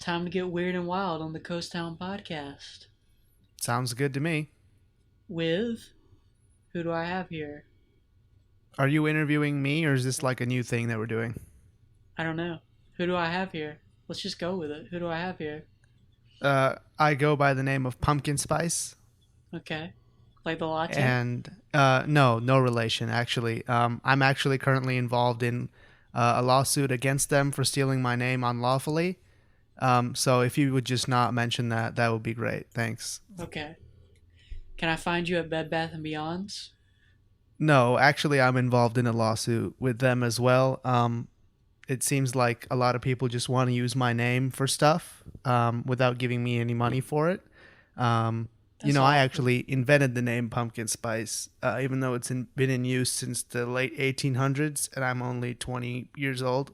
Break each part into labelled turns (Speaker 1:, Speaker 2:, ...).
Speaker 1: Time to get weird and wild on the Coast Town podcast.
Speaker 2: Sounds good to me.
Speaker 1: With who do I have here?
Speaker 2: Are you interviewing me, or is this like a new thing that we're doing?
Speaker 1: I don't know. Who do I have here? Let's just go with it. Who do I have here?
Speaker 2: I go by the name of Pumpkin Spice,
Speaker 1: Okay. Like the latte?
Speaker 2: and no relation actually. I'm actually currently involved in a lawsuit against them for stealing my name unlawfully. So if you would just not mention that, that would be great. Thanks.
Speaker 1: Okay. Can I find you at Bed Bath and Beyond's?
Speaker 2: No, actually, I'm involved in a lawsuit with them as well. It seems like a lot of people just want to use my name for stuff without giving me any money for it.
Speaker 1: That's
Speaker 2: I
Speaker 1: awful.
Speaker 2: actually invented the name Pumpkin Spice, even though been in use since the late 1800s, and I'm only 20 years old.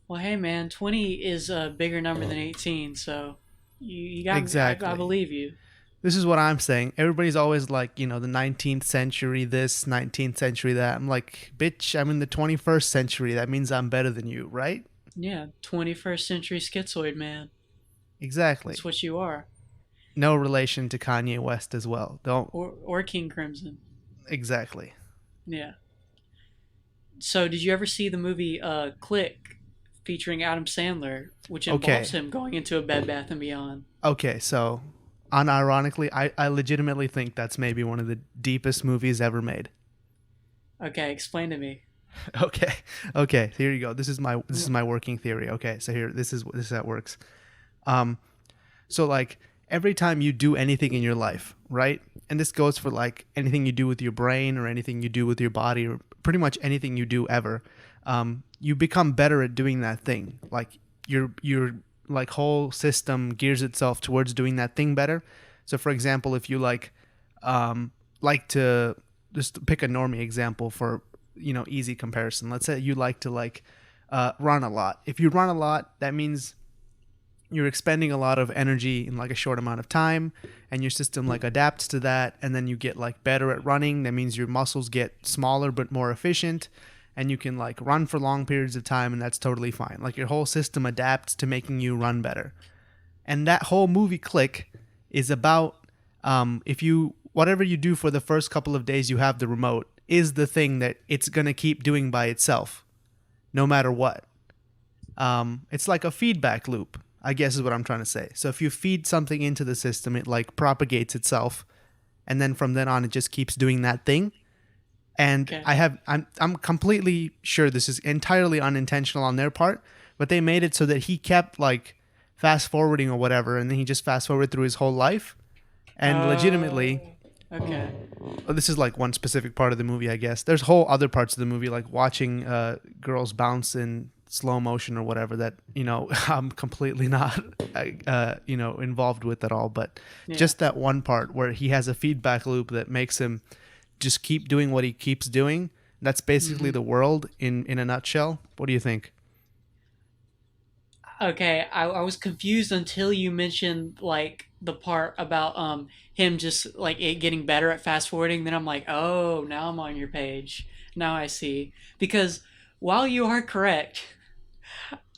Speaker 1: Well, hey man, 20 is a bigger number than 18, so you got me. I
Speaker 2: Exactly.
Speaker 1: believe you.
Speaker 2: This is what I'm saying. Everybody's always like, the 19th century this, 19th century that. I'm like, bitch, I'm in the 21st century. That means I'm better than you, right?
Speaker 1: Yeah, 21st century schizoid man.
Speaker 2: Exactly.
Speaker 1: That's what you are.
Speaker 2: No relation to Kanye West as well. Don't.
Speaker 1: Or King Crimson.
Speaker 2: Exactly.
Speaker 1: Yeah. So, did you ever see the movie Click featuring Adam Sandler, which involves
Speaker 2: Okay.
Speaker 1: him going into a Bed Bath and Beyond?
Speaker 2: Okay, so unironically, I legitimately think that's maybe one of the deepest movies ever made.
Speaker 1: Okay, explain to me.
Speaker 2: Okay. Okay, here you go. This is my working theory. Okay, so this is how it works. Um so like every time you do anything in your life, right? And this goes for like anything you do with your brain or anything you do with your body or pretty much anything you do ever. You become better at doing that thing. Like your like whole system gears itself towards doing that thing better. So for example, if you like to just pick a normie example for easy comparison. Let's say you like to run a lot. If you run a lot, that means you're expending a lot of energy in like a short amount of time, and your system like adapts to that, and then you get like better at running. That means your muscles get smaller but more efficient, and you can like run for long periods of time, and that's totally fine. Like your whole system adapts to making you run better. And that whole movie Click is about if you whatever you do for the first couple of days you have the remote is the thing that it's going to keep doing by itself no matter what. It's like a feedback loop, I guess is what I'm trying to say. So if you feed something into the system, it like propagates itself, and then from then on, it just keeps doing that thing. And
Speaker 1: Okay.
Speaker 2: I'm completely sure this is entirely unintentional on their part, but they made it so that he kept like fast forwarding or whatever, and then he just fast forwarded through his whole life, and legitimately
Speaker 1: Oh. Okay.
Speaker 2: this is like one specific part of the movie, I guess. There's whole other parts of the movie, like watching girls bounce in slow motion or whatever that I'm completely not involved with at all. But
Speaker 1: Yeah.
Speaker 2: just that one part where he has a feedback loop that makes him just keep doing what he keeps doing. That's basically
Speaker 1: Hmm.
Speaker 2: the world in a nutshell. What do you think?
Speaker 1: Okay. I was confused until you mentioned like the part about him just like it getting better at fast forwarding. Then I'm like, oh, now I'm on your page. Now I see. Because while you are correct,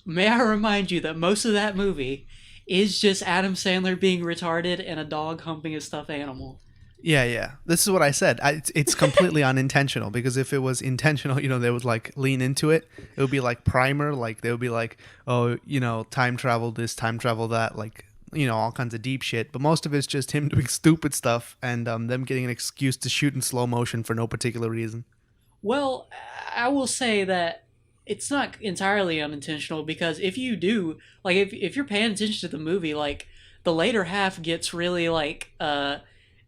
Speaker 1: may I remind you that most of that movie is just Adam Sandler being retarded and a dog humping a stuffed animal.
Speaker 2: Yeah, yeah. This is what I said. It's completely unintentional because if it was intentional, they would like lean into it. It would be like primer. Like they would be like, oh, time travel this, time travel that, like all kinds of deep shit. But most of it's just him doing stupid stuff and them getting an excuse to shoot in slow motion for no particular reason.
Speaker 1: Well, I will say that it's not entirely unintentional because if you do, like, if you're paying attention to the movie, like, the later half gets really, like,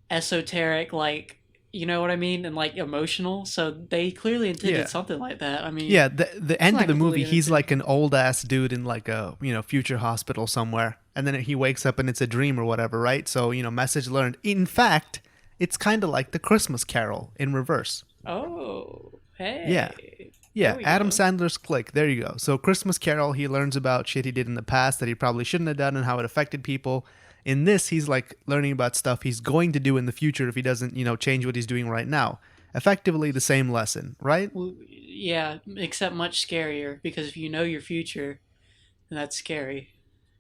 Speaker 1: esoteric, like, you know what I mean? And, like, emotional. So they clearly intended
Speaker 2: Yeah.
Speaker 1: something like that. I mean,
Speaker 2: Yeah, the
Speaker 1: it's
Speaker 2: end of
Speaker 1: not
Speaker 2: the movie,
Speaker 1: completely
Speaker 2: he's like an
Speaker 1: unintentional.
Speaker 2: old ass dude in like a future hospital somewhere, and then he wakes up and it's a dream or whatever, right? So message learned. In fact, it's kind of like the Christmas Carol in reverse.
Speaker 1: Oh,
Speaker 2: Yeah,
Speaker 1: hey. There
Speaker 2: yeah.
Speaker 1: we
Speaker 2: Adam
Speaker 1: go.
Speaker 2: Sandler's Click. There you go. So Christmas Carol, he learns about shit he did in the past that he probably shouldn't have done and how it affected people. In this, he's like learning about stuff he's going to do in the future if he doesn't change what he's doing right now. Effectively the same lesson, right?
Speaker 1: Well, yeah, except much scarier because if you know your future, then that's scary.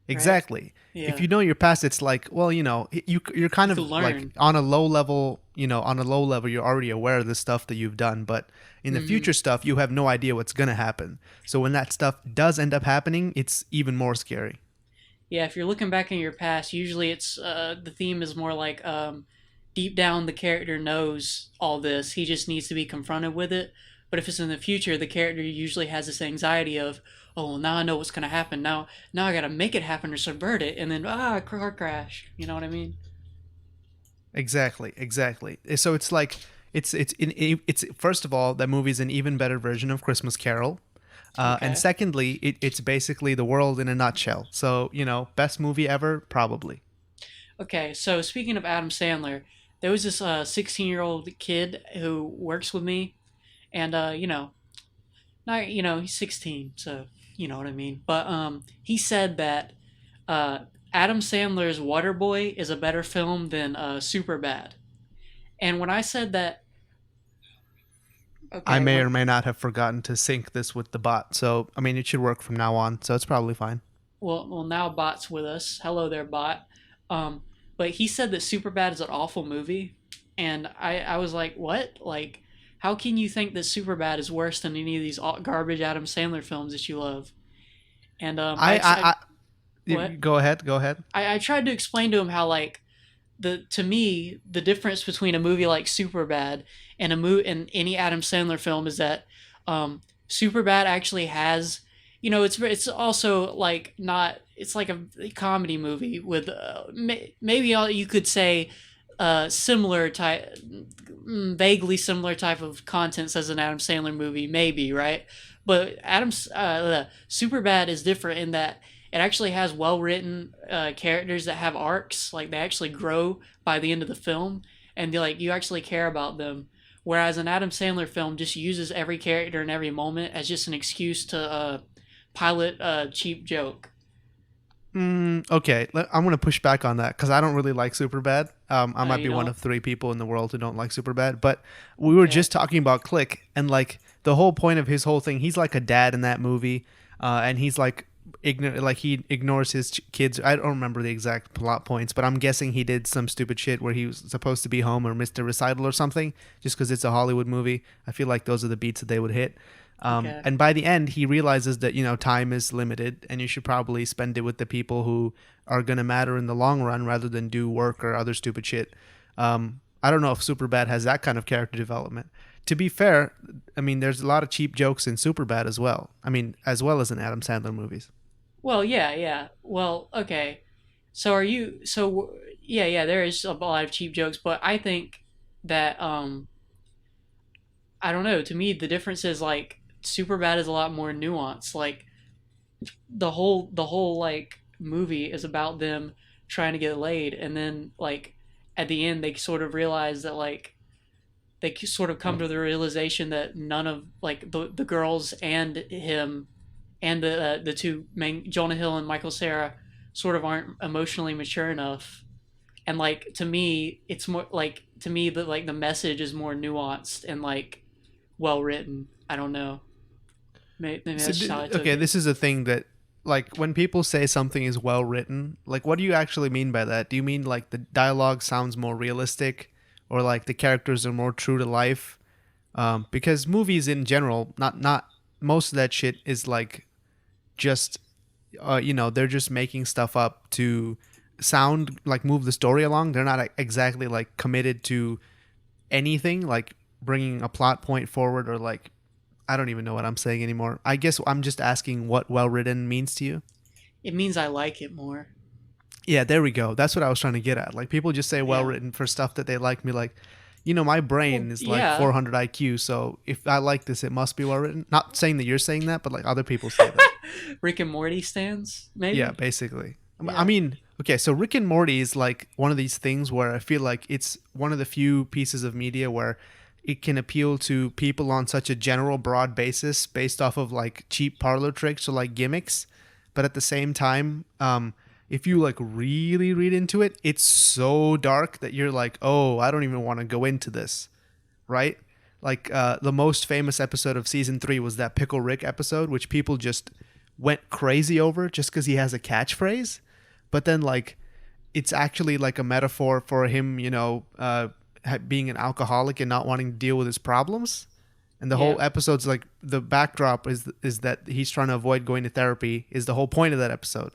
Speaker 1: right?
Speaker 2: Exactly. If
Speaker 1: Yeah.
Speaker 2: you know your past, it's like, well, you're kind
Speaker 1: You could
Speaker 2: of like
Speaker 1: learn.
Speaker 2: on a low level, on a low level, you're already aware of the stuff that you've done, but in the
Speaker 1: Hmm.
Speaker 2: future stuff, you have no idea what's gonna happen. So when that stuff does end up happening, it's even more scary.
Speaker 1: Yeah, if you're looking back in your past, usually it's the theme is more like deep down the character knows all this. He just needs to be confronted with it. But if it's in the future, the character usually has this anxiety of, oh, well, now I know what's gonna happen. Now I gotta make it happen or subvert it, and then car crash. You know what I mean?
Speaker 2: Exactly, exactly. So it's like it's first of all, that movie's an even better version of Christmas Carol. And
Speaker 1: Okay.
Speaker 2: secondly, it's basically the world in a nutshell. So, best movie ever, probably.
Speaker 1: Okay. So speaking of Adam Sandler, there was this 16-year-old kid who works with me, and not he's 16, so you know what I mean. But he said that uh, Adam Sandler's Waterboy is a better film than Superbad. And when I said that,
Speaker 2: I
Speaker 1: okay,
Speaker 2: may
Speaker 1: when
Speaker 2: or may not have forgotten to sync this with the bot. So, I mean, it should work from now on. So it's probably fine.
Speaker 1: well now Bot's with us. Hello there, Bot. Um, but he said that Superbad is an awful movie, and I was like, what? Like, how can you think that Superbad is worse than any of these garbage Adam Sandler films that you love? And
Speaker 2: I, I, I
Speaker 1: what?
Speaker 2: Go ahead. Go ahead.
Speaker 1: I tried to explain to him how like the to me the difference between a movie like Superbad and and any Adam Sandler film is that Superbad actually has it's also like not it's like a comedy movie with maybe you could say similar type vaguely similar type of contents as an Adam Sandler movie maybe, right? But Adam's Superbad is different in that it actually has well written characters that have arcs. Like they actually grow by the end of the film, and like you actually care about them. Whereas an Adam Sandler film just uses every character and every moment as just an excuse to pilot a cheap joke.
Speaker 2: Okay, I'm gonna push back on that because I don't really like Superbad. I might
Speaker 1: You
Speaker 2: be one
Speaker 1: don't?
Speaker 2: of three people in the world who don't like Superbad. But we were
Speaker 1: Okay.
Speaker 2: just talking about Click, and like the whole point of his whole thing, he's like a dad in that movie, and he's like like he ignores his kids. I don't remember the exact plot points, but I'm guessing he did some stupid shit where he was supposed to be home or missed a recital or something, just because it's a Hollywood movie. I feel like those are the beats that they would hit.
Speaker 1: Okay.
Speaker 2: And by the end, he realizes that time is limited, and you should probably spend it with the people who are gonna matter in the long run, rather than do work or other stupid shit. I don't know if Superbad has that kind of character development. To be fair, I mean, there's a lot of cheap jokes in Superbad as well. I mean, as well as in Adam Sandler movies.
Speaker 1: Well, yeah, yeah. Well, okay. So are you? So yeah, yeah. There is a lot of cheap jokes, but I think that I don't know. To me, the difference is like Superbad is a lot more nuanced. Like the whole like movie is about them trying to get laid, and then like at the end they sort of realize that like they sort of come to the realization that none of like the girls and him and the two main Jonah Hill and Michael Cera sort of aren't emotionally mature enough. And like to me, it's more like to me that like the message is more nuanced and like well written. I don't know. Maybe
Speaker 2: So,
Speaker 1: that's just how I took
Speaker 2: okay,
Speaker 1: it.
Speaker 2: this is a thing that, like, when people say something is well written, like, what do you actually mean by that? Do you mean like the dialogue sounds more realistic, or like the characters are more true to life? Because movies in general, not most of that shit is like just, they're just making stuff up to sound like move the story along. They're not exactly like committed to anything, like bringing a plot point forward, or like, I don't even know what I'm saying anymore. I guess I'm just asking what well written means to you.
Speaker 1: It means I like it more.
Speaker 2: Yeah, there we go. That's what I was trying to get at. Like, people just say well
Speaker 1: Yeah.
Speaker 2: written for stuff that they like. Me like, my
Speaker 1: Well,
Speaker 2: brain is like
Speaker 1: yeah.
Speaker 2: 400 IQ, so if I like this, it must be well written. Not saying that you're saying that, but like other people say that.
Speaker 1: Rick and Morty stands,
Speaker 2: Yeah,
Speaker 1: maybe.
Speaker 2: basically. I
Speaker 1: Yeah.
Speaker 2: mean, okay, so Rick and Morty is like one of these things where I feel like it's one of the few pieces of media where it can appeal to people on such a general, broad basis based off of like cheap parlor tricks or like gimmicks. But at the same time, if you like really read into it, it's so dark that you're like, oh, I don't even want to go into this, right? Like the most famous episode of season 3 was that Pickle Rick episode, which people just went crazy over just because he has a catchphrase, but then like it's actually like a metaphor for him, being an alcoholic and not wanting to deal with his problems. And the
Speaker 1: Yeah.
Speaker 2: whole episode's like the backdrop is that he's trying to avoid going to therapy is the whole point of that episode.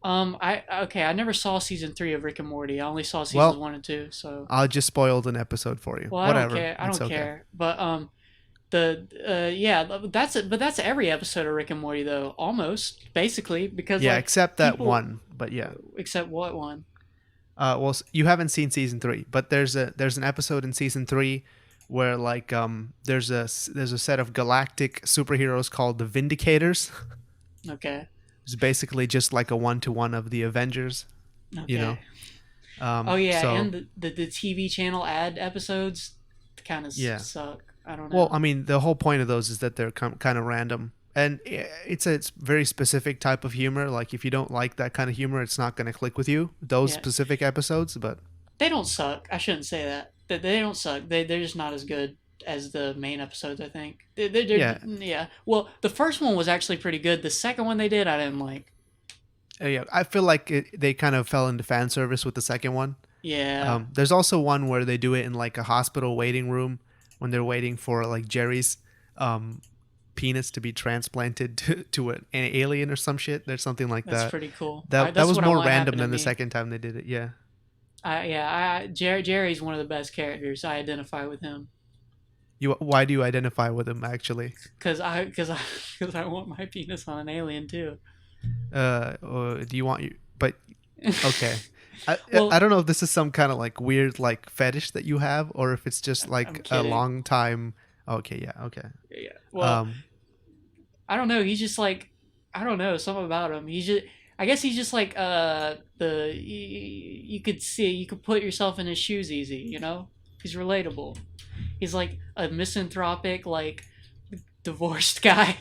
Speaker 1: I never saw season 3 of Rick and Morty. I only saw seasons
Speaker 2: Well,
Speaker 1: 1 and 2. So,
Speaker 2: I just spoiled an episode for you.
Speaker 1: well, I don't
Speaker 2: Whatever,
Speaker 1: care. I
Speaker 2: it's
Speaker 1: don't
Speaker 2: okay.
Speaker 1: care. But the yeah, that's it. But that's every episode of Rick and Morty though, almost basically because
Speaker 2: Yeah,
Speaker 1: like
Speaker 2: except that
Speaker 1: people,
Speaker 2: one. But yeah.
Speaker 1: except what one?
Speaker 2: Well, you haven't seen season 3, but there's an episode in season 3 where like there's a set of galactic superheroes called the Vindicators.
Speaker 1: Okay.
Speaker 2: It's basically just like a one-to-one of the Avengers, you know.
Speaker 1: Okay. Oh yeah,
Speaker 2: So
Speaker 1: and the TV channel ad episodes kind of
Speaker 2: yeah.
Speaker 1: suck. I don't
Speaker 2: Well,
Speaker 1: know.
Speaker 2: I mean, the whole point of those is that they're kind of random, and it's very specific type of humor. Like if you don't like that kind of humor, it's not going to click with you. Those
Speaker 1: Yeah,
Speaker 2: specific episodes, but
Speaker 1: they don't suck. I shouldn't say that. They don't suck. They're just not as good as the main episodes. I think.
Speaker 2: yeah,
Speaker 1: Yeah. Well, the first one was actually pretty good. The second one they did, I didn't like.
Speaker 2: yeah. I feel like they kind of fell into fan service with the second one.
Speaker 1: Yeah.
Speaker 2: There's also one where they do it in like a hospital waiting room when they're waiting for like Jerry's um, penis to be transplanted to an alien or some shit. There's something like
Speaker 1: That's
Speaker 2: that.
Speaker 1: pretty cool.
Speaker 2: That
Speaker 1: That's
Speaker 2: was
Speaker 1: what I
Speaker 2: more
Speaker 1: want to
Speaker 2: random
Speaker 1: happen to
Speaker 2: than the
Speaker 1: me.
Speaker 2: second time they did it. Yeah.
Speaker 1: Jerry's one of the best characters. I identify with him
Speaker 2: Why do you identify with him actually?
Speaker 1: because I want my penis on an alien too.
Speaker 2: Do you want you? But okay. I
Speaker 1: Well,
Speaker 2: don't know if this is some kind of like weird like fetish that you have, or if it's just
Speaker 1: I'm
Speaker 2: like a
Speaker 1: kidding.
Speaker 2: long time. Okay, yeah, okay.
Speaker 1: Yeah. Well,
Speaker 2: Um,
Speaker 1: I don't know. He's just like I don't know something about him. He's just I guess he's just like you could see you could put yourself in his shoes easy. You know, he's relatable. He's like a misanthropic like divorced guy.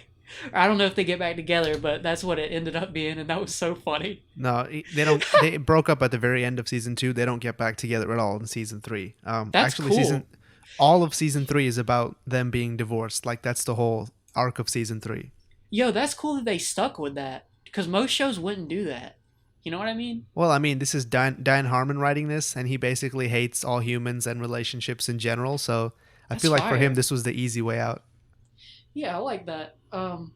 Speaker 1: I don't know if they get back together, but that's what it ended up being, and that was so funny.
Speaker 2: no, they don't. They broke up at the very end of season 2. They don't get back together at all in season 3.
Speaker 1: That's
Speaker 2: Actually, season
Speaker 1: cool.
Speaker 2: all of season 3 is about them being divorced. Like that's the whole arc of season 3.
Speaker 1: Yo, that's cool that they stuck with that because most shows wouldn't do that. You know what I mean?
Speaker 2: Well, I mean, this is Dan Harmon writing this, and he basically hates all humans and relationships in general. So I
Speaker 1: That's
Speaker 2: feel like for him,
Speaker 1: fire.
Speaker 2: this was the easy way out.
Speaker 1: Yeah, I like that. God,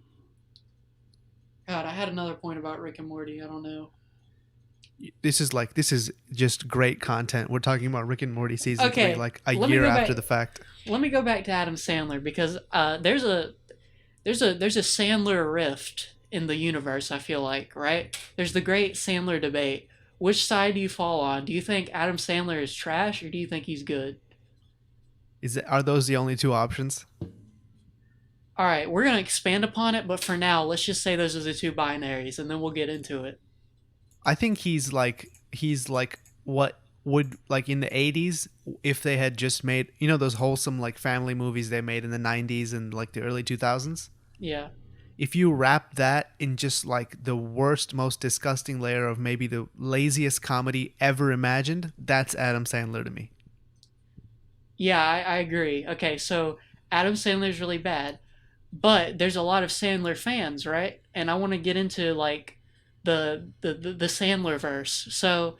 Speaker 1: I had another point about Rick and Morty. I don't know.
Speaker 2: This is just great content. We're talking about Rick and Morty season 3,
Speaker 1: Okay,
Speaker 2: like a
Speaker 1: let me
Speaker 2: year
Speaker 1: go
Speaker 2: after
Speaker 1: back.
Speaker 2: the fact.
Speaker 1: Let me go back to Adam Sandler because there's a Sandler rift in the universe. I feel like right. There's the great Sandler debate. Which side do you fall on? Do you think Adam Sandler is trash or do you think he's good?
Speaker 2: Are those the only two options?
Speaker 1: All right, we're gonna expand upon it, but for now, let's just say those are the two binaries, and then we'll get into it.
Speaker 2: I think he's like what would like in the 80s if they had just made, those wholesome like family movies they made in the 90s and like the early 2000s.
Speaker 1: Yeah.
Speaker 2: If you wrap that in just like the worst, most disgusting layer of maybe the laziest comedy ever imagined, that's Adam Sandler to me.
Speaker 1: Yeah, I agree. Okay, so Adam Sandler's really bad, but there's a lot of Sandler fans, right? And I want to get into like the Sandler verse. So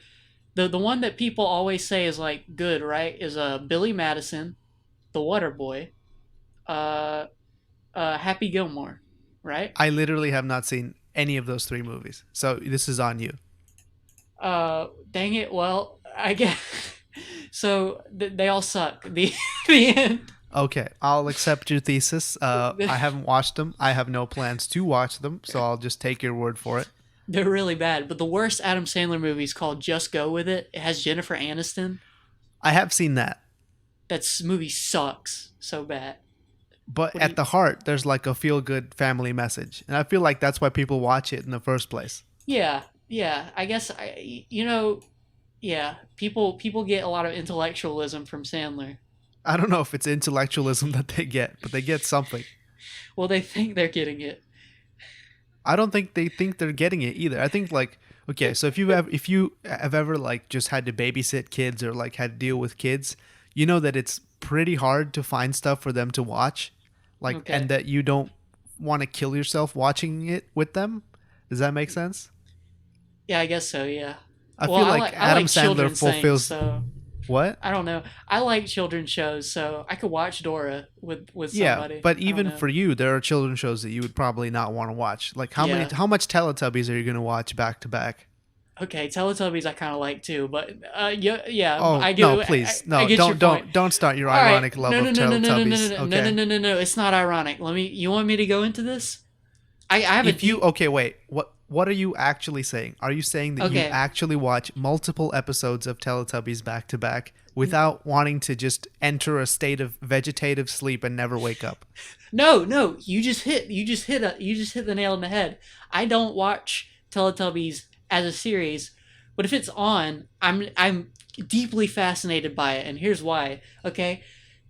Speaker 1: the one that people always say is like good, right? Is Billy Madison, The Water Boy, uh, Happy Gilmore, right?
Speaker 2: I literally have not seen any of those three movies. So this is on you.
Speaker 1: Dang it. Well, I guess so. They all suck. The end.
Speaker 2: Okay, I'll accept your thesis. I haven't watched them. I have no plans to watch them, so I'll just take your word for it.
Speaker 1: They're really bad. But the worst Adam Sandler movie is called Just Go With It. It has Jennifer Aniston.
Speaker 2: I have seen that.
Speaker 1: That movie sucks so bad.
Speaker 2: But
Speaker 1: What do
Speaker 2: at
Speaker 1: you?
Speaker 2: the heart, there's like a feel good family message. And I feel like that's why people watch it in the first place.
Speaker 1: Yeah, yeah. I guess yeah. People get a lot of intellectualism from Sandler.
Speaker 2: I don't know if it's intellectualism that they get, but they get something.
Speaker 1: Well, they think they're getting it.
Speaker 2: I don't think they think they're getting it either. I think like okay, so if you have ever like just had to babysit kids or like had to deal with kids, you know that it's pretty hard to find stuff for them to watch, like and
Speaker 1: Okay.
Speaker 2: that you don't want to kill yourself watching it with them. Does that make sense?
Speaker 1: Yeah, I guess so. Yeah.
Speaker 2: I
Speaker 1: Well,
Speaker 2: feel like
Speaker 1: I
Speaker 2: Adam
Speaker 1: like
Speaker 2: Sandler
Speaker 1: children's things,
Speaker 2: fulfills
Speaker 1: so
Speaker 2: what?
Speaker 1: I don't know. I like children's shows, so I could watch Dora with
Speaker 2: Yeah,
Speaker 1: somebody.
Speaker 2: but
Speaker 1: I don't
Speaker 2: even
Speaker 1: know.
Speaker 2: for you, there are children's shows that you would probably not want to watch. Like
Speaker 1: Yeah.
Speaker 2: how much Teletubbies are you going to watch back to back?
Speaker 1: Okay, Teletubbies I kind of like too, but yeah, yeah,
Speaker 2: Oh,
Speaker 1: I
Speaker 2: no,
Speaker 1: get
Speaker 2: please.
Speaker 1: I
Speaker 2: No,
Speaker 1: get your point.
Speaker 2: don't start your
Speaker 1: All right,
Speaker 2: ironic love
Speaker 1: no, no,
Speaker 2: of
Speaker 1: no, no, no, no, no,
Speaker 2: Teletubbies,
Speaker 1: no, no, no,
Speaker 2: okay?
Speaker 1: no, no, no. It's not ironic. Let me. You want me to go into this? I have a
Speaker 2: If you
Speaker 1: deep.
Speaker 2: okay, wait. What are you actually saying? Are you saying that you
Speaker 1: Okay,
Speaker 2: actually watch multiple episodes of Teletubbies back to back without wanting to just enter a state of vegetative sleep and never wake up?
Speaker 1: no, no. You just hit the nail on the head. I don't watch Teletubbies as a series, but if it's on, I'm deeply fascinated by it, and here's why. Okay,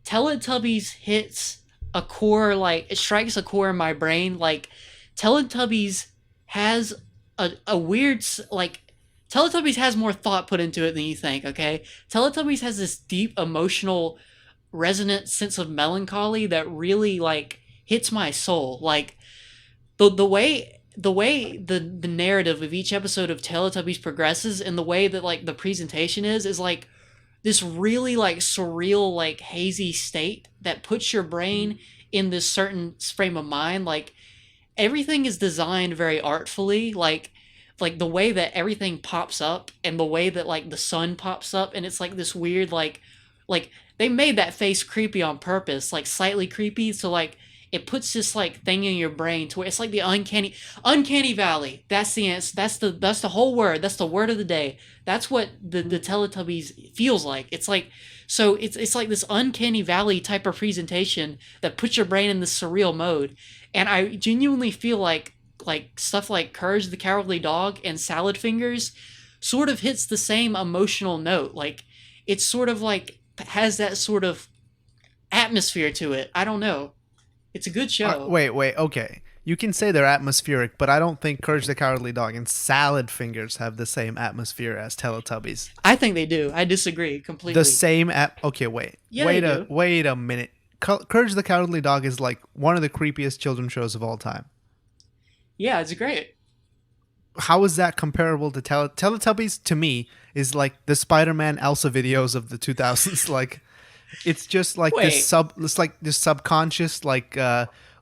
Speaker 1: Teletubbies hits a core, like it strikes a core in my brain. Like Teletubbies has a weird like Teletubbies has more thought put into it than you think. Okay, Teletubbies has this deep emotional resonant sense of melancholy that really like hits my soul. Like the narrative of each episode of Teletubbies progresses, and the way that like the presentation is like this really like surreal, like hazy state that puts your brain in this certain frame of mind. Like everything is designed very artfully, like the way that everything pops up and the way that like the sun pops up, and it's like this weird like they made that face creepy on purpose, like slightly creepy, so like it puts this like thing in your brain to where it's like the uncanny valley. That's the answer. That's the whole word. That's the word of the day. That's what the Teletubbies feels like. It's like so it's like this uncanny valley type of presentation that puts your brain in this surreal mode. And I genuinely feel like stuff like Courage the Cowardly Dog and Salad Fingers sort of hits the same emotional note. Like it's sort of like has that sort of atmosphere to it. I don't know. It's a good show.
Speaker 2: Wait, okay. You can say they're atmospheric, but I don't think Courage the Cowardly Dog and Salad Fingers have the same atmosphere as Teletubbies.
Speaker 1: I think they do. I disagree
Speaker 2: The
Speaker 1: completely.
Speaker 2: same at okay,
Speaker 1: Yeah, they do.
Speaker 2: wait a minute. Courage the Cowardly Dog is like one of the creepiest children's shows of all time.
Speaker 1: Yeah, it's great.
Speaker 2: How is that comparable to Teletubbies? To me, is like the Spider-Man Elsa videos of the 2000s. Like, it's just like
Speaker 1: Wait,
Speaker 2: it's like this subconscious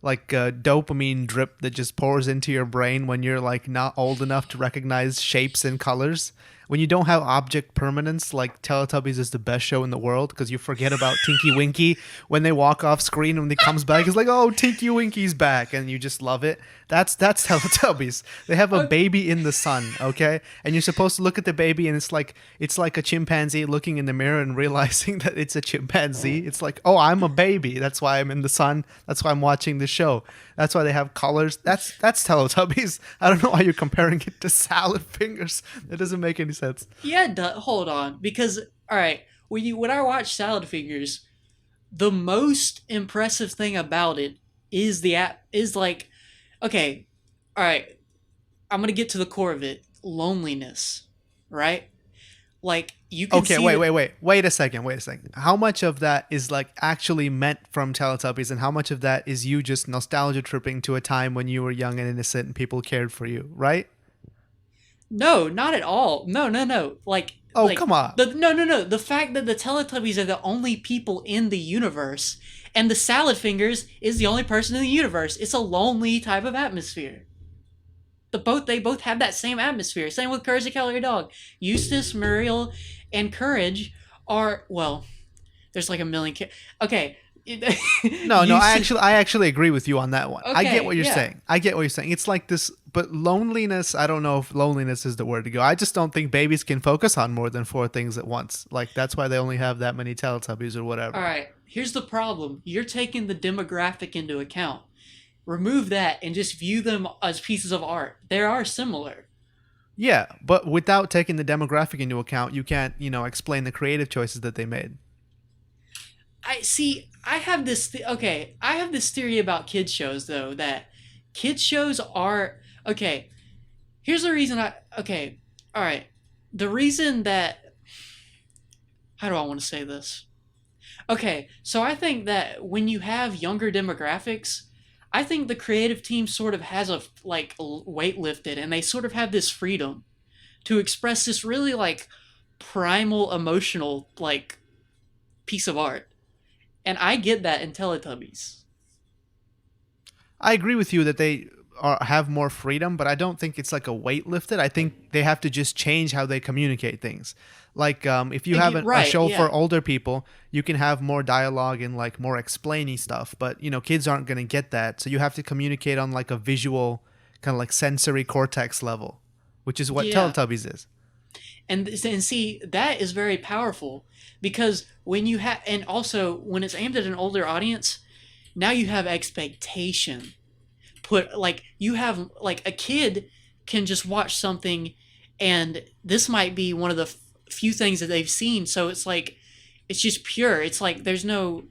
Speaker 2: dopamine drip that just pours into your brain when you're like not old enough to recognize shapes and colors. When you don't have object permanence, like Teletubbies is the best show in the world because you forget about Tinky Winky when they walk off screen. When they comes back, it's like, oh, Tinky Winky's back, and you just love it. That's Teletubbies. They have a
Speaker 1: uh,
Speaker 2: baby in the sun, okay, and you're supposed to look at the baby, and it's like a chimpanzee looking in the mirror and realizing that it's a chimpanzee. It's like, oh, I'm a baby. That's why I'm in the sun. That's why I'm watching the show. That's why they have colors. That's Teletubbies. I don't know why you're comparing it to Salad Fingers. That doesn't make any sense.
Speaker 1: yeah, hold on, because all right, when I watch Salad Fingers, the most impressive thing about it is the app is like, okay, all right, I'm gonna get to the core of it. Loneliness, right? Like you can
Speaker 2: Okay,
Speaker 1: see that.
Speaker 2: wait a second, wait a second. How much of that is like actually meant from Teletubbies, and how much of that is you just nostalgia tripping to a time when you were young and innocent and people cared for you, right?
Speaker 1: No, not at all. No, no, no.
Speaker 2: Oh,
Speaker 1: Like
Speaker 2: come on.
Speaker 1: the no, no, no. The fact that the Teletubbies are the only people in the universe, and the Salad Fingers is the only person in the universe. It's a lonely type of atmosphere. They both have that same atmosphere. Same with Courage the Cowardly Dog. Eustace, Muriel, and Courage are well. There's like a million. Okay,
Speaker 2: No,
Speaker 1: Eustace.
Speaker 2: I actually agree with you on that one. I get
Speaker 1: Okay,
Speaker 2: what you're
Speaker 1: yeah.
Speaker 2: saying. I get what you're saying. It's like this, but loneliness, I don't know if loneliness is the word to go. I just don't think babies can focus on more than four things at once. Like, that's why they only have that many Teletubbies or
Speaker 1: All
Speaker 2: whatever.
Speaker 1: right. Here's the problem. You're taking the demographic into account. Remove that and just view them as pieces of art. They are similar.
Speaker 2: Yeah, but without taking the demographic into account, you can't, explain the creative choices that they made.
Speaker 1: I see. I have this. Okay, I have this theory about kids shows though that kids shows are okay. Here's the reason I. Okay, all right. The reason that how do I want to say this? Okay, so I think that when you have younger demographics, I think the creative team sort of has a like weight lifted, and they sort of have this freedom to express this really like primal emotional like piece of art, and I get that in Teletubbies.
Speaker 2: I agree with you that they have more freedom, but I don't think it's like a weight lifted. I think they have to just change how they communicate things. Like if you have a
Speaker 1: Right?
Speaker 2: show for
Speaker 1: Yeah,
Speaker 2: older people, you can have more dialogue and like more explainy stuff. But kids aren't going to get that, so you have to communicate on like a visual kind of like sensory cortex level, which is what
Speaker 1: yeah.
Speaker 2: Teletubbies is.
Speaker 1: And see that is very powerful because when you have, and also when it's aimed at an older audience, now you have expectation put, like you have like a kid can just watch something, and this might be one of the few things that they've seen, so it's like it's just pure. It's like there's no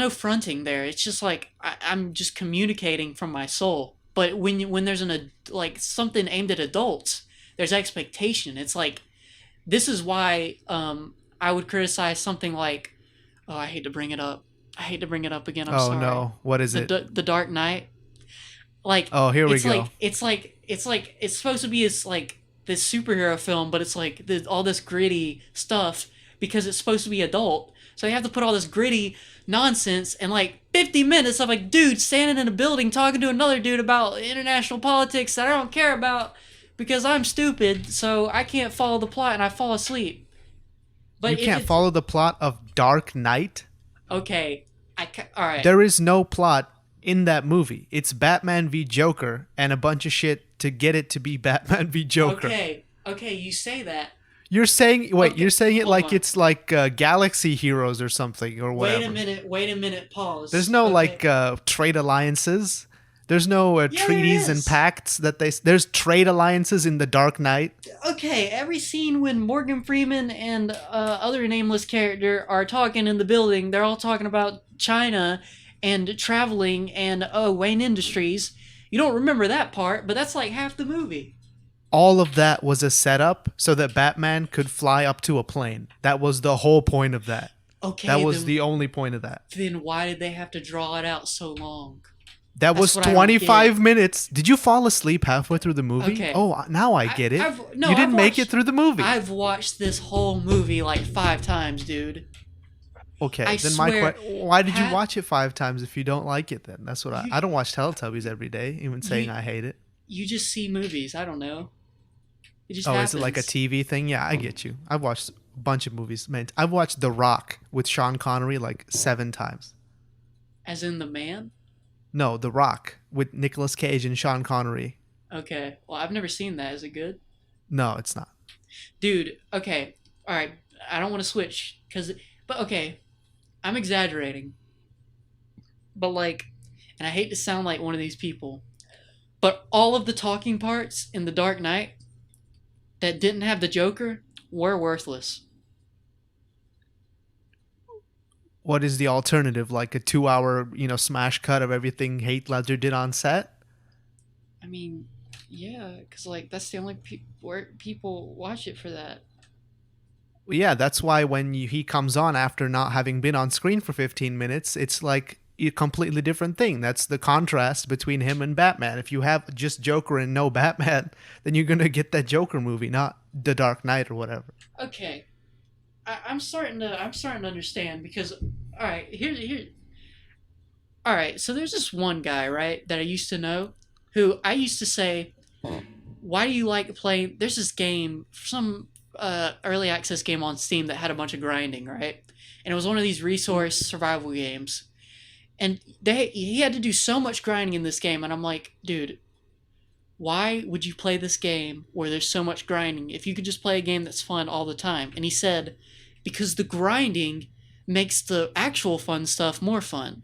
Speaker 1: fronting there. It's just like I'm just communicating from my soul. But when there's like something aimed at adults, there's expectation. It's like this is why I would criticize something like, oh, I hate to bring it up. I hate to bring it up again. I'm
Speaker 2: Oh
Speaker 1: sorry.
Speaker 2: no, what is it?
Speaker 1: The Dark Knight. Like
Speaker 2: Oh, here we
Speaker 1: it's
Speaker 2: go.
Speaker 1: like it's supposed to be this like this superhero film, but it's like all this gritty stuff because it's supposed to be adult. So you have to put all this gritty nonsense and like 50 minutes of like dude standing in a building talking to another dude about international politics that I don't care about because I'm stupid, so I can't follow the plot and I fall asleep.
Speaker 2: You
Speaker 1: But if
Speaker 2: can't
Speaker 1: it's
Speaker 2: follow the plot of Dark Knight.
Speaker 1: okay, all right.
Speaker 2: There is no plot in that movie. It's Batman v Joker and a bunch of shit to get it to be Batman v Joker.
Speaker 1: Okay, you say that.
Speaker 2: You're
Speaker 1: Okay,
Speaker 2: saying it
Speaker 1: hold
Speaker 2: like
Speaker 1: on.
Speaker 2: it's like Galaxy Heroes or something or whatever.
Speaker 1: Wait a minute,
Speaker 2: There's
Speaker 1: pause.
Speaker 2: no
Speaker 1: Okay.
Speaker 2: like trade alliances. There's no
Speaker 1: Yeah, there
Speaker 2: treaties and
Speaker 1: is.
Speaker 2: pacts that there's trade alliances in the Dark Knight.
Speaker 1: Okay, every scene when Morgan Freeman and other nameless character are talking in the building, they're all talking about China and traveling and Wayne Industries. You don't remember that part, but that's like half the movie.
Speaker 2: All of that was a setup so that Batman could fly up to a plane. That was the whole point of that. That
Speaker 1: Okay,
Speaker 2: was the only point of that.
Speaker 1: then why did they have to draw it out so long?
Speaker 2: That
Speaker 1: That's
Speaker 2: was
Speaker 1: what I don't
Speaker 2: 25
Speaker 1: get.
Speaker 2: minutes. Did you fall asleep halfway through the movie?
Speaker 1: Okay,
Speaker 2: Oh, now I get it.
Speaker 1: I've no,
Speaker 2: You didn't make it through the movie.
Speaker 1: I've watched this whole movie like 5 times, dude.
Speaker 2: Okay,
Speaker 1: I
Speaker 2: then
Speaker 1: swear.
Speaker 2: why did you
Speaker 1: Ha-
Speaker 2: watch it 5 times if you don't like it then? That's what
Speaker 1: you
Speaker 2: I don't watch Teletubbies every day, even saying
Speaker 1: you
Speaker 2: I hate it.
Speaker 1: you just see movies. I don't know. It just
Speaker 2: Oh, is it like a
Speaker 1: happens.
Speaker 2: TV thing? Yeah, I get you. I've watched a bunch of movies. Man, I've watched The Rock with Sean Connery like 7 times.
Speaker 1: As in the man?
Speaker 2: No, The Rock with Nicolas Cage and Sean Connery.
Speaker 1: Okay. Well, I've never seen that. Is it good?
Speaker 2: No, it's not.
Speaker 1: Dude, okay. All right. I don't want to switch but okay, I'm exaggerating. But like, and I hate to sound like one of these people, but all of the talking parts in The Dark Knight that didn't have the Joker were worthless.
Speaker 2: What is the alternative? Like a 2 hour, smash cut of everything Heath Ledger did on set?
Speaker 1: I mean, yeah, because like that's the only where people watch it for that.
Speaker 2: Well, yeah, that's why when he comes on after not having been on screen for 15 minutes, it's like a completely different thing. That's the contrast between him and Batman. If you have just Joker and no Batman, then you're going to get that Joker movie, not The Dark Knight or whatever.
Speaker 1: Okay, I'm starting to understand because all right, here all right, so there's this one guy, right, that I used to know who I used to say, why do you like playing? There's this game, some early access game on Steam that had a bunch of grinding, right? And it was one of these resource survival games. And he had to do so much grinding in this game, and I'm like, dude, why would you play this game where there's so much grinding if you could just play a game that's fun all the time? And he said, because the grinding makes the actual fun stuff more fun.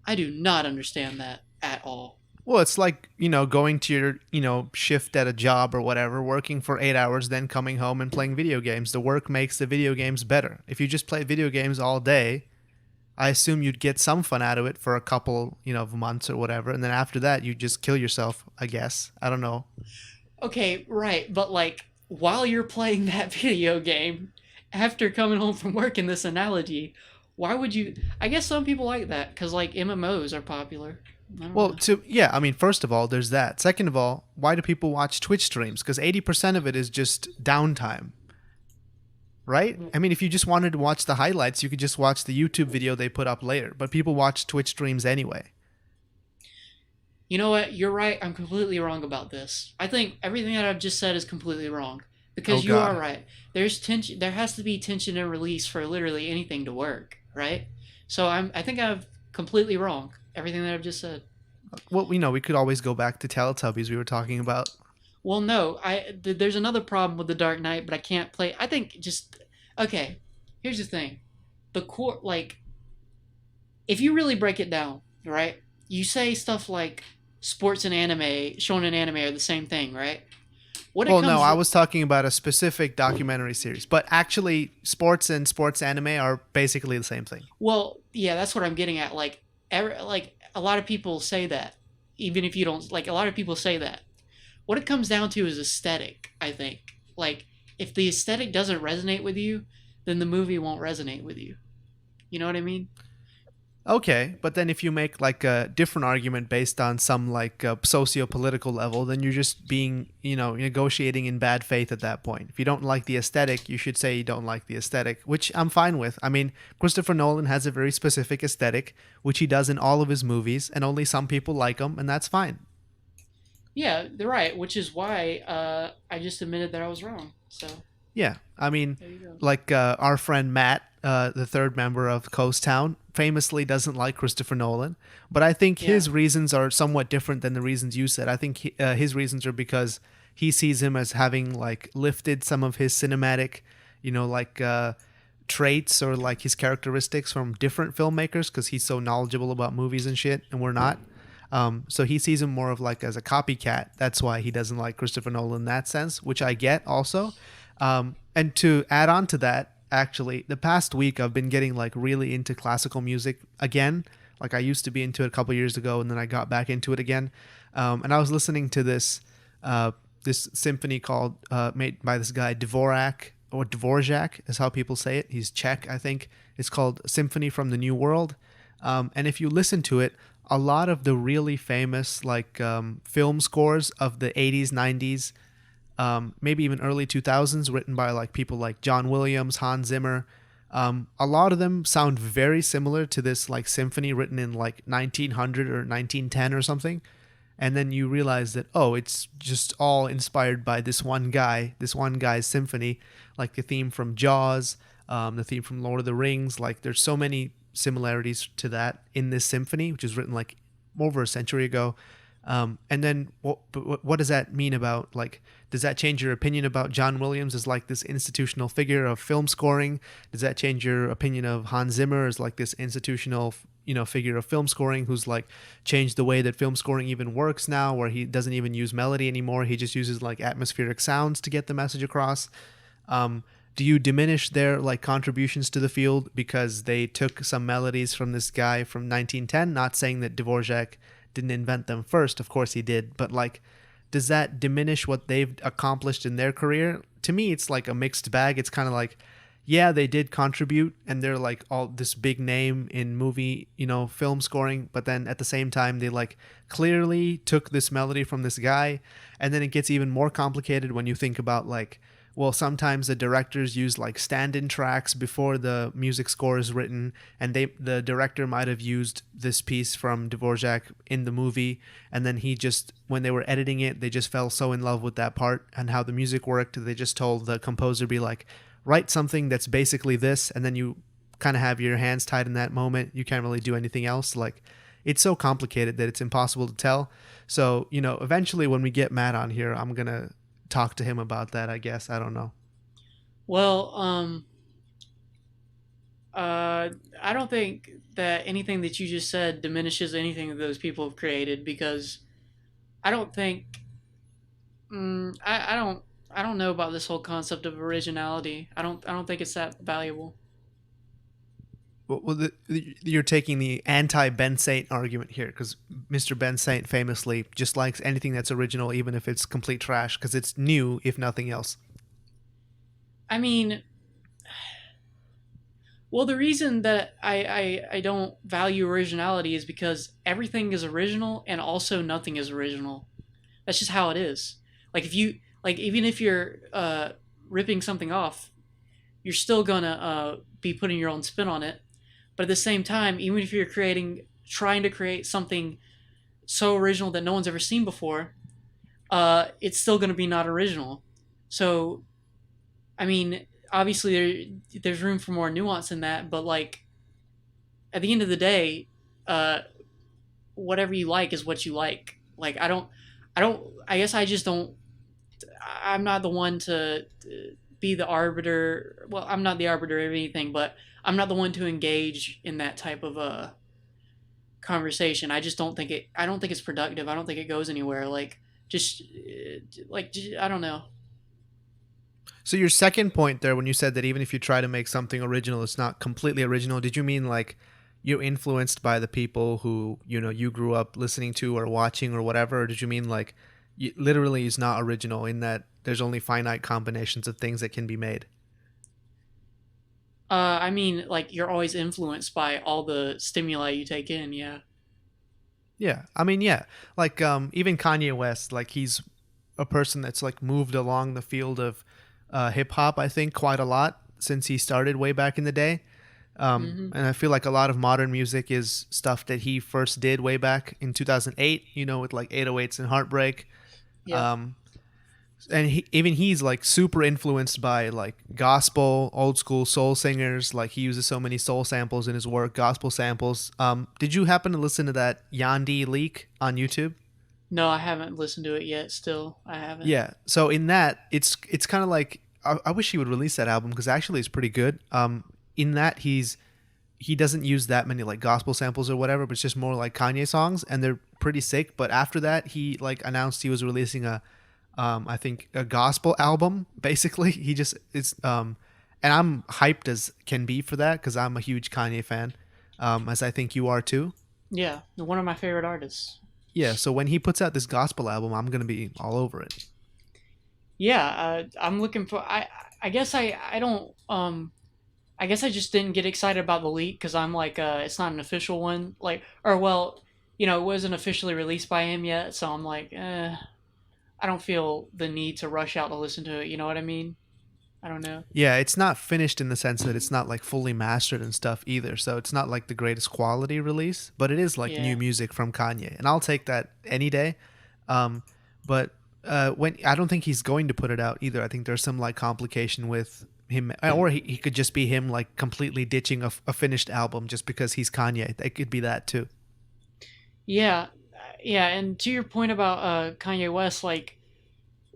Speaker 1: I do not understand that at all.
Speaker 2: Well, it's like, going to your, shift at a job or whatever, working for 8 hours, then coming home and playing video games. The work makes the video games better. If you just play video games all day, I assume you'd get some fun out of it for a couple, of months or whatever. And then after that, you just kill yourself, I guess. I don't know.
Speaker 1: Okay, right, but like while you're playing that video game, after coming home from work in this analogy, Why would you? I guess some people like that because like MMOs are popular. I don't
Speaker 2: Well,
Speaker 1: know.
Speaker 2: yeah, I mean, first of all, there's that. Second of all, why do people watch Twitch streams? Because 80% of it is just downtime, right? I mean, if you just wanted to watch the highlights, you could just watch the YouTube video they put up later. But people watch Twitch streams anyway.
Speaker 1: You know what? You're right. I'm completely wrong about this. I think everything that I've just said is completely wrong
Speaker 2: Oh
Speaker 1: because you are
Speaker 2: God.
Speaker 1: right. There's tension. There has to be tension and release for literally anything to work, right? So I think I'm completely wrong. Everything that I've just said.
Speaker 2: Well, we could always go back to Teletubbies we were talking about.
Speaker 1: Well, no. There's another problem with the Dark Knight, but I can't play. I think just okay. Here's the thing. The core, like, if you really break it down, right? You say stuff like sports and anime, shonen anime are the same thing, right? What it
Speaker 2: Well, no,
Speaker 1: comes
Speaker 2: I was talking about a specific documentary series, but actually, sports and sports anime are basically the same thing.
Speaker 1: Well, yeah, that's what I'm getting at. Like a lot of people say that, even if you don't like. A lot of people say that. What it comes down to is aesthetic. I think. Like, if the aesthetic doesn't resonate with you, then the movie won't resonate with you. You know what I mean?
Speaker 2: Okay, but then if you make like a different argument based on some like socio-political level, then you're just being, negotiating in bad faith at that point. If you don't like the aesthetic, you should say you don't like the aesthetic, which I'm fine with. I mean, Christopher Nolan has a very specific aesthetic, which he does in all of his movies, and only some people like him, and that's fine.
Speaker 1: Yeah, they're right. Which is why I just admitted that I was wrong. So
Speaker 2: Yeah, I mean,
Speaker 1: there you go.
Speaker 2: like our friend Matt, the third member of Coast Town, famously doesn't like Christopher Nolan, but I think
Speaker 1: Yeah.
Speaker 2: his reasons are somewhat different than the reasons you said. I think his reasons are because he sees him as having like lifted some of his cinematic, like traits or like his characteristics from different filmmakers because he's so knowledgeable about movies and shit, and we're not. So he sees him more of like as a copycat. That's why he doesn't like Christopher Nolan in that sense, which I get also. And to add on to that, actually, the past week I've been getting like really into classical music again. Like I used to be into it a couple years ago, and then I got back into it again. And I was listening to this symphony called made by this guy Dvorak or Dvorak is how people say it. He's Czech, I think. It's called Symphony from the New World. And if you listen to it, a lot of the really famous like film scores of the 80s, 90s, maybe even early 2000s, written by like people like John Williams, Hans Zimmer. A lot of them sound very similar to this like symphony written in like 1900 or 1910 or something. And then you realize that, oh, it's just all inspired by this one guy's symphony, like the theme from Jaws, the theme from Lord of the Rings. Like there's so many similarities to that in this symphony, which was written like over a century ago. And then what does that mean about like, does that change your opinion about John Williams as like this institutional figure of film scoring? Does that change your opinion of Hans Zimmer as like this institutional, figure of film scoring who's like changed the way that film scoring even works now, where he doesn't even use melody anymore. He just uses like atmospheric sounds to get the message across. Do you diminish their like contributions to the field because they took some melodies from this guy from 1910? Not saying that Dvorak didn't invent them first, of course he did, but like, does that diminish what they've accomplished in their career? To me, it's like a mixed bag. It's kind of like, yeah, they did contribute and they're like all this big name in movie, film scoring, but then at the same time, they like clearly took this melody from this guy. And then it gets even more complicated when you think about like, well, sometimes the directors use like stand-in tracks before the music score is written, and the director might have used this piece from Dvorak in the movie, and then he just when they were editing it, they just fell so in love with that part and how the music worked, they just told the composer be like, write something that's basically this, and then you kind of have your hands tied in that moment. You can't really do anything else. Like it's so complicated that it's impossible to tell. So, eventually when we get Matt on here, I'm gonna talk to him about that, I guess. I don't know.
Speaker 1: Well, I don't think that anything that you just said diminishes anything that those people have created because I don't think I don't know about this whole concept of originality. I don't think it's that valuable.
Speaker 2: Well, you're taking the anti-Ben Saint argument here because Mr. Ben Saint famously just likes anything that's original, even if it's complete trash, because it's new, if nothing else.
Speaker 1: I mean, Well, the reason that I don't value originality is because everything is original and also nothing is original. That's just how it is. Like if you like even if you're ripping something off, you're still gonna be putting your own spin on it. But at the same time, even if you're trying to create something so original that no one's ever seen before, it's still gonna be not original. So I mean, obviously there's room for more nuance in that, but like at the end of the day, uh, whatever you like is what you like. Like I don't. I guess I just don't. I'm not the one to be the arbiter. Well, I'm not the arbiter of anything, but I'm not the one to engage in that type of conversation. I just don't think it. I don't think it's productive. I don't think it goes anywhere. Like just I don't know.
Speaker 2: So your second point there, when you said that even if you try to make something original, it's not completely original. Did you mean like you're influenced by the people who you grew up listening to or watching or whatever? Or did you mean like literally is not original in that there's only finite combinations of things that can be made?
Speaker 1: I mean, like you're always influenced by all the stimuli you take in. Yeah.
Speaker 2: Yeah, I mean, yeah, like even Kanye West, like he's a person that's like moved along the field of hip hop, I think, quite a lot since he started way back in the day.
Speaker 1: Mm-hmm.
Speaker 2: And I feel like a lot of modern music is stuff that he first did way back in 2008, with like 808s and Heartbreak.
Speaker 1: Yep.
Speaker 2: Um, and even he's like super influenced by like gospel, old school soul singers. Like he uses so many soul samples in his work, gospel samples. Did you happen to listen to that Yandi leak on YouTube?
Speaker 1: No, I haven't listened to it yet. Still, I haven't.
Speaker 2: Yeah. So in that, it's kind of like I wish he would release that album because actually it's pretty good. In that he doesn't use that many like gospel samples or whatever, but it's just more like Kanye songs, and they're pretty sick. But after that, he like announced he was releasing I think a gospel album. Basically, he just and I'm hyped as can be for that because I'm a huge Kanye fan, as I think you are too.
Speaker 1: Yeah, one of my favorite artists.
Speaker 2: Yeah, so when he puts out this gospel album, I'm gonna be all over it.
Speaker 1: Yeah, I'm looking for. I guess I don't. I guess I just didn't get excited about the leak because I'm like, it's not an official one. Like, or well, it wasn't officially released by him yet, so I'm like, I don't feel the need to rush out to listen to it. You know what I mean? I don't know.
Speaker 2: Yeah, it's not finished in the sense that it's not like fully mastered and stuff either. So it's not like the greatest quality release, but it is like new
Speaker 1: Yeah.
Speaker 2: music from Kanye, and I'll take that any day. Um, but when I don't think he's going to put it out either. I think there's some like complication with him, or he could just be him like completely ditching a finished album just because he's Kanye. It could be that too.
Speaker 1: Yeah, yeah. And to your point about Kanye West, like,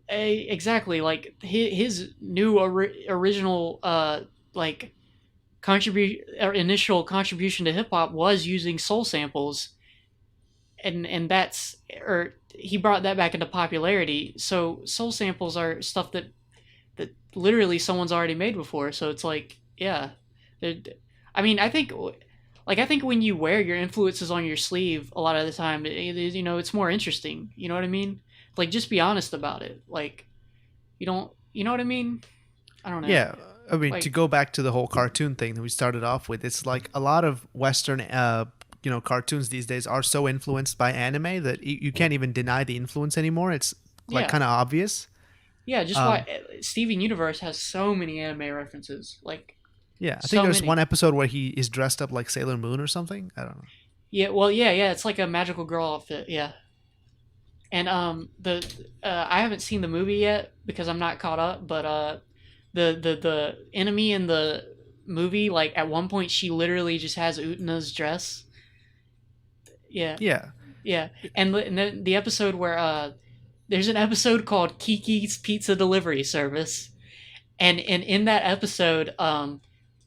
Speaker 1: exactly, like his new original like contribute or initial contribution to hip hop was using soul samples, and that's or he brought that back into popularity. So soul samples are stuff that literally someone's already made before. So it's like, yeah, I mean, I think when you wear your influences on your sleeve, a lot of the time, it's more interesting. You know what I mean? Like, just be honest about it. Like, you know what I mean? I don't know.
Speaker 2: Yeah, I mean to
Speaker 1: Like,
Speaker 2: go back to the whole cartoon thing that we started off with, it's like a lot of Western cartoons these days are so influenced by anime that you can't even deny the influence anymore. It's like
Speaker 1: yeah,
Speaker 2: kind of obvious.
Speaker 1: yeah. Just why
Speaker 2: Um,
Speaker 1: Steven Universe has so many anime references. Like,
Speaker 2: yeah, I think
Speaker 1: so
Speaker 2: there's one
Speaker 1: many.
Speaker 2: episode where he is dressed up like Sailor Moon or something. I don't know.
Speaker 1: Yeah, well, yeah, yeah. It's like a magical girl outfit. Yeah. And the I haven't seen the movie yet because I'm not caught up. But the enemy in the movie, like at one point, she literally just has Utana's dress. Yeah,
Speaker 2: Yeah,
Speaker 1: yeah. And then the episode where there's an episode called Kiki's Pizza Delivery Service, and in that episode,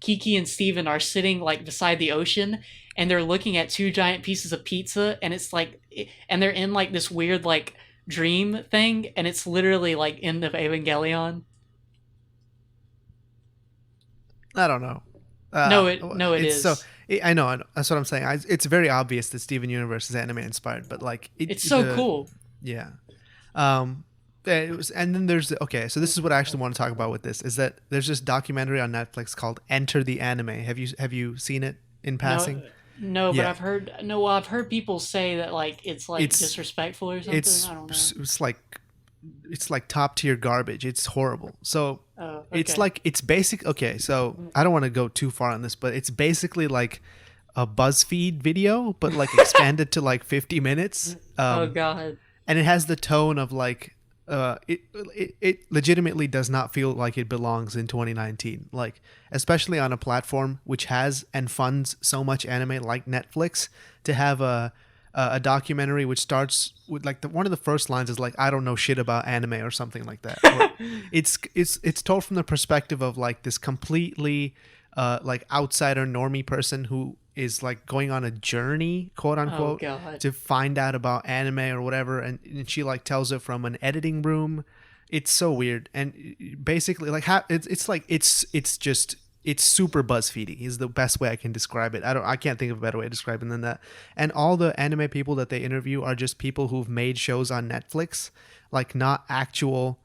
Speaker 1: Kiki and Steven are sitting like beside the ocean, and they're looking at two giant pieces of pizza, and it's like, and they're in like this weird like dream thing, and it's literally like end of Evangelion.
Speaker 2: I don't know.
Speaker 1: No, it
Speaker 2: It's so
Speaker 1: is.
Speaker 2: I know that's what I'm saying. It's very obvious that Steven Universe is anime inspired, but like
Speaker 1: It's so cool.
Speaker 2: yeah. Um, And then there's okay. So this is what I actually want to talk about with this is that there's this documentary on Netflix called Enter the Anime. Have you seen it in
Speaker 1: No,
Speaker 2: passing?
Speaker 1: no, but
Speaker 2: Yeah,
Speaker 1: I've heard people say that like it's like
Speaker 2: it's
Speaker 1: disrespectful or something.
Speaker 2: it's
Speaker 1: I don't know.
Speaker 2: it's like top tier garbage. It's horrible. So
Speaker 1: Oh,
Speaker 2: it's
Speaker 1: okay.
Speaker 2: like it's basic. Okay, so I don't want to go too far on this, but it's basically like a BuzzFeed video, but like expanded to like 50 minutes.
Speaker 1: Oh God.
Speaker 2: And it has the tone of like it legitimately does not feel like it belongs in 2019, like especially on a platform which has and funds so much anime like Netflix. To have a documentary which starts with like one of the first lines is like, I don't know shit about anime or something like that, or it's told from the perspective of like this completely like outsider normie person who is like going on a journey, quote
Speaker 1: Oh
Speaker 2: unquote,
Speaker 1: God.
Speaker 2: to find out about anime or whatever, and she like tells it from an editing room. It's so weird, and basically like it's just it's super BuzzFeedy is the best way I can describe it. I can't think of a better way to describe it than that. And all the anime people that they interview are just people who've made shows on Netflix, like not actual,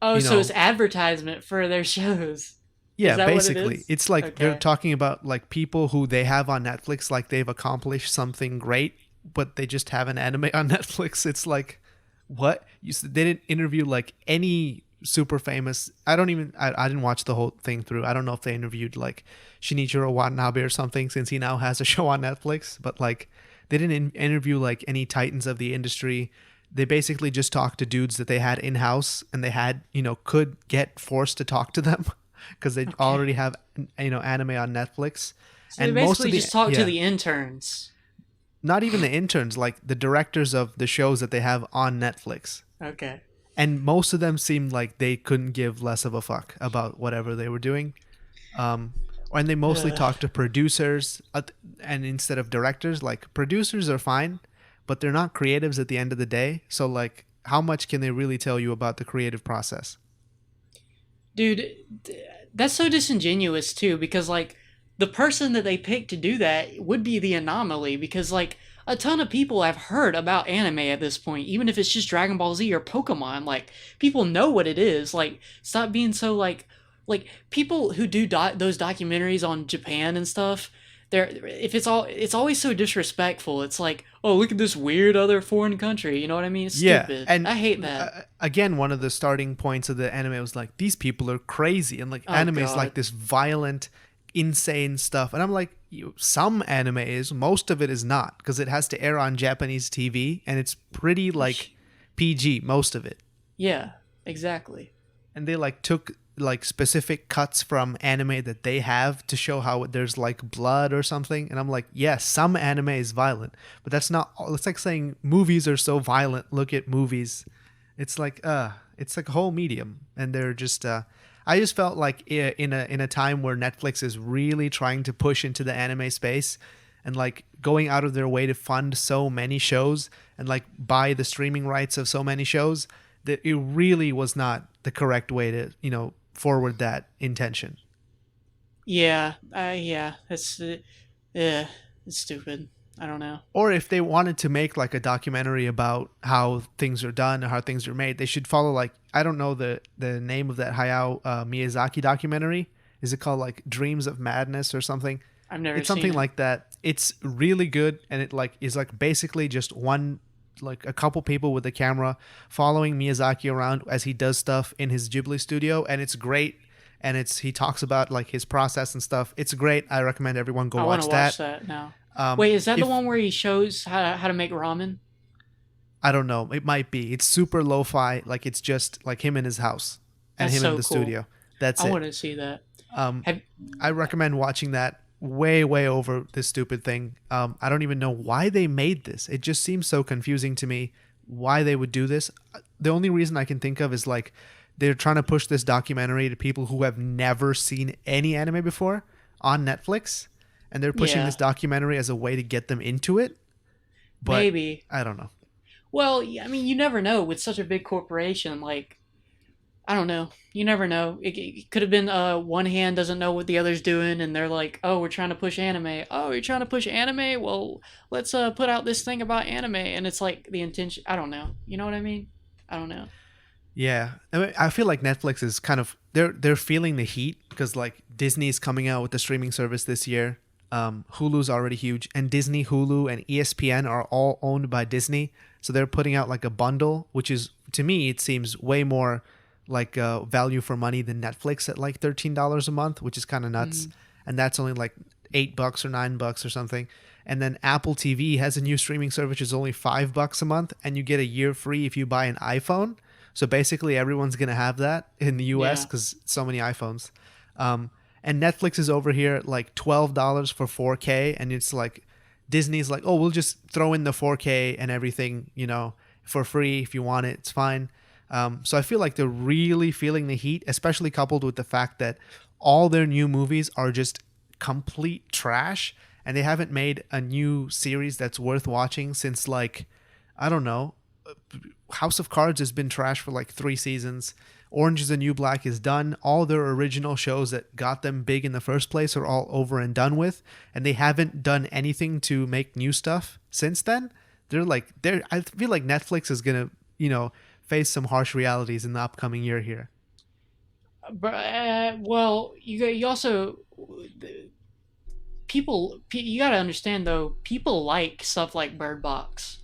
Speaker 1: Oh,
Speaker 2: you
Speaker 1: so
Speaker 2: know.
Speaker 1: it's advertisement for their shows. Is
Speaker 2: Yeah,
Speaker 1: that what it
Speaker 2: basically.
Speaker 1: is?
Speaker 2: It's like they're
Speaker 1: Okay.
Speaker 2: talking about like people who they have on Netflix, like they've accomplished something great, but they just have an anime on Netflix. It's like, what? They didn't interview like any super famous. I didn't watch the whole thing through. I don't know if they interviewed like Shinichiro Watanabe or something since he now has a show on Netflix, but like they didn't interview like any titans of the industry. They basically just talked to dudes that they had in house and they had, could get forced to talk to them because they
Speaker 1: Okay.
Speaker 2: already have, anime on Netflix.
Speaker 1: So they
Speaker 2: And most
Speaker 1: basically
Speaker 2: of the,
Speaker 1: just talk to
Speaker 2: yeah,
Speaker 1: the interns.
Speaker 2: not even the interns, like the directors of the shows that they have on Netflix.
Speaker 1: Okay.
Speaker 2: And most of them seemed like they couldn't give less of a fuck about whatever they were doing. Um, and they mostly
Speaker 1: Ugh.
Speaker 2: talk to producers, and instead of directors, like producers are fine, but they're not creatives at the end of the day. So like, how much can they really tell you about the creative process?
Speaker 1: Dude, that's so disingenuous too because like the person that they picked to do that would be the anomaly because like a ton of people have heard about anime at this point even if it's just Dragon Ball Z or Pokemon like people know what it is like stop being so like people who do those documentaries on Japan and stuff they're if it's always so disrespectful it's like oh look at this weird other foreign country you know what I mean it's
Speaker 2: Yeah,
Speaker 1: stupid
Speaker 2: and
Speaker 1: I hate that
Speaker 2: again, one of the starting points of the anime was like these people are crazy, and like
Speaker 1: oh
Speaker 2: anime is
Speaker 1: god
Speaker 2: like this violent, insane stuff, and I'm like, some anime is, most of it is not, because it has to air on Japanese TV, and it's pretty like PG, most of it,
Speaker 1: yeah exactly
Speaker 2: and they like took like specific cuts from anime that they have to show how there's like blood or something, and I'm like, yes, some anime is violent, but that's not. It's like saying movies are so violent. Look at movies. It's like a whole medium, and they're just. I just felt like in a time where Netflix is really trying to push into the anime space, and like going out of their way to fund so many shows and like buy the streaming rights of so many shows, that it really was not the correct way to forward that intention.
Speaker 1: Yeah, yeah, yeah, it's stupid. I don't know.
Speaker 2: Or if they wanted to make like a documentary about how things are done or how things are made, they should follow like, I don't know the name of that Hayao Miyazaki documentary. Is it called like Dreams of Madness or something?
Speaker 1: I've never
Speaker 2: It's
Speaker 1: seen
Speaker 2: something
Speaker 1: it.
Speaker 2: like that. It's really good, and it like is like basically just one, like a couple people with a camera following Miyazaki around as he does stuff in his Ghibli studio, and it's great. And he talks about like his process and stuff. It's great. I recommend everyone go
Speaker 1: I want to
Speaker 2: watch
Speaker 1: watch
Speaker 2: that.
Speaker 1: that now. Wait, is that the
Speaker 2: If
Speaker 1: one where he shows how to make ramen?
Speaker 2: I don't know, it might be. It's super lo-fi, like it's just like him in his house and
Speaker 1: That's
Speaker 2: him in
Speaker 1: so
Speaker 2: the
Speaker 1: cool.
Speaker 2: studio. That's
Speaker 1: I
Speaker 2: it.
Speaker 1: want to see that.
Speaker 2: Um,
Speaker 1: Have
Speaker 2: I recommend watching that way, way over this stupid thing. I don't even know why they made this. It just seems so confusing to me why they would do this. The only reason I can think of is like they're trying to push this documentary to people who have never seen any anime before on Netflix, and they're pushing
Speaker 1: yeah,
Speaker 2: this documentary as a way to get them into it. But
Speaker 1: maybe.
Speaker 2: I don't know.
Speaker 1: Well, I mean, you never know with such a big corporation. Like, I don't know. You never know. It could have been one hand doesn't know what the other's doing, and they're like, "Oh, we're trying to push anime. Oh, you're trying to push anime. Well, let's put out this thing about anime." And it's like the intention. I don't know. You know what I mean? I don't know.
Speaker 2: Yeah, I mean, I feel like Netflix is kind of they're feeling the heat because like Disney's coming out with the streaming service this year. Hulu's already huge, and Disney, Hulu, and ESPN are all owned by Disney. So they're putting out like a bundle, which is to me it seems way more like value for money than Netflix at like $13 a month, which is kind of nuts.
Speaker 1: Mm.
Speaker 2: And that's only like $8 or $9 or something. And then Apple TV has a new streaming service, which is only $5 a month, and you get a year free if you buy an iPhone. So basically, everyone's gonna have that in the U.S.
Speaker 1: Yeah.
Speaker 2: because so many iPhones. Um, and Netflix is over here at like $12 for 4K, and it's like Disney's like, oh, we'll just throw in the 4K and everything, for free if you want it. It's fine. So I feel like they're really feeling the heat, especially coupled with the fact that all their new movies are just complete trash, and they haven't made a new series that's worth watching since like I don't know. House of Cards has been trash for like 3 seasons. Orange is the New Black is done. All their original shows that got them big in the first place are all over and done with, and they haven't done anything to make new stuff since then. I feel like Netflix is gonna, face some harsh realities in the upcoming year here.
Speaker 1: But well, you also you got to understand though, people like stuff like Bird Box.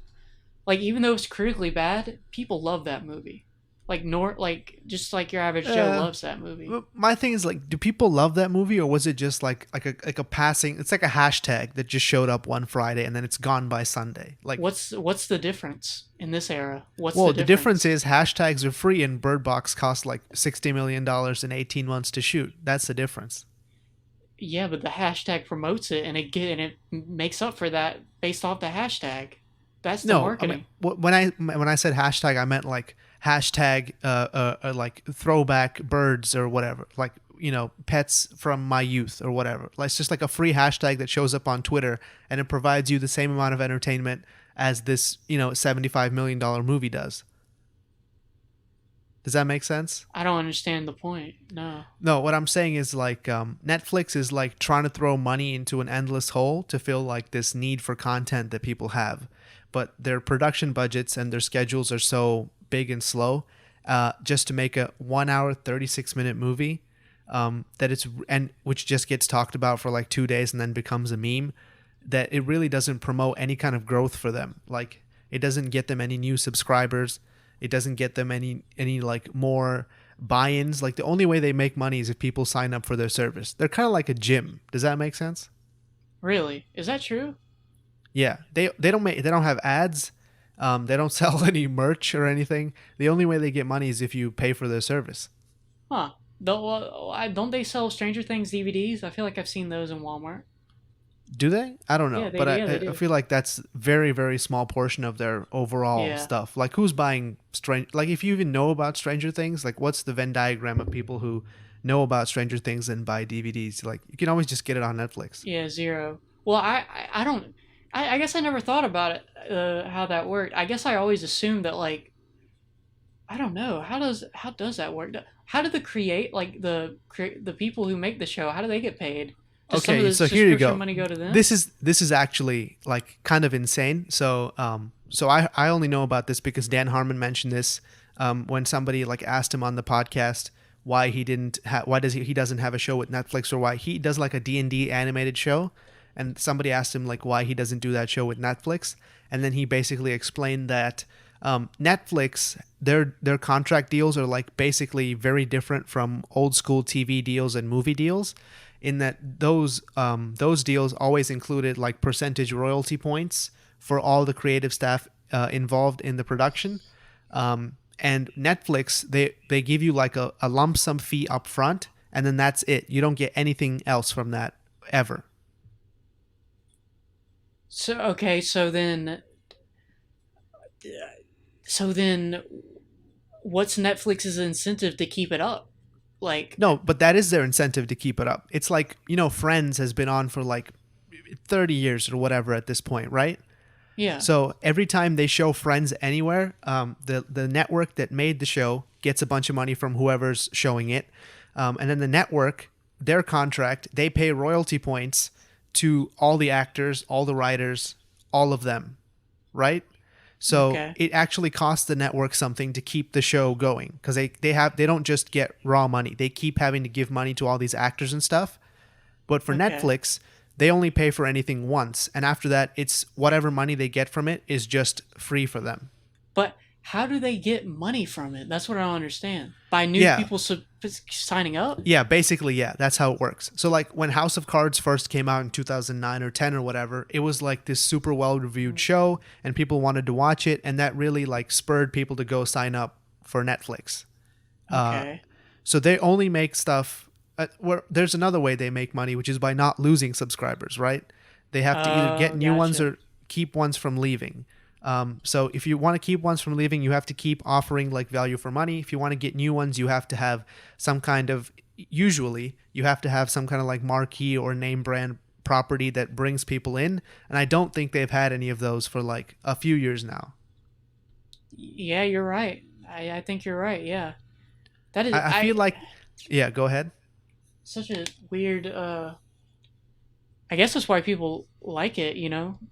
Speaker 1: Like even though it's critically bad, people love that movie. Like just like your average Joe
Speaker 2: Uh,
Speaker 1: loves that movie.
Speaker 2: my thing is like, do people love that movie, or was it just like a passing? It's like a hashtag that just showed up one Friday and then it's gone by Sunday. Like,
Speaker 1: What's the difference in this era? What's the
Speaker 2: well, the difference
Speaker 1: difference?
Speaker 2: is hashtags are free and Bird Box cost like $60 million in 18 months to shoot. That's the difference.
Speaker 1: Yeah, but the hashtag promotes it, and it makes up for that based off the hashtag. That's the
Speaker 2: No, I mean
Speaker 1: marketing.
Speaker 2: when I said hashtag, I meant like hashtag like throwback birds or whatever, like pets from my youth or whatever. Like it's just like a free hashtag that shows up on Twitter, and it provides you the same amount of entertainment as this $75 million movie does. Does that make sense?
Speaker 1: I don't understand the point. No.
Speaker 2: No, what I'm saying is like Netflix is like trying to throw money into an endless hole to fill like this need for content that people have, but their production budgets and their schedules are so big and slow. Just to make a 1 hour 36-minute movie, that it's and which just gets talked about for like 2 days and then becomes a meme, that it really doesn't promote any kind of growth for them. Like it doesn't get them any new subscribers. It doesn't get them any like more buy-ins. Like the only way they make money is if people sign up for their service. They're kind of like a gym. Does that make sense?
Speaker 1: Really? Is that true?
Speaker 2: Yeah. They don't have ads. They don't sell any merch or anything. The only way they get money is if you pay for their service.
Speaker 1: Huh. Don't they sell Stranger Things DVDs? I feel like I've seen those in Walmart.
Speaker 2: Do they? I don't
Speaker 1: Yeah,
Speaker 2: know, but
Speaker 1: yeah, they
Speaker 2: I
Speaker 1: do.
Speaker 2: feel like that's very very small portion of their overall
Speaker 1: Yeah.
Speaker 2: stuff. Like who's buying strange? Like if you even know about Stranger Things, like what's the Venn diagram of people who know about Stranger Things and buy DVDs? Like you can always just get it on Netflix.
Speaker 1: Yeah, zero. Well, I don't. I guess I never thought about it. How that worked. I guess I always assumed that like I don't know how does that work? How do the create like the people who make the show? How do they get paid? Does some of
Speaker 2: Okay,
Speaker 1: the
Speaker 2: so here you
Speaker 1: subscription
Speaker 2: go.
Speaker 1: money go to them?
Speaker 2: This is actually like kind of insane. So I only know about this because Dan Harmon mentioned this when somebody like asked him on the podcast why why does he doesn't have a show with Netflix, or why he does like a D&D animated show, and somebody asked him like why he doesn't do that show with Netflix, and then he basically explained that Netflix, their contract deals are like basically very different from old school TV deals and movie deals, in that those deals always included like percentage royalty points for all the creative staff involved in the production. And Netflix, they give you like a lump sum fee up front, and then that's it. You don't get anything else from that ever.
Speaker 1: So okay, so then what's Netflix's incentive to keep it up? Like
Speaker 2: No, but that is their incentive to keep it up. It's like, Friends has been on for like 30 years or whatever at this point, right?
Speaker 1: yeah.
Speaker 2: So every time they show Friends anywhere, the network that made the show gets a bunch of money from whoever's showing it, and then the network, their contract, they pay royalty points to all the actors, all the writers, all of them, right? So
Speaker 1: Okay.
Speaker 2: it actually costs the network something to keep the show going because they don't just get raw money. They keep having to give money to all these actors and stuff. But for
Speaker 1: Okay.
Speaker 2: Netflix, they only pay for anything once, and after that, it's whatever money they get from it is just free for them.
Speaker 1: But how do they get money from it? That's what I don't understand. By new
Speaker 2: Yeah,
Speaker 1: people signing up?
Speaker 2: yeah, basically, yeah, that's how it works. So like when House of Cards first came out in 2009 or 10 or whatever, it was like this super well-reviewed show and people wanted to watch it, and that really like spurred people to go sign up for Netflix. Uh,
Speaker 1: Okay.
Speaker 2: so they only make stuff where there's another way they make money, which is by not losing subscribers, right? They have to either get
Speaker 1: Oh,
Speaker 2: new ones
Speaker 1: gotcha.
Speaker 2: or keep ones from leaving. So if you want to keep ones from leaving, you have to keep offering like value for money. If you want to get new ones, you have to have some kind of, usually you have to have some kind of like marquee or name brand property that brings people in. And I don't think they've had any of those for like a few years now.
Speaker 1: Yeah, you're right. I think you're right. Yeah. That is
Speaker 2: I feel like, yeah, go ahead.
Speaker 1: such a weird I guess that's why people like it,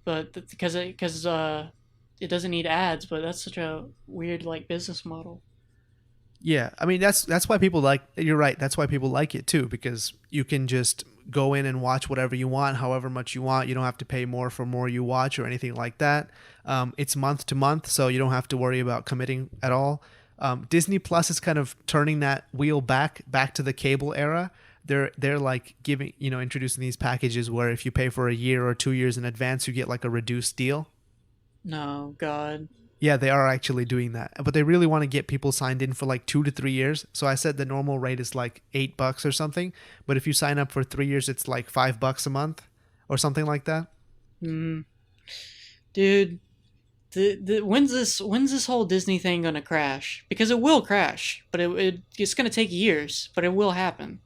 Speaker 1: but it doesn't need ads, but that's such a weird like business model.
Speaker 2: Yeah, I mean that's why people like. You're right. That's why people like it too because you can just go in and watch whatever you want, however much you want. You don't have to pay more for more you watch or anything like that. It's month to month, so you don't have to worry about committing at all. Disney Plus is kind of turning that wheel back to the cable era. They're like giving introducing these packages where if you pay for a year or 2 years in advance, you get like a reduced deal.
Speaker 1: No, God.
Speaker 2: Yeah, they are actually doing that, but they really want to get people signed in for like 2 to 3 years. So I said the normal rate is like $8 or something, but if you sign up for 3 years, it's like $5 a month or something like that.
Speaker 1: Mm, dude, when's this whole Disney thing gonna crash? Because it will crash, but it's gonna take years, but it will happen.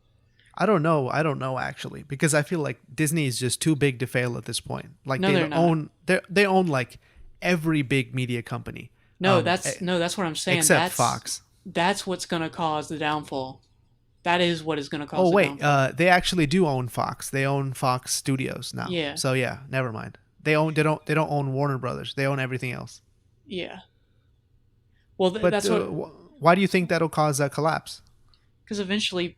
Speaker 2: I don't know. I don't know actually because I feel like Disney is just too big to fail at this point. Like
Speaker 1: No,
Speaker 2: they
Speaker 1: they're not.
Speaker 2: own they own like every big media company,
Speaker 1: No, that's what I'm saying.
Speaker 2: except Fox.
Speaker 1: That's what's gonna cause the downfall. That is what is gonna
Speaker 2: Oh
Speaker 1: cause the
Speaker 2: wait,
Speaker 1: downfall.
Speaker 2: they actually do own Fox. They own Fox Studios now.
Speaker 1: Yeah,
Speaker 2: So yeah, never mind. They don't own Warner Brothers. They own everything else.
Speaker 1: yeah. Well,
Speaker 2: But
Speaker 1: that's what
Speaker 2: why do you think that'll cause that collapse?
Speaker 1: because eventually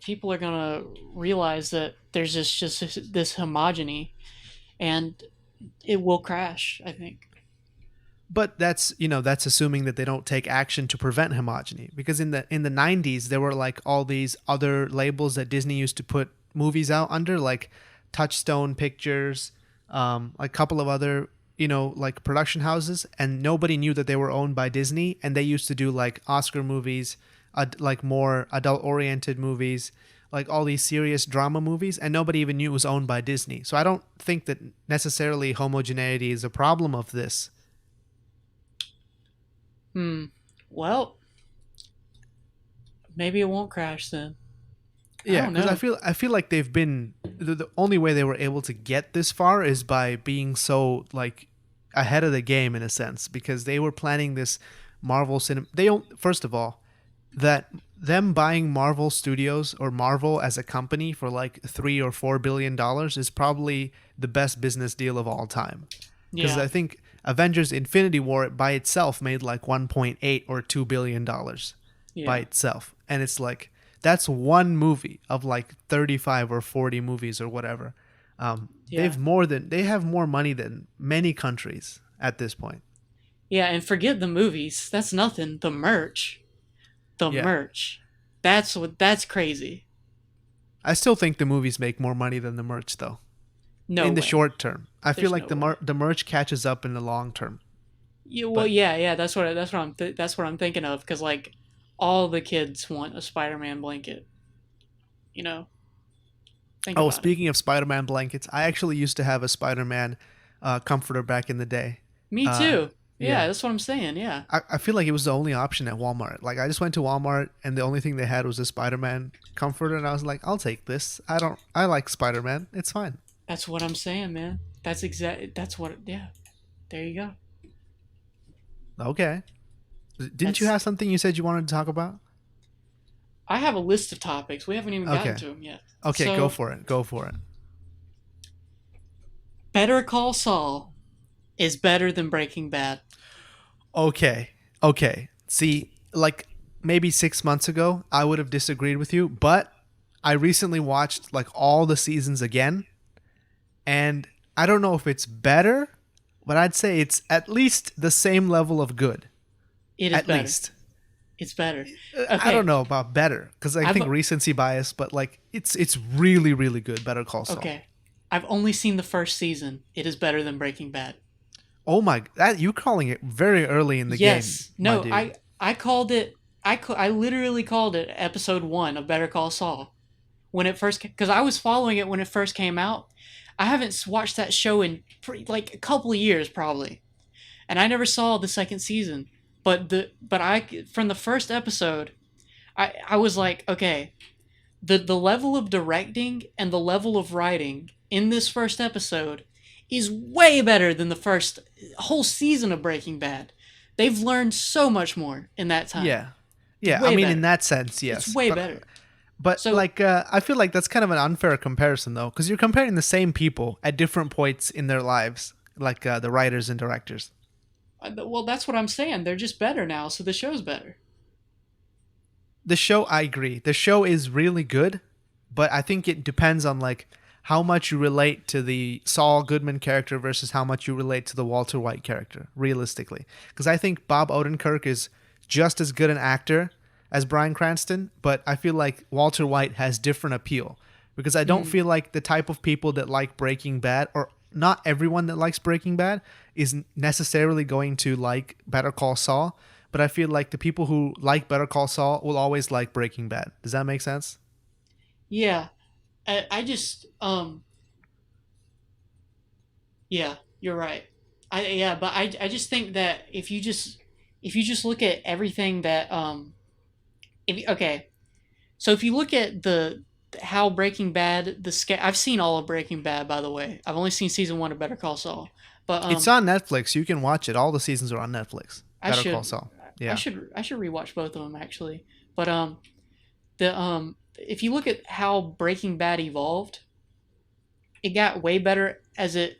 Speaker 1: people are gonna realize that there's just this homogeny, and it will crash. I think.
Speaker 2: But that's assuming that they don't take action to prevent homogeny. Because in the 90s there were like all these other labels that Disney used to put movies out under, like Touchstone Pictures, like a couple of other like production houses, and nobody knew that they were owned by Disney. And they used to do like Oscar movies, like more adult oriented movies, like all these serious drama movies, and nobody even knew it was owned by Disney. So I don't think that necessarily homogeneity is a problem of this.
Speaker 1: Hmm. Well, maybe it won't crash then. I
Speaker 2: Yeah,
Speaker 1: don't
Speaker 2: because I
Speaker 1: know.
Speaker 2: feel I feel like they've been the only way they were able to get this far is by being so like ahead of the game in a sense, because they were planning this Marvel cinema. They don't, first of all, that them buying Marvel Studios or Marvel as a company for like $3 or $4 billion is probably the best business deal of all time. Because
Speaker 1: Yeah.
Speaker 2: I think Avengers Infinity War by itself made like 1.8 or $2 billion by
Speaker 1: Yeah.
Speaker 2: itself. And it's like that's one movie of like 35 or 40 movies or whatever.
Speaker 1: Yeah.
Speaker 2: They have more money than many countries at this point.
Speaker 1: Yeah. And forget the movies. That's nothing. The merch. The
Speaker 2: Yeah.
Speaker 1: merch. That's crazy.
Speaker 2: I still think the movies make more money than the merch though.
Speaker 1: No
Speaker 2: In the
Speaker 1: way.
Speaker 2: short term. I feel
Speaker 1: There's
Speaker 2: like
Speaker 1: no way.
Speaker 2: the merch catches up in the long term.
Speaker 1: Yeah, well,
Speaker 2: But
Speaker 1: yeah, yeah. That's what I'm thinking of. Because like, all the kids want a Spider-Man blanket. You know, think
Speaker 2: oh,
Speaker 1: about it.
Speaker 2: speaking of Spider-Man blankets, I actually used to have a Spider-Man comforter back in the day.
Speaker 1: Me
Speaker 2: Uh,
Speaker 1: too.
Speaker 2: yeah.
Speaker 1: Yeah, that's what I'm saying. Yeah,
Speaker 2: I feel like it was the only option at Walmart. Like I just went to Walmart and the only thing they had was a Spider-Man comforter, and I was like, I'll take this. I like Spider-Man. It's fine.
Speaker 1: that's what I'm saying, man. That's exact. That's what. Yeah, there you go.
Speaker 2: Okay. Didn't you
Speaker 1: That's.
Speaker 2: have something you said you wanted to talk about?
Speaker 1: I have a list of topics. We haven't even gotten
Speaker 2: Okay.
Speaker 1: to them yet.
Speaker 2: Okay, go
Speaker 1: So,
Speaker 2: for it. Go for it.
Speaker 1: Better Call Saul is better than Breaking Bad.
Speaker 2: Okay. Okay. See, like maybe 6 months ago, I would have disagreed with you, but I recently watched like all the seasons again, and I don't know if it's better, but I'd say it's at least the same level of good.
Speaker 1: It is
Speaker 2: At
Speaker 1: better.
Speaker 2: least.
Speaker 1: It's better.
Speaker 2: I don't
Speaker 1: Okay.
Speaker 2: know about better because I
Speaker 1: I've
Speaker 2: think recency bias, but like it's really really good. Better Call Saul.
Speaker 1: okay. I've only seen the first season. It is better than Breaking Bad.
Speaker 2: Oh my, that you calling it very early in the game,
Speaker 1: Yes.
Speaker 2: my
Speaker 1: No,
Speaker 2: dude.
Speaker 1: I called it I literally called it episode 1 of Better Call Saul when it first cuz I was following it when it first came out. I haven't watched that show in like a couple of years probably. And I never saw the second season. But I from the first episode, I was like, okay, the level of directing and the level of writing in this first episode is way better than the first whole season of Breaking Bad. They've learned so much more in that time.
Speaker 2: Yeah,
Speaker 1: It's
Speaker 2: yeah. I
Speaker 1: way
Speaker 2: mean, in
Speaker 1: better.
Speaker 2: that sense,
Speaker 1: It's
Speaker 2: yes.
Speaker 1: way
Speaker 2: But
Speaker 1: better.
Speaker 2: but
Speaker 1: So
Speaker 2: like I feel like that's kind of an unfair comparison though, because you're comparing the same people at different points in their lives, like the writers and directors.
Speaker 1: well, that's what I'm saying. They're just better now, so the show's better.
Speaker 2: The show, I agree. The show is really good, but I think it depends on like how much you relate to the Saul Goodman character versus how much you relate to the Walter White character, realistically. Because I think Bob Odenkirk is just as good an actor as Bryan Cranston, but I feel like Walter White has different appeal. Because I don't
Speaker 1: Mm,
Speaker 2: feel like the type of people that like Breaking Bad, or not everyone that likes Breaking Bad, is necessarily going to like Better Call Saul. But I feel like the people who like Better Call Saul will always like Breaking Bad. Does that make sense?
Speaker 1: yeah, I just yeah, you're right. But I just think that if you just look at everything that okay, so if you look at the how Breaking Bad I've seen all of Breaking Bad, by the way. I've only seen season 1 of Better Call Saul. But
Speaker 2: It's on Netflix. You can watch it. All the seasons are on Netflix.
Speaker 1: I
Speaker 2: Better Call
Speaker 1: should
Speaker 2: Saul. Yeah.
Speaker 1: I should rewatch both of them actually. But the if you look at how Breaking Bad evolved, it got way better as it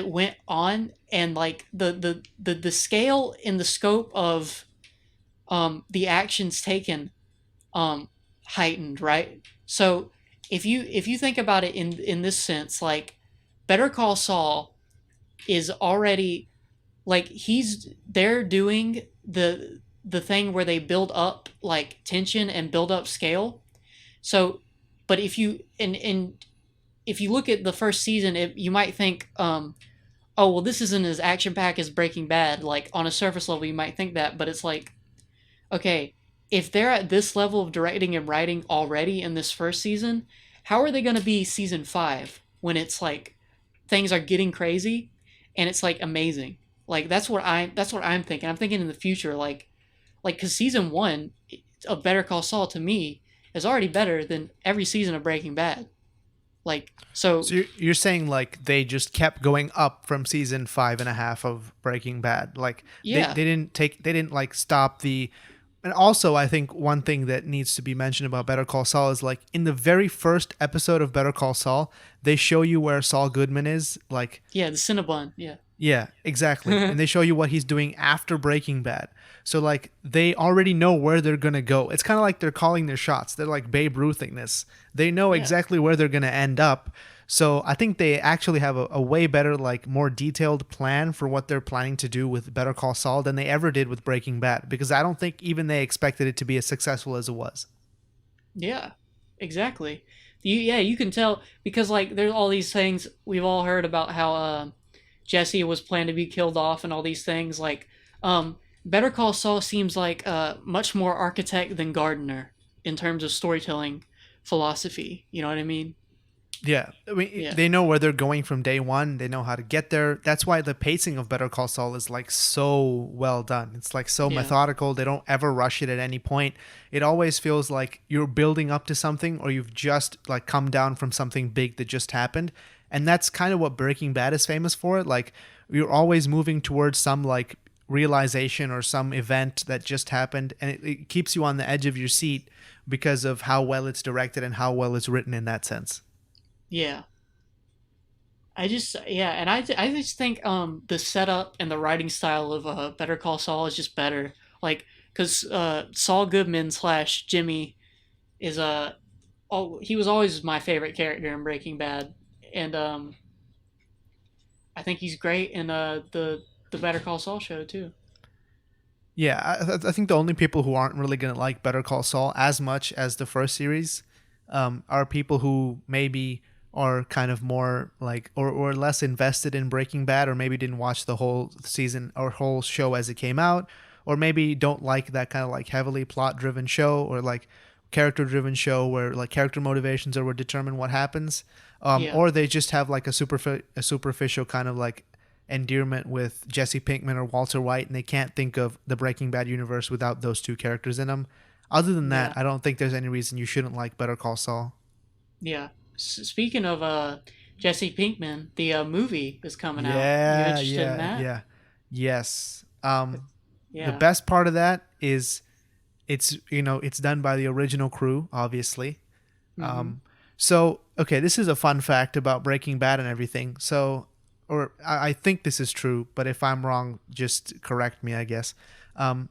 Speaker 1: went on, and like the scale and the scope of the actions taken um heightened, right? So if you think about it in this sense, like Better Call Saul is already like they're doing the thing where they build up like tension and build up scale. So but and if you look at the first season, you might think oh well, this isn't as action packed as Breaking Bad. Like on a surface level you might think that, but it's like, okay, if they're at this level of directing and writing already in this first season, how are they going to be season 5 when it's like things are getting crazy and it's like amazing? Like that's what I'm thinking. I'm thinking in the future, like cuz season 1 of Better Call Saul to me is already better than every season of Breaking Bad. Like so
Speaker 2: So you're saying like they just kept going up from season five and a half of Breaking Bad. Like
Speaker 1: yeah.
Speaker 2: they didn't like stop the. And also, I think one thing that needs to be mentioned about Better Call Saul is like in the very first episode of Better Call Saul, they show you where Saul Goodman is. Like,
Speaker 1: Yeah, the Cinnabon. Yeah.
Speaker 2: yeah, exactly. And they show you what he's doing after Breaking Bad. So like they already know where they're gonna go. It's kind of like they're calling their shots. They're like Babe Ruthing this. They know
Speaker 1: Yeah.
Speaker 2: exactly where they're gonna end up. So I think they actually have a way better, like more detailed plan for what they're planning to do with Better Call Saul than they ever did with Breaking Bad. Because I don't think even they expected it to be as successful as it was.
Speaker 1: Yeah, exactly. Yeah, you can tell because like there's all these things we've all heard about how Jesse was planned to be killed off and all these things. Like Better Call Saul seems like much more architect than Gardner in terms of storytelling philosophy. You know what I mean?
Speaker 2: Yeah, I mean,
Speaker 1: Yeah,
Speaker 2: they know where they're going from day one. They know how to get there. That's why the pacing of Better Call Saul is like so well done. It's like so
Speaker 1: yeah,
Speaker 2: methodical. They don't ever rush it at any point. It always feels like you're building up to something or you've just like come down from something big that just happened. And that's kind of what Breaking Bad is famous for. Like you're always moving towards some like realization or some event that just happened, and it keeps you on the edge of your seat because of how well it's directed and how well it's written in that sense.
Speaker 1: yeah. I just think the setup and the writing style of Better Call Saul is just better. Like, cause Saul Goodman slash Jimmy is he was always my favorite character in Breaking Bad, and I think he's great in the Better Call Saul show too.
Speaker 2: Yeah, I think the only people who aren't really gonna like Better Call Saul as much as the first series are people who maybe are kind of more like or less invested in Breaking Bad, or maybe didn't watch the whole season or whole show as it came out, or maybe don't like that kind of like heavily plot driven show, or like character driven show where like character motivations are what determine what happens,
Speaker 1: Yeah,
Speaker 2: or they just have like a superficial kind of like endearment with Jesse Pinkman or Walter White, and they can't think of the Breaking Bad universe without those two characters in them. Other than that,
Speaker 1: yeah,
Speaker 2: I don't think there's any reason you shouldn't like Better Call Saul.
Speaker 1: yeah. Speaking of Jesse Pinkman, the movie is coming out. You
Speaker 2: Yeah,
Speaker 1: interested in
Speaker 2: yeah,
Speaker 1: that?
Speaker 2: yeah. Yes. The
Speaker 1: Yeah.
Speaker 2: best part of that is it's done by the original crew, obviously.
Speaker 1: Mm-hmm.
Speaker 2: Um, so okay, this is a fun fact about Breaking Bad and everything. So, or I think this is true, but if I'm wrong, just correct me, I guess.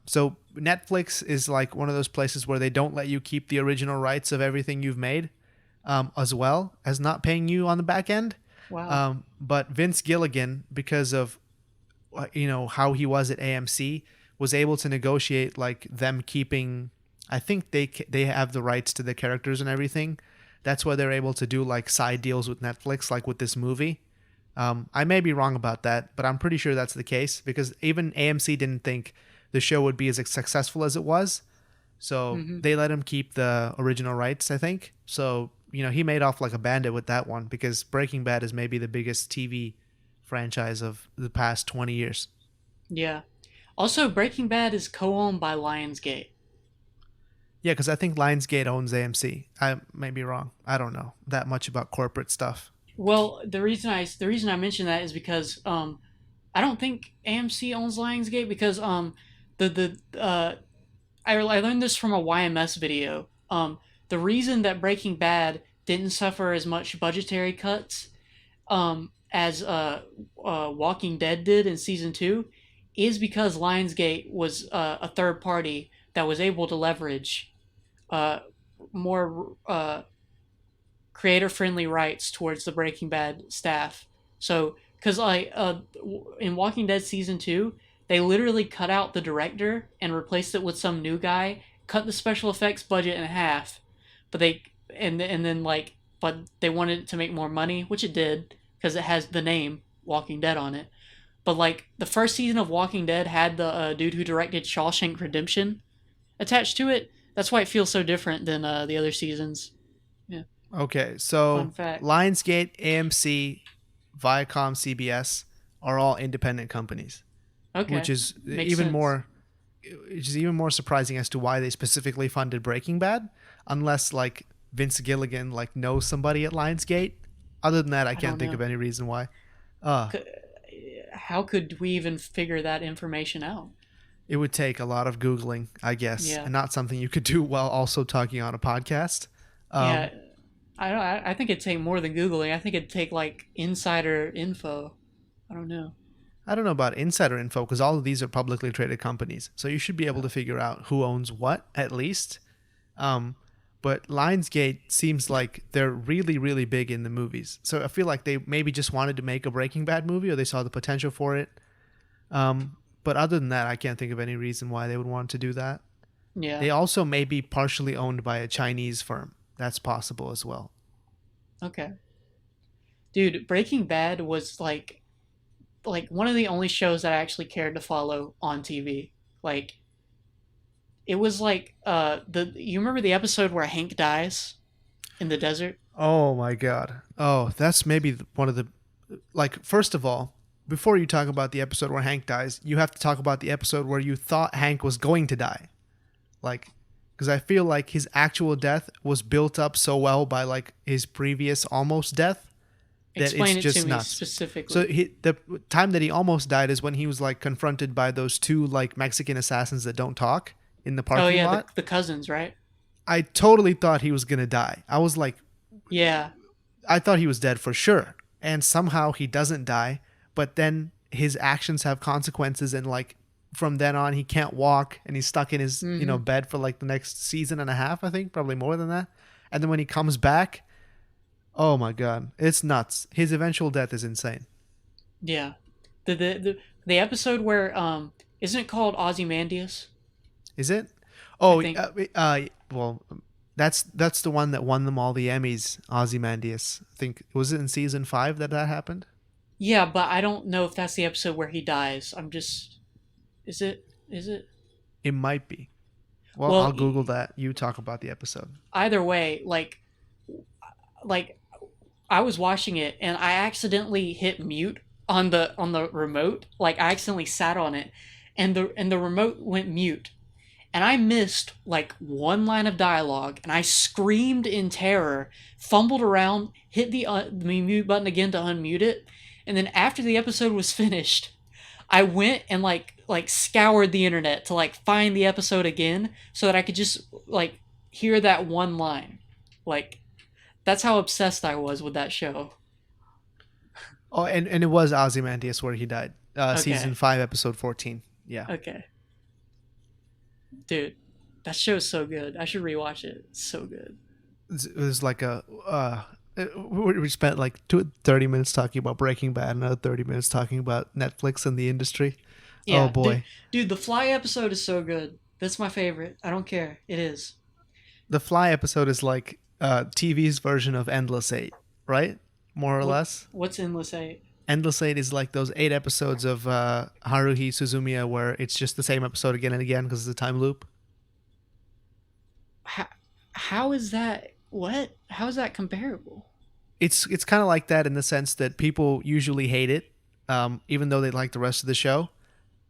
Speaker 2: So Netflix is like one of those places where they don't let you keep the original rights of everything you've made, as well as not paying you on the back end.
Speaker 1: Wow.
Speaker 2: But Vince Gilligan, because of how he was at AMC, was able to negotiate like them keeping. I think they have the rights to the characters and everything. That's why they're able to do like side deals with Netflix, like with this movie. I may be wrong about that, but I'm pretty sure that's the case because even AMC didn't think the show would be as successful as it was. So
Speaker 1: Mm-hmm.
Speaker 2: they let him keep the original rights, I think. So, he made off like a bandit with that one because Breaking Bad is maybe the biggest TV franchise of the past 20 years.
Speaker 1: Yeah. Also, Breaking Bad is co-owned by Lionsgate.
Speaker 2: Yeah, because I think Lionsgate owns AMC. I may be wrong. I don't know that much about corporate stuff.
Speaker 1: Well, the reason I mention that is because I don't think AMC owns Lionsgate because I learned this from a YMS video. The reason that Breaking Bad didn't suffer as much budgetary cuts as Walking Dead did in season two is because Lionsgate was a third party that was able to leverage uh, more creator friendly rights towards the Breaking Bad staff. So, because in Walking Dead season two, they literally cut out the director and replaced it with some new guy, cut the special effects budget in half, but they wanted it to make more money, which it did because it has the name Walking Dead on it. But like the first season of Walking Dead had the dude who directed Shawshank Redemption attached to it. That's why it feels so different than the other seasons. Yeah,
Speaker 2: Okay,
Speaker 1: fun
Speaker 2: so
Speaker 1: fact.
Speaker 2: Lionsgate, AMC, Viacom, CBS are all independent companies, which
Speaker 1: Okay,
Speaker 2: is
Speaker 1: makes
Speaker 2: even
Speaker 1: sense.
Speaker 2: more which is even more surprising as to why they specifically funded Breaking Bad, unless like Vince Gilligan like knows somebody at Lionsgate. Other than that, I
Speaker 1: I
Speaker 2: can't
Speaker 1: don't
Speaker 2: think of
Speaker 1: know.
Speaker 2: any reason why. Uh,
Speaker 1: How could we even figure that information out?
Speaker 2: it would take a lot of Googling, I guess,
Speaker 1: Yeah,
Speaker 2: and not something you could do while also talking on a podcast.
Speaker 1: yeah.
Speaker 2: Um,
Speaker 1: I think it'd take more than googling. I think it'd take like insider info. I don't know.
Speaker 2: I don't know about insider info because all of these are publicly traded companies, so you should be able
Speaker 1: Oh,
Speaker 2: to figure out who owns what at least. Um, but Lionsgate seems like they're really, really big in the movies. So I feel like they maybe just wanted to make a Breaking Bad movie, or they saw the potential for it. But other than that, I can't think of any reason why they would want to do that.
Speaker 1: yeah.
Speaker 2: They also may be partially owned by a Chinese firm. That's possible as well.
Speaker 1: Okay, dude. Breaking Bad was like one of the only shows that I actually cared to follow on TV. Like it was like the you remember the episode where Hank dies in the desert?
Speaker 2: Oh my god. Oh, that's maybe one of the like. First of all, before you talk about the episode where Hank dies, you have to talk about the episode where you thought Hank was going to die. Like, because I feel like his actual death was built up so well by like his previous almost death that it's
Speaker 1: Explain it to
Speaker 2: just
Speaker 1: me
Speaker 2: nuts. So
Speaker 1: specifically.
Speaker 2: the time that he almost died is when he was like confronted by those two like Mexican assassins that don't talk in the
Speaker 1: Oh
Speaker 2: parking
Speaker 1: yeah,
Speaker 2: lot.
Speaker 1: the cousins, right?
Speaker 2: I totally thought he was gonna die. I was like,
Speaker 1: Yeah,
Speaker 2: I thought he was dead for sure. and somehow he doesn't die, but then his actions have consequences, and like from then on he can't walk, and he's stuck in his
Speaker 1: Mm-hmm.
Speaker 2: bed for like the next season and a half, I think, probably more than that. And then when he comes back, oh my god, it's nuts. His eventual death is insane.
Speaker 1: Yeah. The episode where isn't it called Ozymandias?
Speaker 2: Is it?
Speaker 1: I
Speaker 2: Oh,
Speaker 1: think.
Speaker 2: well, that's the one that won them all the Emmys. Ozymandias. I think, was it in season 5 that happened?
Speaker 1: Yeah, but I don't know if that's the episode where he dies. I'm just. Is it? Is it?
Speaker 2: It might be. Well,
Speaker 1: Well,
Speaker 2: I'll Google that. You talk about the episode.
Speaker 1: either way, like I was watching it and I accidentally hit mute on the remote. Like I accidentally sat on it, and the remote went mute. And I missed like one line of dialogue, and I screamed in terror, fumbled around, hit the mute button again to unmute it, and then after the episode was finished, I went and like scoured the internet to like find the episode again so that I could just like hear that one line. Like that's how obsessed I was with that show.
Speaker 2: Oh, and it was Ozymandias where he died. Season
Speaker 1: Okay.
Speaker 2: 5, episode 14. Yeah.
Speaker 1: Okay. Dude, that show's so good. I should rewatch it. It's so good.
Speaker 2: It was like a. We spent like 30 minutes talking about Breaking Bad, another 30 minutes talking about Netflix and the industry. Oh
Speaker 1: Yeah,
Speaker 2: boy.
Speaker 1: the Fly episode is so good. That's my favorite. I don't care. It is.
Speaker 2: The Fly episode is like TV's version of Endless 8, right? More or
Speaker 1: What
Speaker 2: less.
Speaker 1: what's Endless Eight?
Speaker 2: Endless 8 is like those 8 episodes of Haruhi Suzumiya where it's just the same episode again and again because it's a time loop.
Speaker 1: How, how is that? What? How is that comparable?
Speaker 2: It's kind of like that in the sense that people usually hate it, even though they like the rest of the show,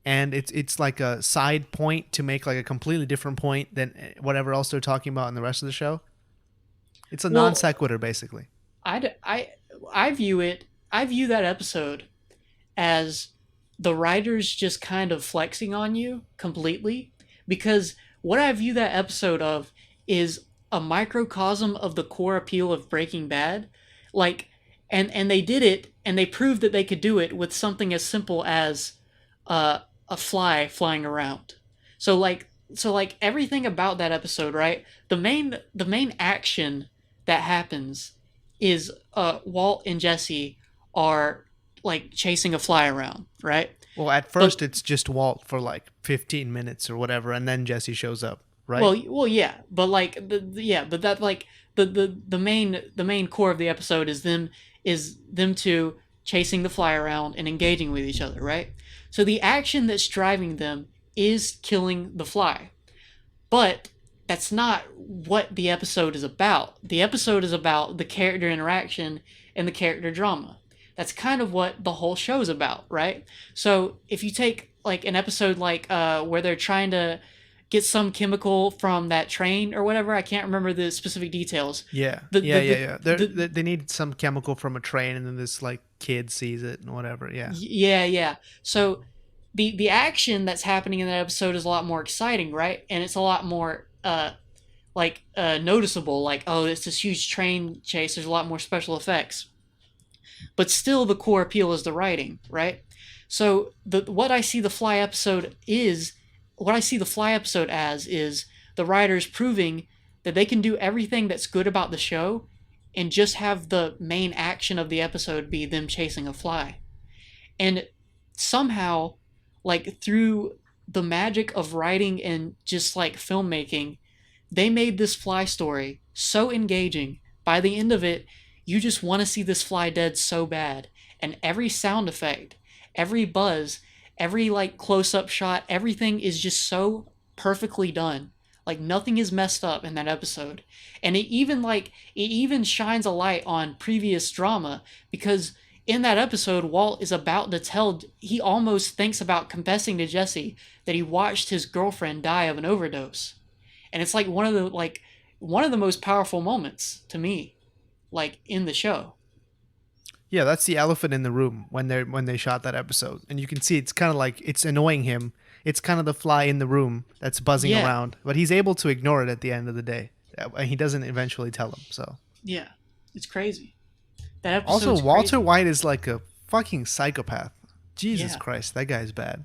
Speaker 2: and it's like a side point to make like a completely different point than whatever else they're talking about in the rest of the show. It's a non
Speaker 1: Well,
Speaker 2: sequitur basically.
Speaker 1: I, d- I view it. I view that episode as the writers just kind of flexing on you completely because what I view that episode of is a microcosm of the core appeal of Breaking Bad. Like and they did it and they proved that they could do it with something as simple as a fly flying around. So like everything about that episode, right? The main action that happens is Walt and Jesse are like chasing a fly around, right?
Speaker 2: Well, at
Speaker 1: But
Speaker 2: first it's just Walt for like 15 minutes or whatever, and then Jesse shows up, right?
Speaker 1: well, yeah, but like yeah, but that like the main core of the episode is them two chasing the fly around and engaging with each other, right? So the action that's driving them is killing the fly, but that's not what the episode is about. The episode is about the character interaction and the character drama. That's kind of what the whole show's about, right? So if you take like an episode like where they're trying to get some chemical from that train or whatever, I can't remember the specific details.
Speaker 2: Yeah,
Speaker 1: The
Speaker 2: yeah,
Speaker 1: the
Speaker 2: yeah,
Speaker 1: the,
Speaker 2: yeah.
Speaker 1: the
Speaker 2: They need some chemical from a train, and then this like kid sees it and whatever. Yeah,
Speaker 1: yeah. So the action that's happening in that episode is a lot more exciting, right? And it's a lot more noticeable. Like, oh, it's this huge train chase. There's a lot more special effects, but still the core appeal is the writing, right? So the what I see the Fly episode is what I see the Fly episode as is the writers proving that they can do everything that's good about the show and just have the main action of the episode be them chasing a fly. And somehow, like through the magic of writing and just like filmmaking, they made this fly story so engaging. By the end of it, you just want to see this fly dead so bad. And every sound effect, every buzz, every like close up shot, everything is just so perfectly done. Like nothing is messed up in that episode. And it even shines a light on previous drama because in that episode Walt is about to tell he almost thinks about confessing to Jesse that he watched his girlfriend die of an overdose. And it's like one of the most powerful moments to me like in the show.
Speaker 2: yeah. That's the elephant in the room when they shot that episode, and you can see it's kind of like it's annoying him. It's kind of the fly in the room that's buzzing
Speaker 1: Yeah.
Speaker 2: around, but he's able to ignore it at the end of the day. And he doesn't eventually tell him. So
Speaker 1: Yeah. It's crazy. That
Speaker 2: Also,
Speaker 1: episode's
Speaker 2: Walter
Speaker 1: crazy.
Speaker 2: White is like a fucking psychopath. Jesus
Speaker 1: Yeah.
Speaker 2: Christ, that guy's bad.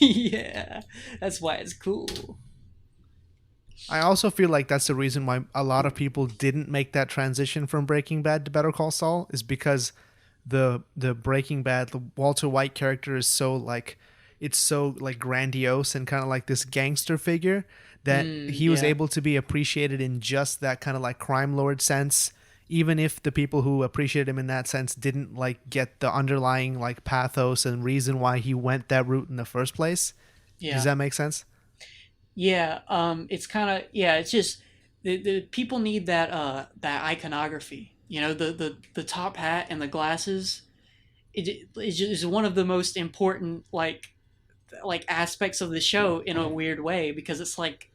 Speaker 1: Yeah. That's why it's cool.
Speaker 2: I also feel like that's the reason why a lot of people didn't make that transition from Breaking Bad to Better Call Saul is because the Breaking Bad, the Walter White character is so like it's so like grandiose and kind of like this gangster figure that he was
Speaker 1: Yeah.
Speaker 2: able to be appreciated in just that kind of like crime lord sense, even if the people who appreciated him in that sense didn't like get the underlying like pathos and reason why he went that route in the first place. Does
Speaker 1: Yeah.
Speaker 2: that make sense?
Speaker 1: Yeah. It's kind of, yeah, it's just the people need that that iconography. You know, the top hat and the glasses. It is one of the most important like aspects of the show in a weird way because it's like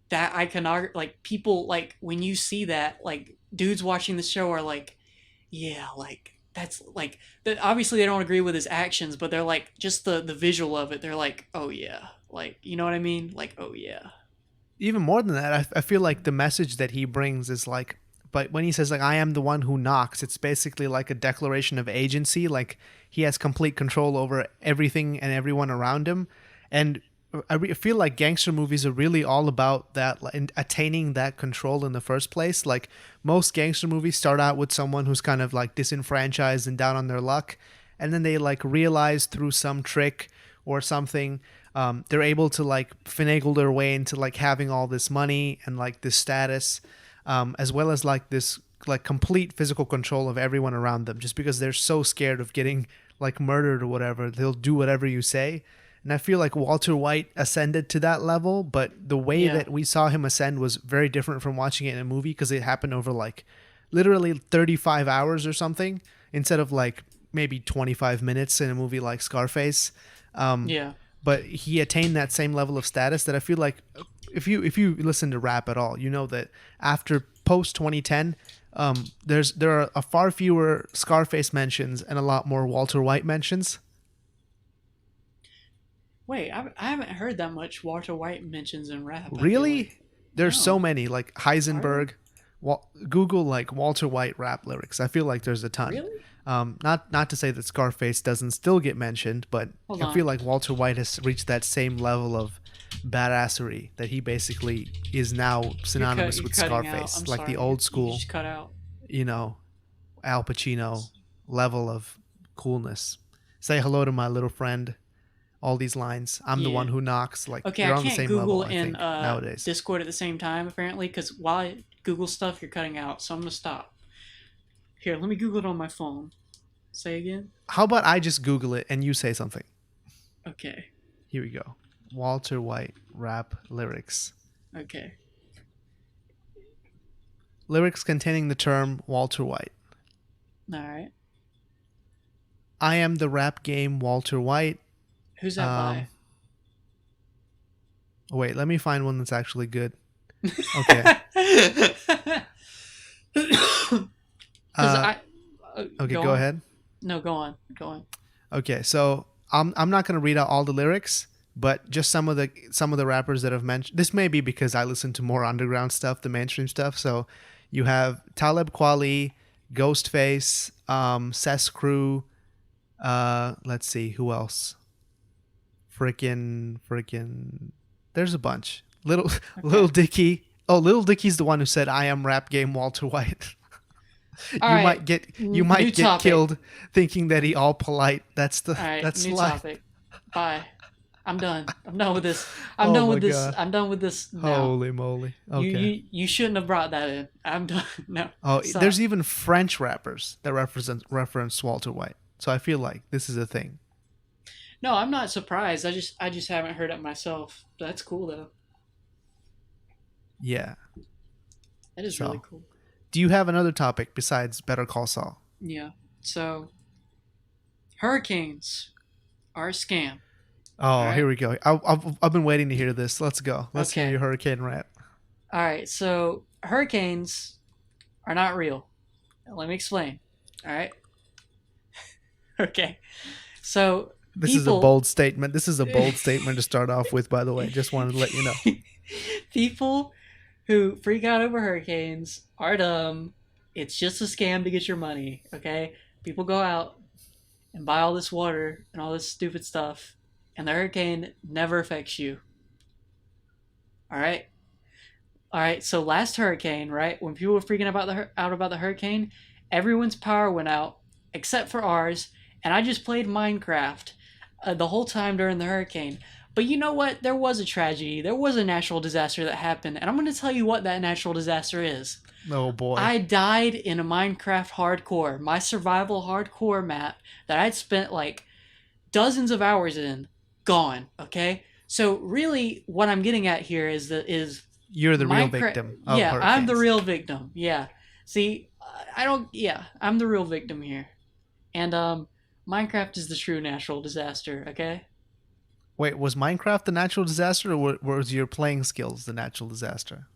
Speaker 1: that iconography, like people, like when you see that, like dudes watching the show are like, yeah, like that's like that. Obviously they don't agree with his actions, but they're like just the visual of it, they're like, oh yeah, like, you know what I mean, like, oh yeah.
Speaker 2: Even more than that, I feel like the message that he brings is like, but when he says like I am the one who knocks, it's basically like a declaration of agency. Like he has complete control over everything and everyone around him, and feel like gangster movies are really all about that, like, attaining that control in the first place. Like most gangster movies start out with someone who's kind of like disenfranchised and down on their luck, and then they like realize through some trick or something, they're able to like finagle their way into like having all this money and like this status, as well as like this like complete physical control of everyone around them. Just because they're so scared of getting like murdered or whatever, they'll do whatever you say. And I feel like Walter White ascended to that level, but the way
Speaker 1: Yeah.
Speaker 2: that we saw him ascend was very different from watching it in a movie because it happened over like literally 35 hours or something instead of like maybe 25 minutes in a movie like Scarface. Um,
Speaker 1: Yeah.
Speaker 2: but he attained that same level of status that I feel like if you listen to rap at all, you know that after post 2010, there are a far fewer Scarface mentions and a lot more Walter White mentions.
Speaker 1: Wait, I haven't heard that much Walter White mentions in rap, I feel
Speaker 2: Really?
Speaker 1: like.
Speaker 2: There's so
Speaker 1: No.
Speaker 2: many like
Speaker 1: Are there?
Speaker 2: Heisenberg. Google like Walter White rap lyrics. I feel like there's a ton.
Speaker 1: Really?
Speaker 2: Not to say that Scarface doesn't still get mentioned, but
Speaker 1: Hold
Speaker 2: I feel
Speaker 1: on.
Speaker 2: like Walter White has reached that same level of badassery that he basically is now synonymous
Speaker 1: You're
Speaker 2: with
Speaker 1: cutting out.
Speaker 2: Scarface,
Speaker 1: I'm
Speaker 2: like the
Speaker 1: sorry.
Speaker 2: old
Speaker 1: You
Speaker 2: school,
Speaker 1: just cut out.
Speaker 2: you know, Al Pacino level of coolness. Say hello to my little friend. All these lines. I'm the one
Speaker 1: Yeah.
Speaker 2: who knocks. Like
Speaker 1: Okay, I
Speaker 2: they're on the
Speaker 1: can't
Speaker 2: same level,
Speaker 1: Google
Speaker 2: I
Speaker 1: and
Speaker 2: think, nowadays.
Speaker 1: Discord at the same time apparently because while I Google stuff, you're cutting out. So I'm gonna stop. Here, let me Google it on my phone. Say again.
Speaker 2: How about I just Google it and you say something?
Speaker 1: Okay.
Speaker 2: Here we go. Walter White rap lyrics.
Speaker 1: Okay.
Speaker 2: Lyrics containing the term Walter White.
Speaker 1: All right.
Speaker 2: I am the rap game Walter White.
Speaker 1: Who's that
Speaker 2: Um,
Speaker 1: by?
Speaker 2: wait, let me find one that's actually good. Okay.
Speaker 1: Because
Speaker 2: Uh,
Speaker 1: I
Speaker 2: okay,
Speaker 1: go
Speaker 2: go
Speaker 1: on.
Speaker 2: ahead.
Speaker 1: No, go on. Go on.
Speaker 2: Okay, so I'm not gonna read out all the lyrics, but just some of the rappers that have mentioned. This may be because I listen to more underground stuff, the mainstream stuff. So you have Talib Kweli, Ghostface, Cess Crew. Let's see who else. Freaking. There's a bunch. Little Little
Speaker 1: Okay.
Speaker 2: Dicky. Oh, Little Dicky's the one who said, "I am rap game Walter White."
Speaker 1: All
Speaker 2: you
Speaker 1: right.
Speaker 2: might get you
Speaker 1: New
Speaker 2: might get
Speaker 1: topic.
Speaker 2: killed thinking that he all polite.
Speaker 1: All right.
Speaker 2: That's
Speaker 1: New
Speaker 2: life.
Speaker 1: topic. Bye. I'm done. I'm done with this. I'm
Speaker 2: Oh
Speaker 1: done
Speaker 2: my
Speaker 1: with this.
Speaker 2: god.
Speaker 1: I'm done with this now.
Speaker 2: Holy moly.
Speaker 1: You
Speaker 2: Okay.
Speaker 1: you you shouldn't have brought that in. I'm done. No.
Speaker 2: Oh, there's
Speaker 1: Stop.
Speaker 2: even French rappers that reference Walter White. So I feel like this is a thing.
Speaker 1: No, I'm not surprised. I just haven't heard it myself. That's cool though.
Speaker 2: Yeah.
Speaker 1: That is really
Speaker 2: So,
Speaker 1: cool.
Speaker 2: do you have another topic besides Better Call Saul?
Speaker 1: Yeah. So hurricanes are a scam. All
Speaker 2: Oh,
Speaker 1: right.
Speaker 2: here we go. I've been waiting to hear this. Let's go. Let's hear your
Speaker 1: Okay.
Speaker 2: hurricane rant.
Speaker 1: All right. So hurricanes are not real. Let me explain. All right. Okay. So
Speaker 2: This is a
Speaker 1: people
Speaker 2: bold statement. This is a bold statement to start off with, by the way. Just wanted to let you know.
Speaker 1: people who freak out over hurricanes are dumb. It's just a scam to get your money, okay? People go out and buy all this water and all this stupid stuff, and the hurricane never affects you. All right? All right, so last hurricane, right? When people were freaking out about the hurricane, everyone's power went out except for ours, and I just played Minecraft the whole time during the hurricane. But you know what? There was a tragedy. There was a natural disaster that happened, and I'm going to tell you what that natural disaster is.
Speaker 2: Oh boy.
Speaker 1: I died in a Minecraft hardcore, my survival hardcore map that I'd spent like dozens of hours in, gone. Okay, so really, what I'm getting at here is
Speaker 2: You're the real
Speaker 1: Minecraft.
Speaker 2: victim of
Speaker 1: Yeah, I'm the
Speaker 2: hurricanes.
Speaker 1: real victim. Yeah, see, I don't. Yeah, I'm the real victim here, and Minecraft is the true natural disaster. Okay.
Speaker 2: Wait, was Minecraft the natural disaster, or was your playing skills the natural disaster?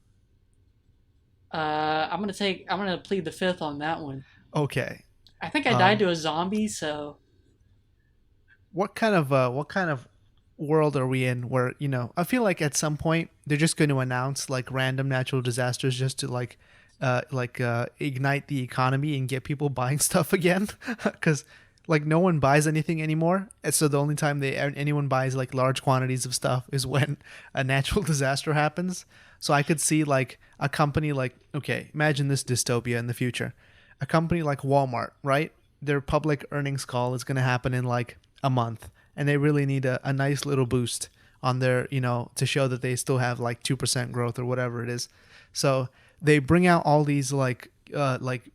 Speaker 1: I'm gonna plead the fifth on that one.
Speaker 2: Okay.
Speaker 1: I think I died
Speaker 2: Um,
Speaker 1: to a zombie, so
Speaker 2: what kind of world are we in where, I feel like at some point they're just going to announce like random natural disasters just to ignite the economy and get people buying stuff again cuz like no one buys anything anymore. And so the only time anyone buys like large quantities of stuff is when a natural disaster happens. So I could see like a company like, okay, imagine this dystopia in the future. A company like Walmart, right? Their public earnings call is going to happen in like a month, and they really need a nice little boost on their, to show that they still have like 2% growth or whatever it is. So they bring out all these like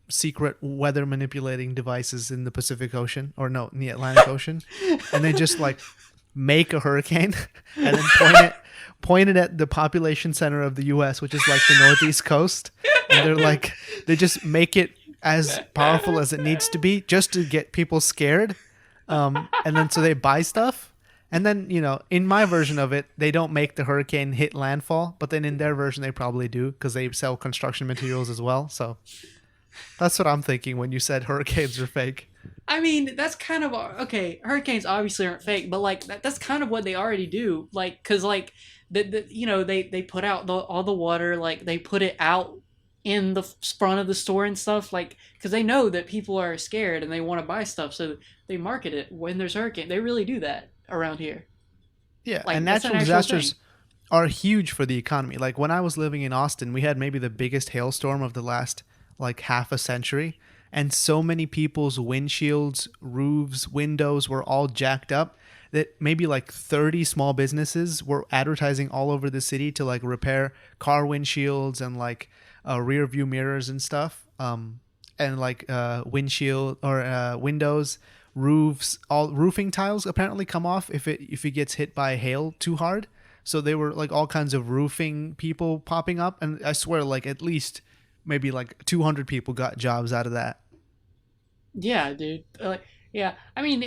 Speaker 2: secret weather manipulating devices in the Pacific Ocean, or no, in the Atlantic Ocean, and they just like make a hurricane and then point it at the population center of the US, which is like the northeast coast, and they just make it as powerful as it needs to be just to get people scared. And then so they buy stuff. And then, in my version of it, they don't make the hurricane hit landfall, but then in their version, they probably do because they sell construction materials as well. So that's what I'm thinking when you said hurricanes are fake.
Speaker 1: I mean, that's kind of okay. Hurricanes obviously aren't fake, but like that's kind of what they already do. Like, cause like they put out all the water, like they put it out in the front of the store and stuff, like because they know that people are scared and they want to buy stuff, so they market it when there's a hurricane. They really do that around here.
Speaker 2: Yeah. And
Speaker 1: Like that's an
Speaker 2: natural
Speaker 1: actual thing.
Speaker 2: disasters are huge for the economy. Like when I was living in Austin, we had maybe the biggest hailstorm of the last like half a century. And so many people's windshields, roofs, windows were all jacked up that maybe like 30 small businesses were advertising all over the city to like repair car windshields and like rear view mirrors and stuff. And like windshield or windows, roofs, all roofing tiles apparently come off if it gets hit by hail too hard. So they were like all kinds of roofing people popping up, and I swear like at least maybe like 200 people got jobs out of that.
Speaker 1: Yeah, dude. Yeah, I mean,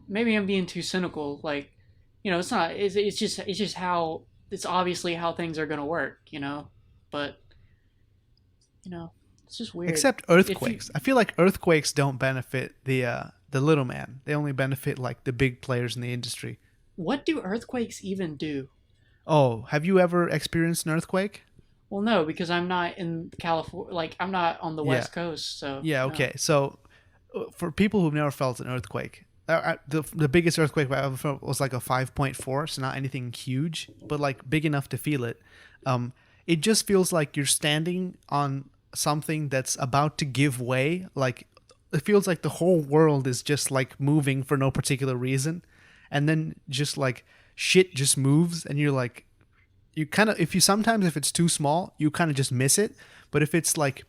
Speaker 1: maybe I'm being too cynical. Like, it's not. It's just how it's obviously how things are gonna work. But it's just weird.
Speaker 2: Except
Speaker 1: If you
Speaker 2: earthquakes. I feel like earthquakes don't benefit the little man. They only benefit like the big players in the industry.
Speaker 1: What do earthquakes even do?
Speaker 2: Oh, have you ever experienced an earthquake?
Speaker 1: Well, no, because I'm not in California. Like, I'm not on the
Speaker 2: Yeah.
Speaker 1: West Coast, so
Speaker 2: Yeah,
Speaker 1: no.
Speaker 2: okay. So for people who've never felt an earthquake, the biggest earthquake I ever felt was like a 5.4, so not anything huge, but like big enough to feel it. Um, it just feels like you're standing on something that's about to give way. Like it feels like the whole world is just like moving for no particular reason, and then just like shit just moves, and you're like, you kind of if it's too small, you kind of just miss it. But if it's like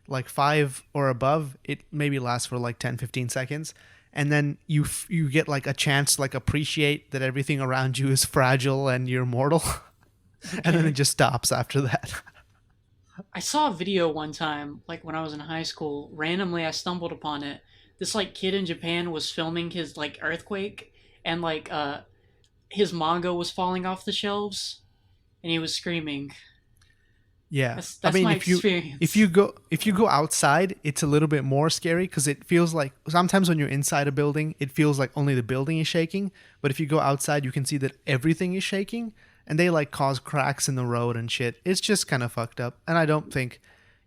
Speaker 2: 5 or above, it maybe lasts for like 10-15 seconds, and then you get like a chance to like appreciate that everything around you is fragile and you're mortal. And then it
Speaker 1: Okay.
Speaker 2: just stops after that.
Speaker 1: I saw a video one time, like when I was in high school. Randomly, I stumbled upon it. This like kid in Japan was filming his like earthquake, and like his manga was falling off the shelves, and he was screaming.
Speaker 2: Yeah. I
Speaker 1: That's
Speaker 2: mean,
Speaker 1: my
Speaker 2: if
Speaker 1: experience.
Speaker 2: you go outside, it's a little bit more scary cuz it feels like sometimes when you're inside a building, it feels like only the building is shaking, but if you go outside, you can see that everything is shaking, and they like cause cracks in the road and shit. It's just kind of fucked up. And I don't think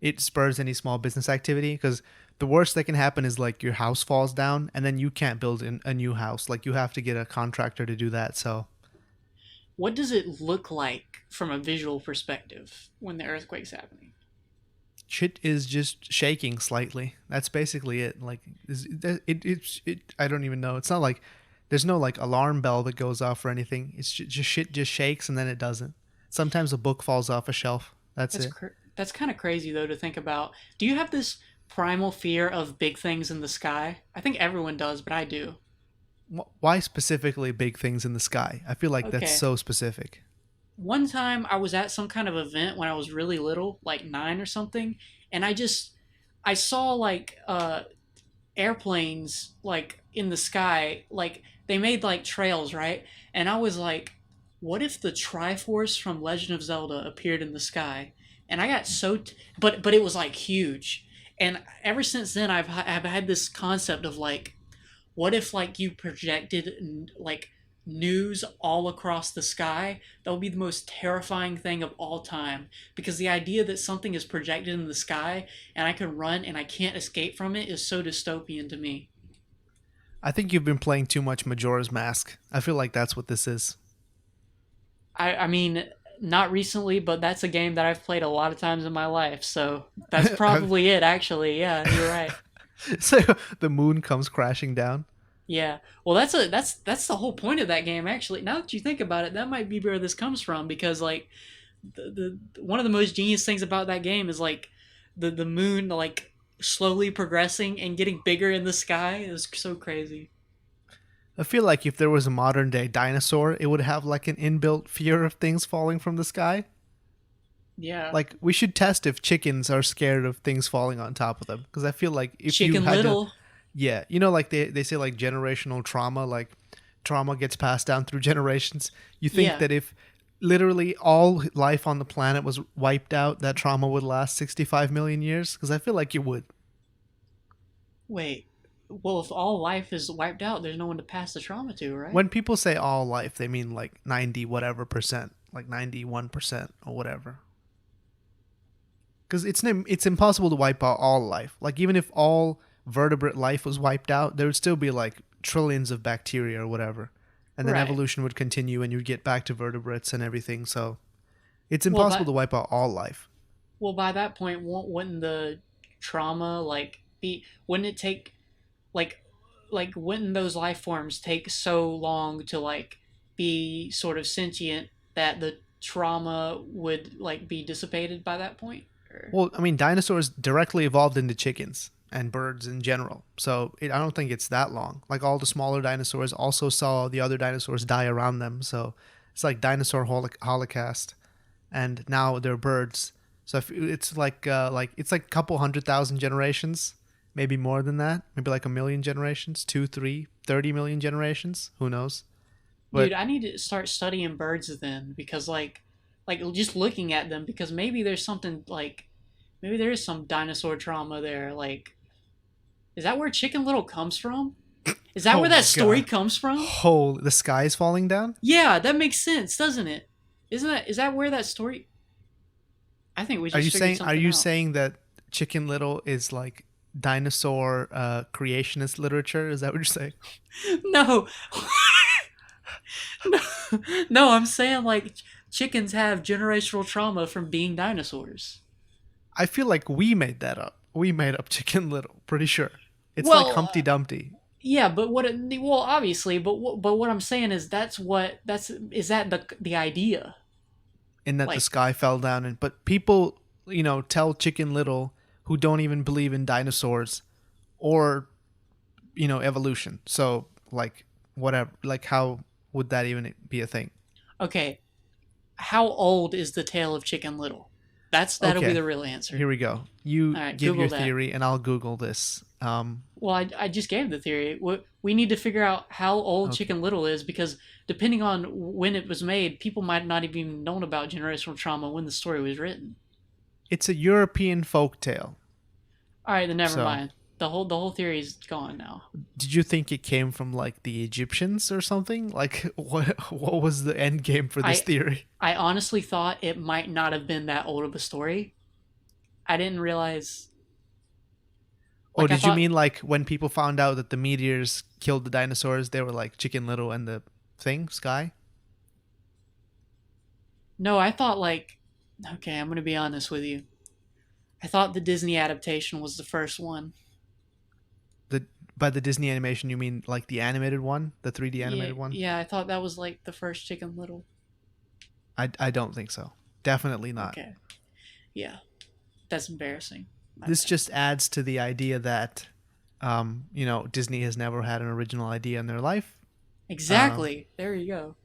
Speaker 2: it spurs any small business activity, because the worst that can happen is like your house falls down and then you can't build a new house. Like you have to get a contractor to do that. So
Speaker 1: What does it look like from a visual perspective when the earthquake's happening?
Speaker 2: shit is just shaking slightly. That's basically it. Like I don't even know. It's not like there's no like alarm bell that goes off or anything. It's just shit just shakes and then it doesn't. Sometimes a book falls off a shelf. That's
Speaker 1: That's
Speaker 2: it.
Speaker 1: cr- that's kind of crazy though to think about. Do you have this primal fear of big things in the sky? I think everyone does, but I do.
Speaker 2: Why specifically big things in the sky? I feel like that's
Speaker 1: Okay.
Speaker 2: so specific.
Speaker 1: One time I was at some kind of event when I was really little, like 9 or something, and I saw like airplanes like in the sky, like they made like trails, right? And I was like, what if the Triforce from Legend of Zelda appeared in the sky? And I got but it was like huge. And ever since then I've had this concept of like, what if like you projected like news all across the sky? That would be the most terrifying thing of all time, because the idea that something is projected in the sky and I can run and I can't escape from it is so dystopian to me.
Speaker 2: I think you've been playing too much Majora's Mask. I feel like that's what this is.
Speaker 1: I mean, not recently, but that's a game that I've played a lot of times in my life, so that's probably it actually. Yeah, you're right.
Speaker 2: So the moon comes crashing down.
Speaker 1: Yeah. Well, that's the whole point of that game actually. Now that you think about it, that might be where this comes from, because like the one of the most genius things about that game is like the moon like slowly progressing and getting bigger in the sky is so crazy.
Speaker 2: I feel like if there was a modern day dinosaur, it would have like an inbuilt fear of things falling from the sky.
Speaker 1: Yeah.
Speaker 2: Like we should test if chickens are scared of things falling on top of them, because I feel like if you
Speaker 1: Chicken
Speaker 2: had to,
Speaker 1: Little.
Speaker 2: yeah, you know, like they say like generational trauma, like trauma gets passed down through generations. You think
Speaker 1: Yeah.
Speaker 2: that if literally all life on the planet was wiped out, that trauma would last 65 million years? Because I feel like it would.
Speaker 1: Wait. Well, if all life is wiped out, there's no one to pass the trauma to, right?
Speaker 2: When people say all life, they mean like 90 whatever percent, like 91% or whatever. Because it's impossible to wipe out all life. Like even if all vertebrate life was wiped out, there would still be like trillions of bacteria or whatever, and then
Speaker 1: Right.
Speaker 2: evolution would continue, and you'd get back to vertebrates and everything. So it's
Speaker 1: Well,
Speaker 2: impossible
Speaker 1: that
Speaker 2: to wipe out all life.
Speaker 1: well by that point, wouldn't the trauma like be? Wouldn't it take like wouldn't those life forms take so long to like be sort of sentient that the trauma would like be dissipated by that point? Or
Speaker 2: Well, I mean, dinosaurs directly evolved into chickens and birds in general. So I don't think it's that long. Like all the smaller dinosaurs also saw the other dinosaurs die around them. So it's like dinosaur holocaust, and now they're birds. So if it's like it's like a couple 100,000 generations, maybe more than that, maybe like a million generations, 30 million generations. Who knows?
Speaker 1: dude,
Speaker 2: But
Speaker 1: I need to start studying birds then, because like just looking at them, because maybe there's something like maybe there is some dinosaur trauma there. Like, is that where Chicken Little comes from? Is that
Speaker 2: oh
Speaker 1: where that
Speaker 2: my
Speaker 1: story
Speaker 2: god,
Speaker 1: comes from?
Speaker 2: the sky is falling down.
Speaker 1: Yeah, that makes sense, doesn't it? Isn't that is that where that story? I think we
Speaker 2: Are you
Speaker 1: just figured
Speaker 2: saying are
Speaker 1: something
Speaker 2: you
Speaker 1: out.
Speaker 2: saying that Chicken Little is like dinosaur creationist literature? Is that what you're saying?
Speaker 1: No, no, no. I'm saying like chickens have generational trauma from being dinosaurs.
Speaker 2: I feel like we made that up. We made up Chicken Little. Pretty sure. It's like
Speaker 1: Well,
Speaker 2: Humpty Dumpty,
Speaker 1: yeah, but well, obviously, but what I'm saying is that's is that the idea?
Speaker 2: in that the
Speaker 1: Like,
Speaker 2: sky fell down, and but people, tell Chicken Little who don't even believe in dinosaurs or evolution. So like whatever, like how would that even be a thing?
Speaker 1: okay, how old is the tale of Chicken Little? That'll be
Speaker 2: Okay,
Speaker 1: the real answer.
Speaker 2: here we go. You
Speaker 1: All right,
Speaker 2: give your
Speaker 1: Google that.
Speaker 2: theory, and I'll Google this.
Speaker 1: Well, I just gave the theory. We need to figure out how old
Speaker 2: Okay.
Speaker 1: Chicken Little is, because depending on when it was made, people might not have even known about generational trauma when the story was written.
Speaker 2: It's a European folk tale.
Speaker 1: All right, then never
Speaker 2: So,
Speaker 1: mind. The whole theory is gone now.
Speaker 2: did you think it came from like the Egyptians or something? Like, what was the end game for this
Speaker 1: I
Speaker 2: theory?
Speaker 1: I honestly thought it might not have been that old of a story. I didn't realize.
Speaker 2: Oh,
Speaker 1: Like I
Speaker 2: did you
Speaker 1: thought.
Speaker 2: mean like when people found out that the meteors killed the dinosaurs, they were like Chicken Little and the thing, Sky?
Speaker 1: No, I thought like. Okay, I'm gonna be honest with you. I thought the Disney adaptation was the first one.
Speaker 2: The By the Disney animation, you mean like the animated one, the 3D
Speaker 1: Yeah,
Speaker 2: animated one?
Speaker 1: yeah, I thought that was like the first Chicken Little.
Speaker 2: I don't think so. Definitely not.
Speaker 1: Okay, yeah, that's embarrassing. My
Speaker 2: This
Speaker 1: bad.
Speaker 2: just adds to the idea that, Disney has never had an original idea in their life. Um,
Speaker 1: Exactly. There you go.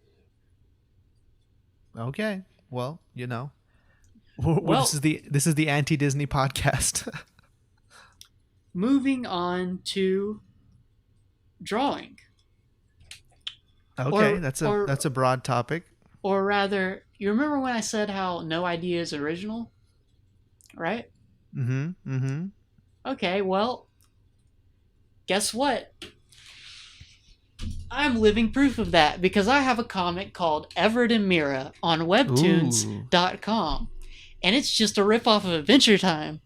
Speaker 2: okay, well, this
Speaker 1: Well,
Speaker 2: is the anti-Disney podcast.
Speaker 1: moving on to drawing,
Speaker 2: Okay,
Speaker 1: or
Speaker 2: that's a
Speaker 1: or
Speaker 2: that's a broad topic.
Speaker 1: or rather, you remember when I said how no idea is original, right?
Speaker 2: Mm-hmm. Mm-hmm.
Speaker 1: Okay, well, guess what? I'm living proof of that because I have a comic called Everett and Mira on
Speaker 2: Ooh.
Speaker 1: webtoons.com. And it's just a ripoff of Adventure Time.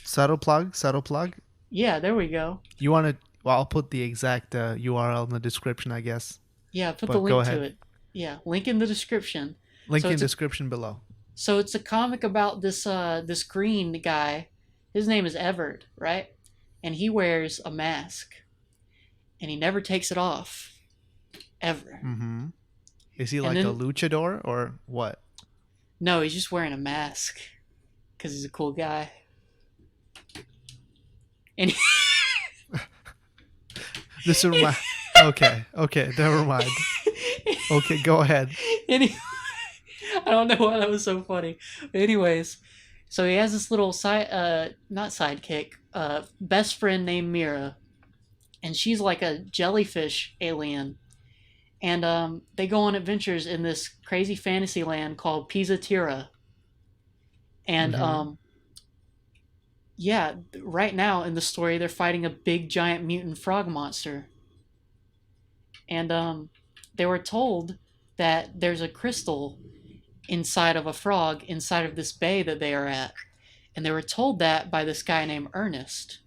Speaker 2: Subtle plug. Subtle plug.
Speaker 1: Yeah, there we go.
Speaker 2: You want to? Well, I'll put the exact URL in the description, I guess.
Speaker 1: Yeah, put the
Speaker 2: But go
Speaker 1: link to
Speaker 2: ahead.
Speaker 1: it. Yeah, link in the description.
Speaker 2: Link
Speaker 1: So
Speaker 2: in
Speaker 1: it's a
Speaker 2: description below.
Speaker 1: it's a comic about this green guy. His name is Everett, right? And he wears a mask and he never takes it off ever.
Speaker 2: Mm-hmm. Is he
Speaker 1: And
Speaker 2: like a
Speaker 1: then
Speaker 2: luchador or what?
Speaker 1: no, he's just wearing a mask because he's a cool guy. And he,
Speaker 2: This remind. Okay. Okay. Never mind. Okay. Go ahead.
Speaker 1: and he, I don't know why that was so funny. But anyways, so he has this little not sidekick, best friend named Mira, and she's like a jellyfish alien. And they go on adventures in this crazy fantasy land called Pisa Tira. And
Speaker 2: Mm-hmm.
Speaker 1: yeah, right now in the story, they're fighting a big giant mutant frog monster. And they were told that there's a crystal inside of a frog inside of this bay that they are at. And they were told that by this guy named Ernest.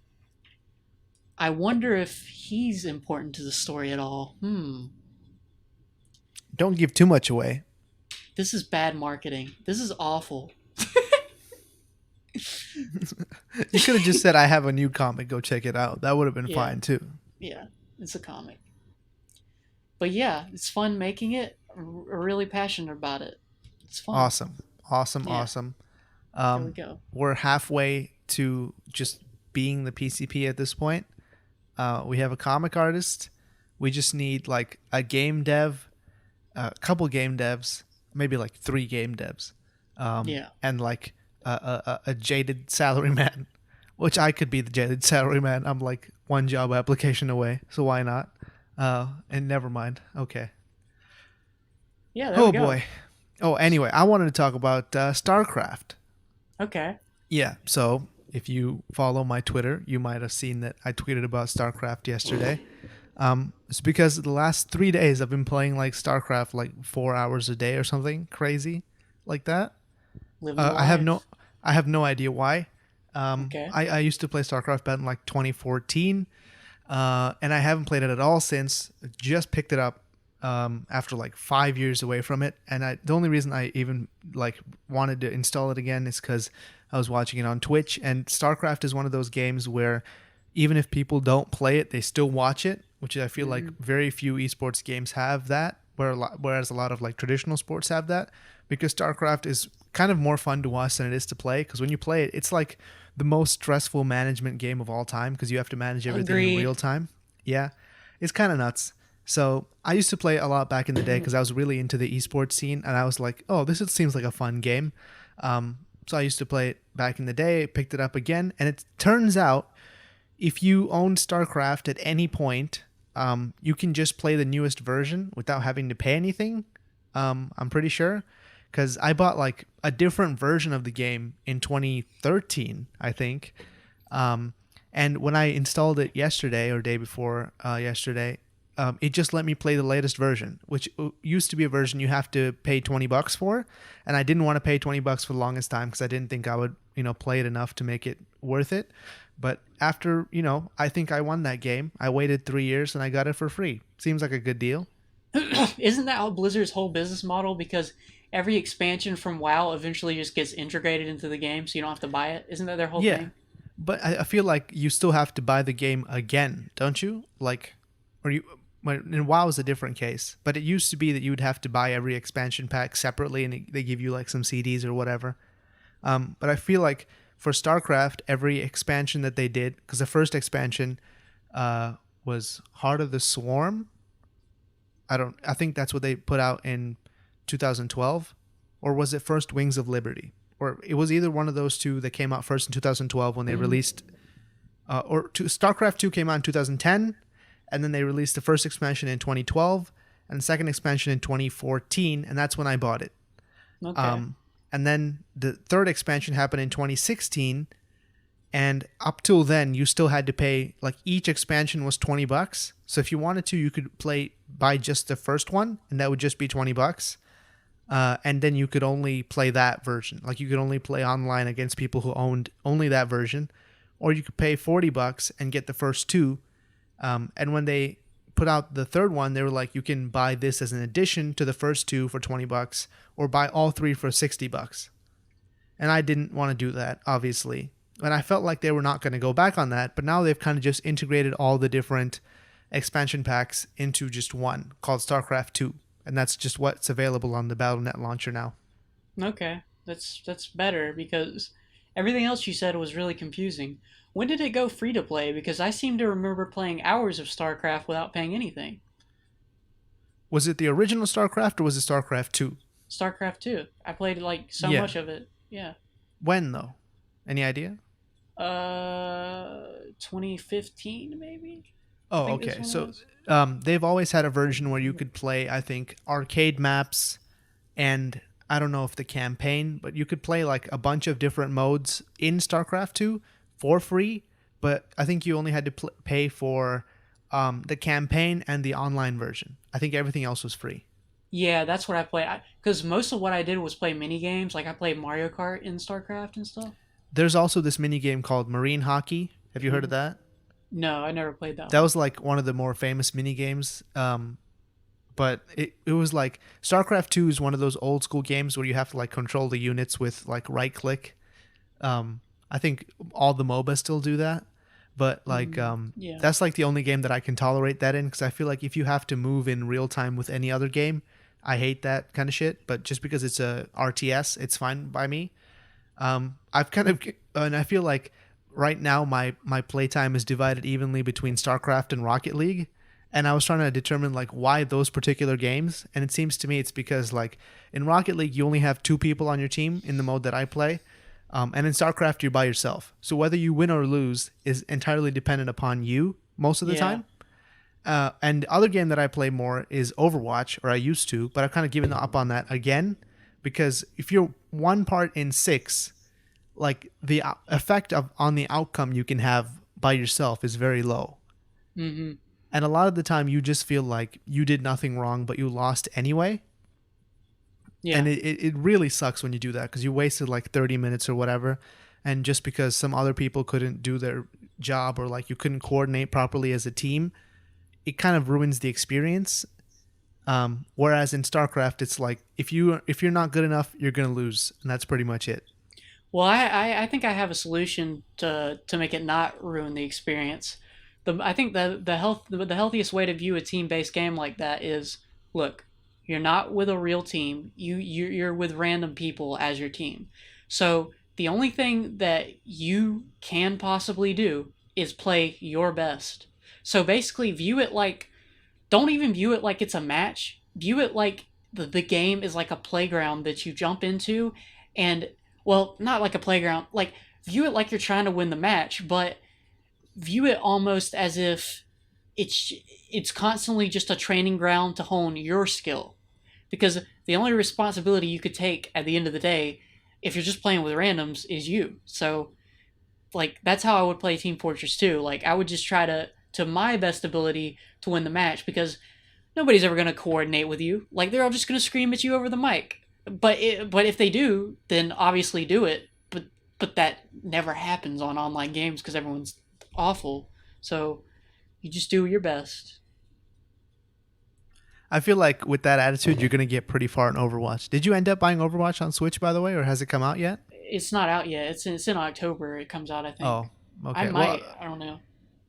Speaker 1: I wonder if he's important to the story at all.
Speaker 2: Don't give too much away.
Speaker 1: This is bad marketing. This is awful.
Speaker 2: You could have just said, "I have a new comic. Go check it out." That would have been
Speaker 1: Yeah,
Speaker 2: fine too.
Speaker 1: yeah, it's a comic. But yeah, it's fun making it. Really passionate about it. It's fun.
Speaker 2: Awesome. Awesome.
Speaker 1: Yeah,
Speaker 2: Awesome.
Speaker 1: there we
Speaker 2: Um,
Speaker 1: go.
Speaker 2: we're halfway to just being the PCP at this point. We have a comic artist. We just need like a game dev, a couple game devs, maybe like three game devs,
Speaker 1: Yeah.
Speaker 2: and like a jaded salaryman, which I could be the jaded salaryman. I'm like one job application away, so why not? And never mind. Okay.
Speaker 1: Yeah, there we
Speaker 2: Oh
Speaker 1: go.
Speaker 2: boy. Oh, anyway, I wanted to talk about StarCraft.
Speaker 1: Okay.
Speaker 2: Yeah. So if you follow my Twitter, you might have seen that I tweeted about StarCraft yesterday. It's because the last 3 days I've been playing like StarCraft like 4 hours a day or something crazy like that.
Speaker 1: Living the
Speaker 2: I have no
Speaker 1: life.
Speaker 2: I have no idea why.
Speaker 1: Okay.
Speaker 2: I used to play StarCraft back in like 2014, and I haven't played it at all since. Just picked it up after like 5 years away from it, and the only reason I even like wanted to install it again is because I was watching it on Twitch. And StarCraft is one of those games where even if people don't play it, they still watch it, which I feel like
Speaker 1: Hmm.
Speaker 2: very few esports games have that. Whereas a lot of like traditional sports have that, because StarCraft is kind of more fun to watch than it is to play. Because when you play it, it's like the most stressful management game of all time because you have to manage everything in real
Speaker 1: Agreed.
Speaker 2: time. Yeah, it's kind of nuts. So I used to play a lot back in the day because I was really into the esports scene, and I was like, "Oh, seems like a fun game." So I used to play it back in the day. Picked it up again, and it turns out if you own StarCraft at any point, you can just play the newest version without having to pay anything. I'm pretty sure, because I bought like a different version of the game in 2013, I think. And when I installed it yesterday or day before yesterday, it just let me play the latest version, which used to be a version you have to pay $20 for, and I didn't want to pay $20 for the longest time because I didn't think I would, play it enough to make it worth it. But after, I think I won that game. I waited 3 years and I got it for free. Seems like a good deal.
Speaker 1: Isn't that how Blizzard's whole business model? Because every expansion from WoW eventually just gets integrated into the game, so you don't have to buy it. Isn't that their whole
Speaker 2: Yeah,
Speaker 1: thing?
Speaker 2: but I feel like you still have to buy the game again, don't you? Like, or you. And WoW is a different case, but it used to be that you would have to buy every expansion pack separately, and they give you like some CDs or whatever. But I feel like for StarCraft, every expansion that they did, because the first expansion was Heart of the Swarm. I think that's what they put out in 2012, or was it first Wings of Liberty? Or it was either one of those two that came out first in 2012 when they released, StarCraft 2 came out in 2010, and then they released the first expansion in 2012 and the second expansion in 2014, and that's when I bought it.
Speaker 1: Okay.
Speaker 2: And then the third expansion happened in 2016, and up till then you still had to pay, like, each expansion was $20. So if you wanted to, you could buy just the first one, and that would just be $20. And then you could only play that version. Like, you could only play online against people who owned only that version, or you could pay $40 and get the first two. And when they put out the third one, they were like, you can buy this as an addition to the first two for $20, or buy all three for $60. And I didn't want to do that, obviously. And I felt like they were not going to go back on that, but now they've kind of just integrated all the different expansion packs into just one called StarCraft 2. And that's just what's available on the Battle.net launcher now.
Speaker 1: Okay. That's better because everything else you said was really confusing. When did it go free to play? Because I seem to remember playing hours of StarCraft without paying anything.
Speaker 2: Was it the original StarCraft or was it StarCraft 2?
Speaker 1: StarCraft 2. I played like so
Speaker 2: Yeah.
Speaker 1: much of it. Yeah.
Speaker 2: When, though? Any idea?
Speaker 1: 2015 maybe. I
Speaker 2: Oh,
Speaker 1: think this
Speaker 2: okay.
Speaker 1: one
Speaker 2: So
Speaker 1: was.
Speaker 2: they've always had a version where you could play, I think, arcade maps, and I don't know if the campaign, but you could play like a bunch of different modes in StarCraft 2 for free. But I think you only had to pay for the campaign and the online version. I think everything else was free.
Speaker 1: Yeah, that's what I played. Because most of what I did was play mini games. Like I played Mario Kart in StarCraft and stuff.
Speaker 2: There's also this mini game called Marine Hockey. Have you heard of
Speaker 1: Mhm.
Speaker 2: that?
Speaker 1: No, I never played that
Speaker 2: That
Speaker 1: one.
Speaker 2: was like one of the more famous mini games. But it was like StarCraft 2 is one of those old school games where you have to like control the units with like right click. I think all the MOBA still do that, but like
Speaker 1: Yeah.
Speaker 2: that's like the only game that I can tolerate that in, because I feel like if you have to move in real time with any other game, I hate that kind of shit. But just because it's a RTS, it's fine by me. I've kind of, and I feel like right now my playtime is divided evenly between StarCraft and Rocket League, and I was trying to determine like why those particular games, and it seems to me it's because like in Rocket League you only have two people on your team in the mode that I play, and in StarCraft you're by yourself. So whether you win or lose is entirely dependent upon you most of the
Speaker 1: Yeah.
Speaker 2: time. And the other game that I play more is Overwatch, or I used to, but I've kind of given up on that again, because if you're one part in six, like the effect of on the outcome you can have by yourself is very low.
Speaker 1: Mm-hmm.
Speaker 2: And a lot of the time you just feel like you did nothing wrong, but you lost anyway.
Speaker 1: Yeah.
Speaker 2: And it really sucks when you do that, because you wasted like 30 minutes or whatever. And just because some other people couldn't do their job, or like you couldn't coordinate properly as a team, it kind of ruins the experience. Whereas in StarCraft, it's like if you're not good enough, you're gonna lose, and that's pretty much it.
Speaker 1: Well, I think I have a solution to make it not ruin the experience. I think the healthiest way to view a team based game like that is, look, you're not with a real team. You're with random people as your team. So the only thing that you can possibly do is play your best. So basically, view it like, don't even view it like it's a match. View it like the game is like a playground that you jump into, and, well, not like a playground. Like, view it like you're trying to win the match, but view it almost as if it's it's constantly just a training ground to hone your skill. Because the only responsibility you could take at the end of the day, if you're just playing with randoms, is you. So, like, that's how I would play Team Fortress 2. Like, I would just try to to my best ability to win the match because nobody's ever going to coordinate with you. Like they're all just going to scream at you over the mic. But if they do, then obviously do it. But that never happens on online games because everyone's awful. So you just do your best.
Speaker 2: I feel like with that attitude, you're gonna get pretty far in Overwatch. Did you end up buying Overwatch on Switch, by the way, or has it come out yet?
Speaker 1: It's not out yet. It's in October. It comes out, I think.
Speaker 2: Oh,
Speaker 1: I
Speaker 2: okay. Well,
Speaker 1: might. I don't know.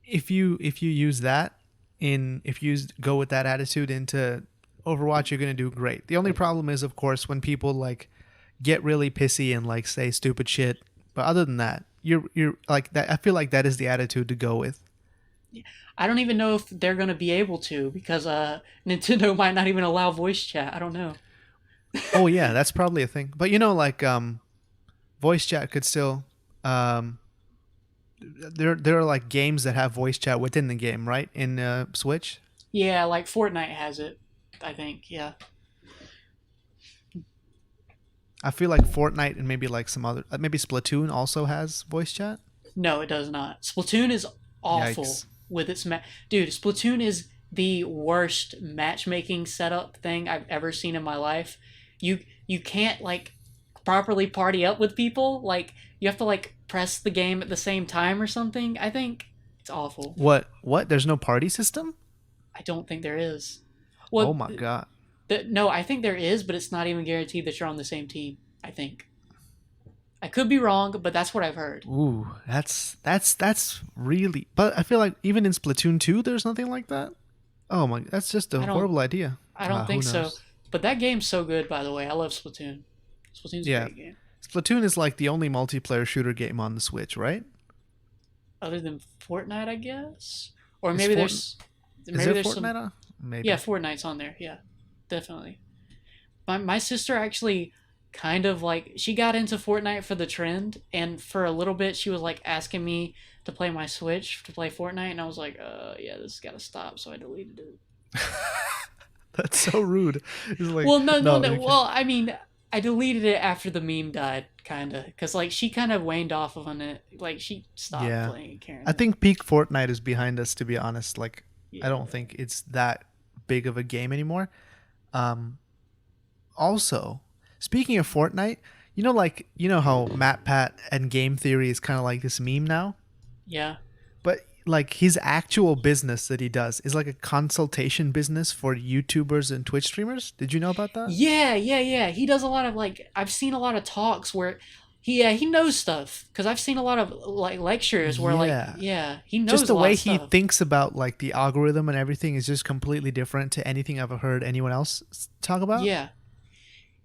Speaker 2: if you use that if you go with that attitude into Overwatch, you're gonna do great. The only problem is, of course, when people like get really pissy and like say stupid shit. But other than that, you're like that. I feel like that is the attitude to go with.
Speaker 1: I don't even know if they're gonna be able to because Nintendo might not even allow voice chat. I don't know.
Speaker 2: Oh yeah, that's probably a thing. But you know, like voice chat could still there are like games that have voice chat within the game, right? In Switch.
Speaker 1: Yeah, like Fortnite has it. I think. Yeah.
Speaker 2: I feel like Fortnite and maybe like some other maybe Splatoon also has voice chat.
Speaker 1: No, it does not. Splatoon is awful
Speaker 2: Yikes.
Speaker 1: with its dude. Splatoon is the worst matchmaking setup thing I've ever seen in my life. You can't like properly party up with people. Like you have to like press the game at the same time or something. I think it's awful.
Speaker 2: What? There's no party system?
Speaker 1: I don't think there is.
Speaker 2: Oh
Speaker 1: Well,
Speaker 2: my god.
Speaker 1: no, I think there is, but it's not even guaranteed that you're on the same team. I think. I could be wrong, but that's what I've heard.
Speaker 2: Ooh, that's really. But I feel like even in Splatoon 2, there's nothing like that. Oh my, that's just a
Speaker 1: I don't.
Speaker 2: horrible idea.
Speaker 1: I don't
Speaker 2: Who
Speaker 1: think so.
Speaker 2: knows?
Speaker 1: But that game's so good, by the way. I love Splatoon. Splatoon's a
Speaker 2: Yeah,
Speaker 1: great game.
Speaker 2: Splatoon is like the only multiplayer shooter game on the Switch, right?
Speaker 1: Other than Fortnite, I guess. Or
Speaker 2: Is
Speaker 1: maybe
Speaker 2: Fort
Speaker 1: there's
Speaker 2: is there
Speaker 1: there's
Speaker 2: Fortnite
Speaker 1: some.
Speaker 2: on? Maybe.
Speaker 1: Yeah, Fortnite's on there. Yeah, definitely. My sister actually kind of like she got into Fortnite for the trend, and for a little bit she was like asking me to play my Switch to play Fortnite, and I was like, yeah, this has got to stop. So I deleted it.
Speaker 2: That's so rude. It's like
Speaker 1: Well, no, no,
Speaker 2: no.
Speaker 1: no.
Speaker 2: You can,
Speaker 1: Well, I mean, I deleted it after the meme died, kind of, because like she kind of waned off on it. Like she stopped
Speaker 2: yeah,
Speaker 1: playing, caring.
Speaker 2: I think peak Fortnite is behind us. To be honest, like I
Speaker 1: Yeah,
Speaker 2: don't think it's that big of a game anymore. Um, Also, speaking of Fortnite, you know how Matt Pat and game theory is kind of like this meme now,
Speaker 1: yeah,
Speaker 2: but like his actual business that he does is like a consultation business for YouTubers and Twitch streamers. Did you know about that?
Speaker 1: yeah, yeah, yeah. He does a lot of like I've seen a lot of talks where he knows stuff because I've seen a lot of like lectures where like
Speaker 2: Yeah.
Speaker 1: yeah he
Speaker 2: Just
Speaker 1: knows a
Speaker 2: the
Speaker 1: lot
Speaker 2: way
Speaker 1: of
Speaker 2: he
Speaker 1: stuff.
Speaker 2: thinks about like the algorithm and everything is just completely different to anything I've heard anyone else talk about.
Speaker 1: Yeah,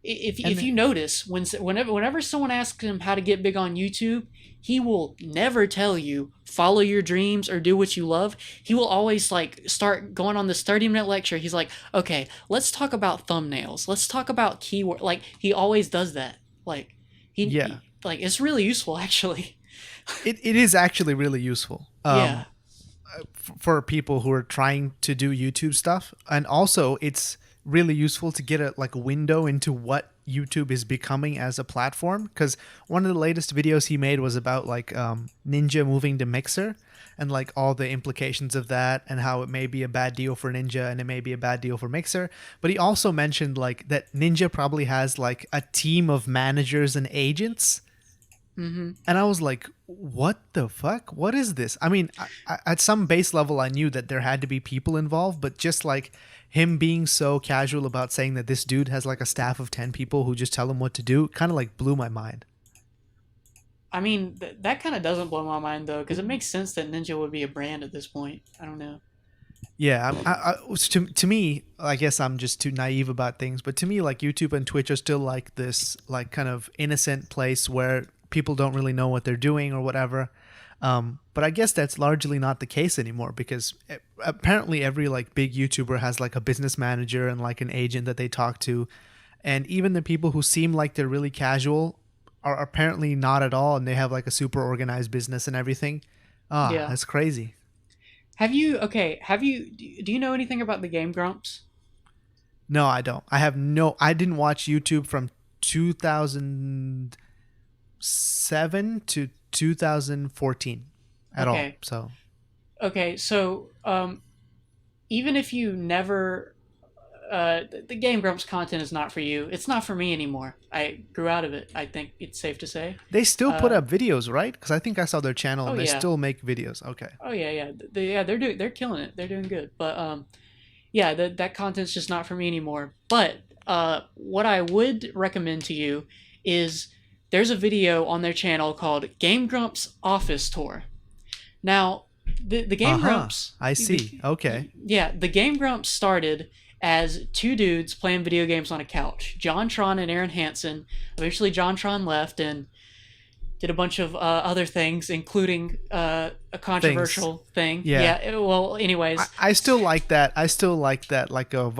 Speaker 1: if
Speaker 2: And
Speaker 1: you notice whenever someone asks him how to get big on YouTube, he will never tell you follow your dreams or do what you love. He will always like start going on this 30-minute lecture. He's like, okay, let's talk about thumbnails. Let's talk about keyword. Like he always does that. Like
Speaker 2: yeah,
Speaker 1: like it's really useful actually.
Speaker 2: it is actually really useful.
Speaker 1: Yeah,
Speaker 2: For people who are trying to do YouTube stuff, and also it's really useful to get a like a window into what YouTube is becoming as a platform. Because one of the latest videos he made was about like Ninja moving to Mixer and like all the implications of that and how it may be a bad deal for Ninja and it may be a bad deal for Mixer. But he also mentioned like that Ninja probably has like a team of managers and agents, and I was like, what the fuck? What is this? I mean, at some base level, I knew that there had to be people involved, but just like him being so casual about saying that this dude has like a staff of 10 people who just tell him what to do kind of like blew my mind.
Speaker 1: I mean that kind of doesn't blow my mind though because it makes sense that Ninja would be a brand at this point. I don't know.
Speaker 2: Yeah, to me, I guess I'm just too naive about things, but to me, like YouTube and Twitch are still like this, like kind of innocent place where people don't really know what they're doing or whatever. But I guess that's largely not the case anymore because apparently every like big YouTuber has like a business manager and like an agent that they talk to, and even the people who seem like they're really casual are apparently not at all, and they have like a super organized business and everything. Ah,
Speaker 1: Yeah.
Speaker 2: that's crazy.
Speaker 1: Have you do you know anything about the Game Grumps?
Speaker 2: No, I don't. I have no. I didn't watch YouTube from 2007 to 2014 at all.
Speaker 1: Okay.
Speaker 2: So
Speaker 1: Okay, so even if you never the Game Grumps content is not for you. It's not for me anymore. I grew out of it. I think it's safe to say.
Speaker 2: They still put
Speaker 1: Uh,
Speaker 2: up videos, right? Because I think I saw their channel
Speaker 1: oh
Speaker 2: and they
Speaker 1: yeah,
Speaker 2: still make videos. Okay.
Speaker 1: oh yeah, yeah, they're killing it. They're doing good. But yeah, that content's just not for me anymore. But what I would recommend to you is there's a video on their channel called Game Grumps Office Tour. Now, the
Speaker 2: Uh
Speaker 1: Game
Speaker 2: huh.
Speaker 1: Grumps,
Speaker 2: I see. Okay.
Speaker 1: yeah, the Game Grumps started as two dudes playing video games on a couch. John Tron and Aaron Hansen. Eventually, John Tron left and did a bunch of other things, including a
Speaker 2: Things.
Speaker 1: controversial thing.
Speaker 2: Yeah.
Speaker 1: Yeah. Well,
Speaker 2: I,
Speaker 1: anyways,
Speaker 2: I still like that. I still like that, like a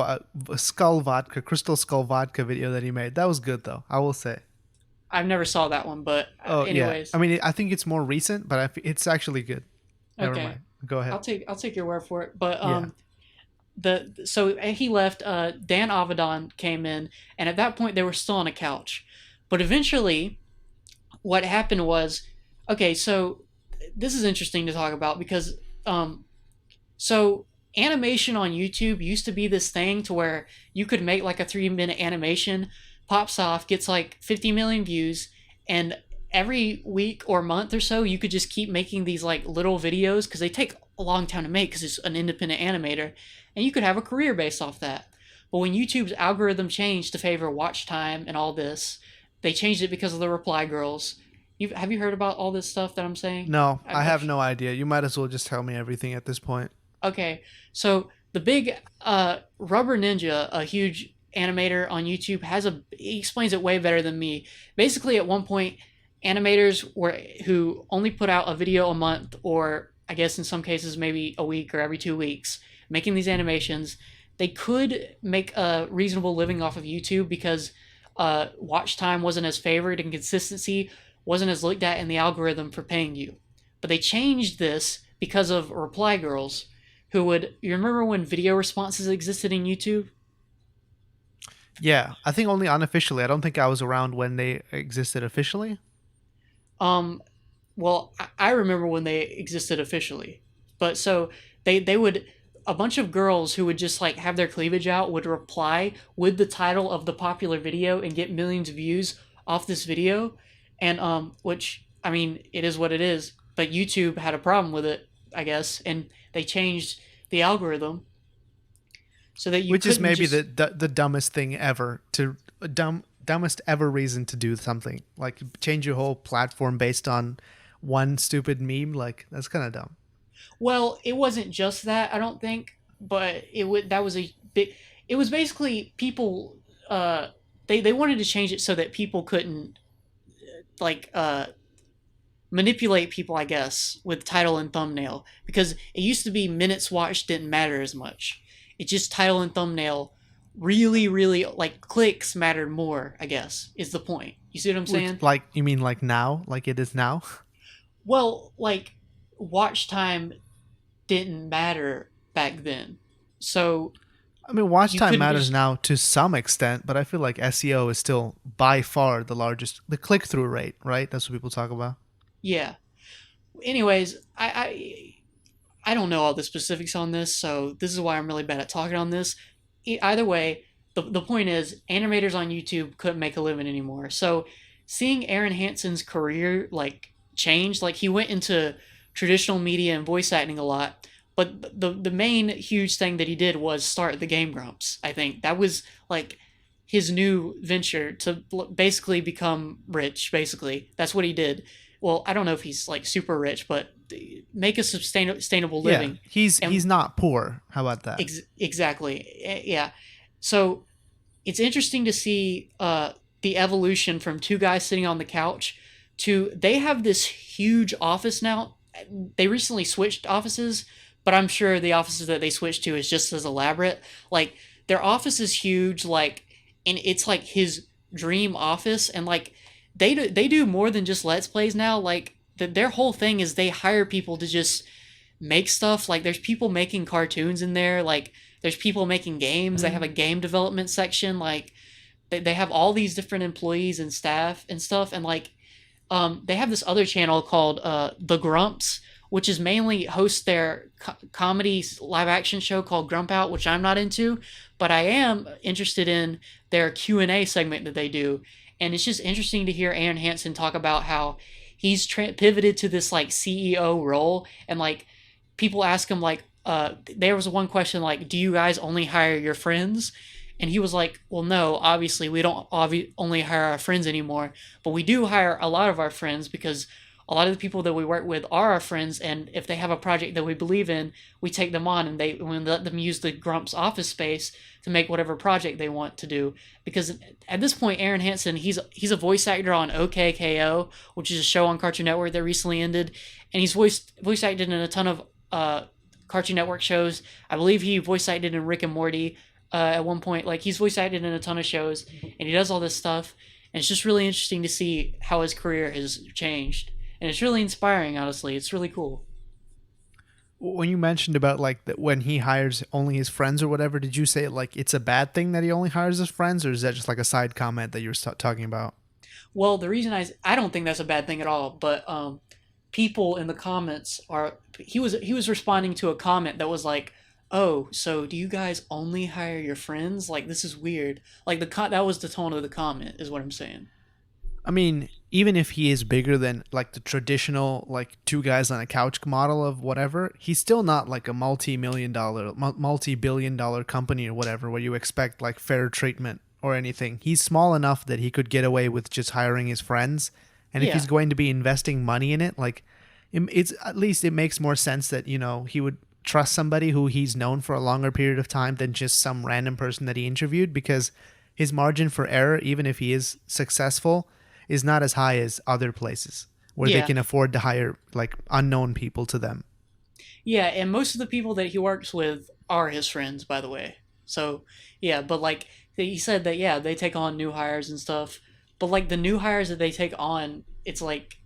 Speaker 2: skull vodka, crystal skull vodka video that he made. That was good though. I will say.
Speaker 1: I've never saw that one, but
Speaker 2: Oh yeah. I
Speaker 1: anyways,
Speaker 2: mean, I think it's more recent, but it's actually good. Never
Speaker 1: okay.
Speaker 2: mind. Go ahead.
Speaker 1: I'll take your word for it. But
Speaker 2: Yeah.
Speaker 1: the so he left. Dan Avedon came in, and at that point they were still on a couch. But eventually, what happened was, okay. So this is interesting to talk about because um, so animation on YouTube used to be this thing to where you could make like a 3 minute animation, pops off, gets like 50 million views, and every week or month or so you could just keep making these like little videos because they take a long time to make because it's an independent animator, and you could have a career based off that. But when YouTube's algorithm changed to favor watch time and all this, they changed it because of the reply girls. Have you heard about all this stuff that I'm saying?
Speaker 2: No, I
Speaker 1: I'm
Speaker 2: have no idea. You might as well just tell me everything at this point.
Speaker 1: Okay, so the big Rubber Ninja, a huge animator on YouTube, he explains it way better than me. Basically, at one point, animators who only put out a video a month, or I guess in some cases maybe a week or every 2 weeks, making these animations, they could make a reasonable living off of YouTube because watch time wasn't as favored and consistency wasn't as looked at in the algorithm for paying you. But they changed this because of reply girls who would, you remember when video responses existed in YouTube?
Speaker 2: Yeah, I think only unofficially. I don't think I was around when they existed officially.
Speaker 1: Um, well, I remember when they existed officially, but so they would, a bunch of girls who would just like have their cleavage out would reply with the title of the popular video and get millions of views off this video, and which I mean it is what it is, but YouTube had a problem with it, I guess, and they changed the algorithm so that you
Speaker 2: Which is
Speaker 1: couldn't
Speaker 2: maybe
Speaker 1: just.
Speaker 2: the dumbest thing ever to dumbest ever reason to do something like change your whole platform based on one stupid meme. Like that's kind of dumb.
Speaker 1: Well, it wasn't just that, I don't think, but it would that was a big. It was basically people. They wanted to change it so that people couldn't like manipulate people, I guess, with title and thumbnail because it used to be minutes watched didn't matter as much. It just title and thumbnail really, really like clicks mattered more. I guess is the point. You see what I'm
Speaker 2: Which
Speaker 1: saying?
Speaker 2: like you mean like now, like it is now?
Speaker 1: Well, like watch time didn't matter back then. So
Speaker 2: I mean, watch
Speaker 1: you
Speaker 2: time
Speaker 1: couldn't
Speaker 2: matters
Speaker 1: just.
Speaker 2: now to some extent, but I feel like SEO is still by far the largest, the click through rate, right? That's what people talk about.
Speaker 1: Yeah. Anyways, I don't know all the specifics on this, so this is why I'm really bad at talking on this. Either way, the point is animators on YouTube couldn't make a living anymore. So seeing Aaron Hansen's career like change, like he went into traditional media and voice acting a lot, but the main huge thing that he did was start the Game Grumps. I think that was like his new venture to basically become rich. Basically, that's what he did. Well, I don't know if he's like super rich, but make a sustainable
Speaker 2: Yeah,
Speaker 1: living. And
Speaker 2: he's not poor. How about that?
Speaker 1: exactly, yeah. So it's interesting to see the evolution from two guys sitting on the couch to they have this huge office now. They recently switched offices, but I'm sure the offices that they switched to is just as elaborate. Like their office is huge, like, and it's like his dream office, and like they do more than just let's plays now. Like their whole thing is they hire people to just make stuff. Like there's people making cartoons in there. Like there's people making games. They have a game development section. Like they have all these different employees and staff and stuff. And like they have this other channel called The Grumps, which is mainly host their comedy live action show called Grump Out, which I'm not into, but I am interested in their Q&A segment that they do. And it's just interesting to hear Aaron Hansen talk about how he's pivoted to this like CEO role, and like people ask him like there was one question like, do you guys only hire your friends? And he was like, well, no, obviously we don't only hire our friends anymore, but we do hire a lot of our friends because a lot of the people that we work with are our friends, and if they have a project that we believe in, we take them on, and we let them use the Grump's office space to make whatever project they want to do. Because at this point, Aaron Hansen, he's a voice actor on OKKO, which is a show on Cartoon Network that recently ended, and he's voice acted in a ton of Cartoon Network shows. I believe he voice acted in Rick and Morty at one point. Like, he's voice acted in a ton of shows, and he does all this stuff. And it's just really interesting to see how his career has changed. And it's really inspiring, honestly. It's really cool.
Speaker 2: When you mentioned about like that when he hires only his friends or whatever, did you say like it's a bad thing that he only hires his friends, or is that just like a side comment that you were talking about?
Speaker 1: Well, the reason I don't think that's a bad thing at all, but people in the comments are he was responding to a comment that was like, "Oh, so do you guys only hire your friends? Like, this is weird." Like, that was the tone of the comment, is what I'm saying.
Speaker 2: I mean, even if he is bigger than like the traditional like two guys on a couch model of whatever, he's still not like a multi-billion dollar company or whatever where you expect like fair treatment or anything. He's small enough that he could get away with just hiring his friends, and if he's
Speaker 1: Yeah,
Speaker 2: going to be investing money in it, like it's at least it makes more sense that, you know, he would trust somebody who he's known for a longer period of time than just some random person that he interviewed, because his margin for error, even if he is successful, is not as high as other places where they
Speaker 1: yeah,
Speaker 2: can afford to hire like unknown people to them.
Speaker 1: yeah. And most of the people that he works with are his friends, by the way. So yeah, but like he said that yeah, they take on new hires and stuff. But like the new hires that they take on, it's like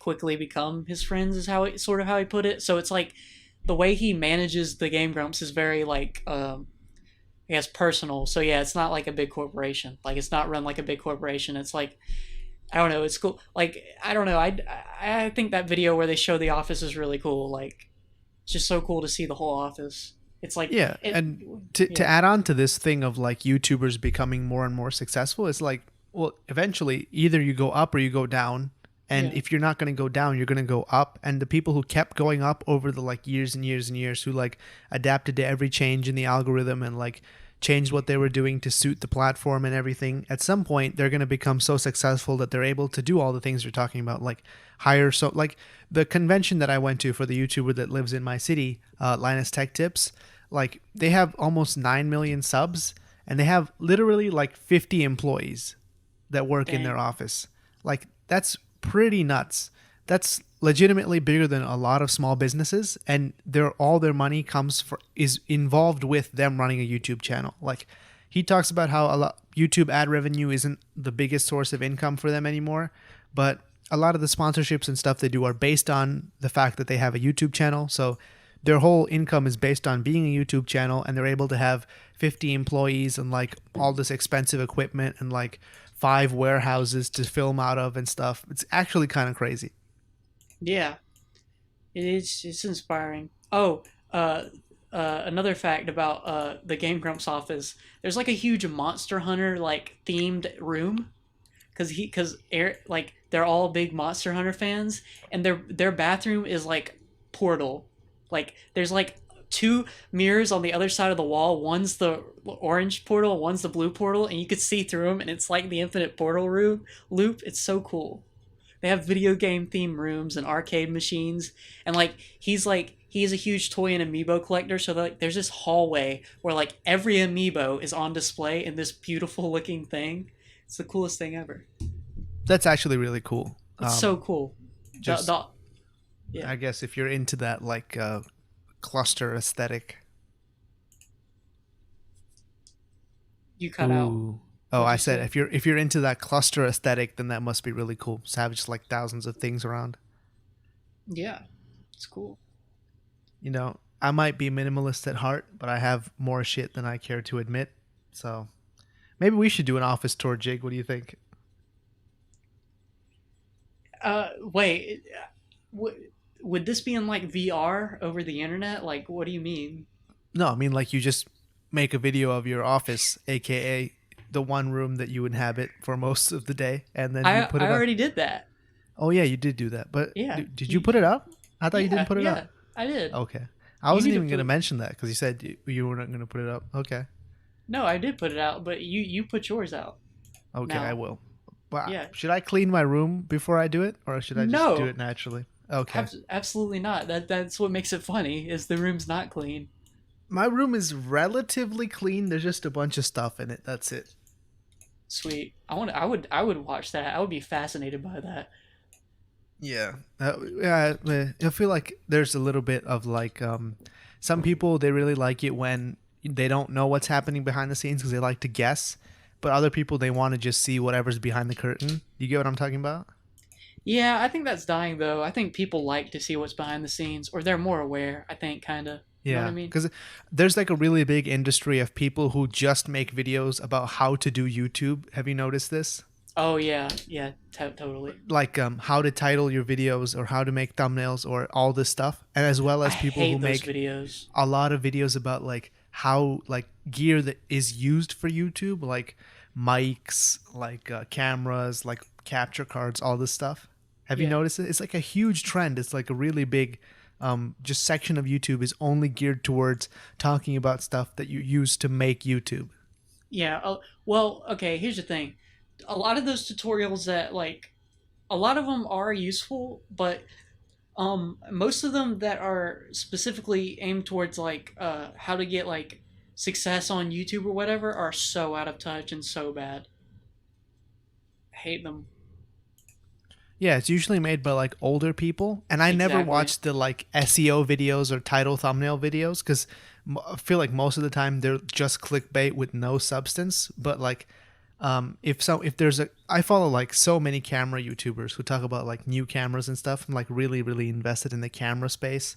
Speaker 1: quickly become his friends is how sort of how he put it. So it's like the way he manages the Game Grumps is very like I guess personal. So yeah, it's not like a big corporation. Like, it's not run like a big corporation. It's like, I don't know. It's cool. Like, I don't know. I think that video where they show the office is really cool. Like, it's just so cool to see the whole office. It's like
Speaker 2: Yeah,
Speaker 1: it.
Speaker 2: and to
Speaker 1: Yeah,
Speaker 2: add on to this thing of like YouTubers becoming more and more successful, it's like, well, eventually either you go up or you go down. And
Speaker 1: yeah,
Speaker 2: if you're not going to go down, you're going to go up. And the people who kept going up over the like years and years and years, who like adapted to every change in the algorithm and like changed what they were doing to suit the platform and everything, at some point they're going to become so successful that they're able to do all the things you're talking about, like hire. So like the convention that I went to for the YouTuber that lives in my city, Linus Tech Tips, like they have almost 9 million subs, and they have literally like 50 employees that work in their
Speaker 1: dang,
Speaker 2: office. Like that's pretty nuts. That's legitimately bigger than a lot of small businesses, and all their money comes for is involved with them running a YouTube channel. Like he talks about how a lot YouTube ad revenue isn't the biggest source of income for them anymore, but a lot of the sponsorships and stuff they do are based on the fact that they have a YouTube channel. So their whole income is based on being a YouTube channel, and they're able to have 50 employees and like all this expensive equipment and like 5 warehouses to film out of and stuff. It's actually kind of crazy.
Speaker 1: yeah. It's inspiring. Oh, another fact about the Game Grumps office. There's like a huge Monster Hunter like themed room because like they're all big Monster Hunter fans, and their bathroom is like portal. Like, there's like two mirrors on the other side of the wall. One's the orange portal, one's the blue portal, and you could see through them, and it's like the infinite portal room loop. It's so cool. They have video game themed rooms and arcade machines, and like he's a huge toy and amiibo collector. So like there's this hallway where like every amiibo is on display in this beautiful looking thing. It's the coolest thing ever.
Speaker 2: That's actually really cool.
Speaker 1: It's so cool. The
Speaker 2: Just
Speaker 1: the yeah.
Speaker 2: I guess if you're into that like cluster aesthetic.
Speaker 1: You cut out.
Speaker 2: Ooh. Oh,
Speaker 1: What'd
Speaker 2: I
Speaker 1: you
Speaker 2: said
Speaker 1: say?
Speaker 2: if you're into that cluster aesthetic, then that must be really cool. Just have just like thousands of things around.
Speaker 1: Yeah, it's cool.
Speaker 2: You know, I might be minimalist at heart, but I have more shit than I care to admit. So maybe we should do an office tour, Jig. What do you think?
Speaker 1: Wait, would this be in like VR over the internet? Like, what do you mean?
Speaker 2: No, I mean like you just make a video of your office, aka the one room that you inhabit for most of the day, and then you put
Speaker 1: I
Speaker 2: it up.
Speaker 1: already did that.
Speaker 2: Oh yeah, you did do that. But
Speaker 1: Yeah.
Speaker 2: did you put it up? I thought you didn't put it up.
Speaker 1: Yeah, I did.
Speaker 2: Okay. I
Speaker 1: You
Speaker 2: wasn't
Speaker 1: need to
Speaker 2: even going to
Speaker 1: put.
Speaker 2: mention that because you said you were not going to put it up. Okay.
Speaker 1: No, I did put it out, but you put yours out.
Speaker 2: Okay, I
Speaker 1: Now,
Speaker 2: will. But
Speaker 1: yeah.
Speaker 2: should I clean my room before I do it, or should I just do
Speaker 1: No,
Speaker 2: it naturally? Okay.
Speaker 1: absolutely not. That's what makes it funny. Is the room's not clean.
Speaker 2: My room is relatively clean. There's just a bunch of stuff in it. That's it.
Speaker 1: Sweet. I would watch that. I would be fascinated by that.
Speaker 2: Yeah. Yeah. I feel like there's a little bit of like some people they really like it when they don't know what's happening behind the scenes because they like to guess, but other people they want to just see whatever's behind the curtain. You get what I'm talking about?
Speaker 1: Yeah, I think that's dying though. I think people like to see what's behind the scenes, or they're more aware. I think, kind of. You know what I
Speaker 2: Yeah,
Speaker 1: mean?
Speaker 2: because there's like a really big industry of people who just make videos about how to do YouTube. Have you noticed this?
Speaker 1: Oh yeah, yeah, totally.
Speaker 2: Like how to title your videos or how to make thumbnails or all this stuff, and as well
Speaker 1: I
Speaker 2: as people who
Speaker 1: hate those
Speaker 2: make
Speaker 1: videos.
Speaker 2: a lot of videos about like how like gear that is used for YouTube, like mics, like cameras, like capture cards, all this stuff. Have you
Speaker 1: Yeah,
Speaker 2: noticed it? It's like a huge trend. It's like a really big just section of YouTube is only geared towards talking about stuff that you use to make YouTube.
Speaker 1: yeah. Well, okay. Here's the thing. A lot of those tutorials that like, a lot of them are useful, but most of them that are specifically aimed towards like how to get like success on YouTube or whatever are so out of touch and so bad. I hate them.
Speaker 2: Yeah, it's usually made by like older people, and I never
Speaker 1: Exactly.
Speaker 2: watch the like SEO videos or title thumbnail videos because I feel like most of the time they're just clickbait with no substance. But like, if there's a I follow like so many camera YouTubers who talk about like new cameras and stuff. I'm like really invested in the camera space,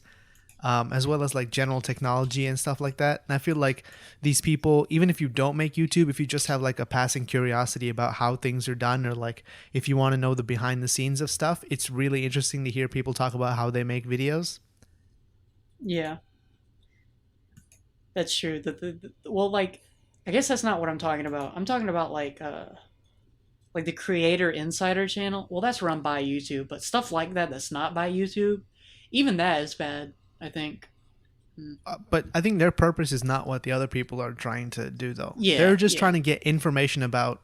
Speaker 2: as well as like general technology and stuff like that. And I feel like these people, even if you don't make YouTube, if you just have like a passing curiosity about how things are done, or like if you want to know the behind the scenes of stuff, it's really interesting to hear people talk about how they make videos.
Speaker 1: Yeah, that's true. Well, like, I guess that's not what I'm talking about. I'm talking about like the Creator Insider channel. Well, that's run by YouTube, but stuff like that that's not by YouTube, even that is bad. I think. Mm.
Speaker 2: But I think their purpose is not what the other people are trying to do, though. They're
Speaker 1: Yeah,
Speaker 2: just
Speaker 1: yeah,
Speaker 2: trying to get information about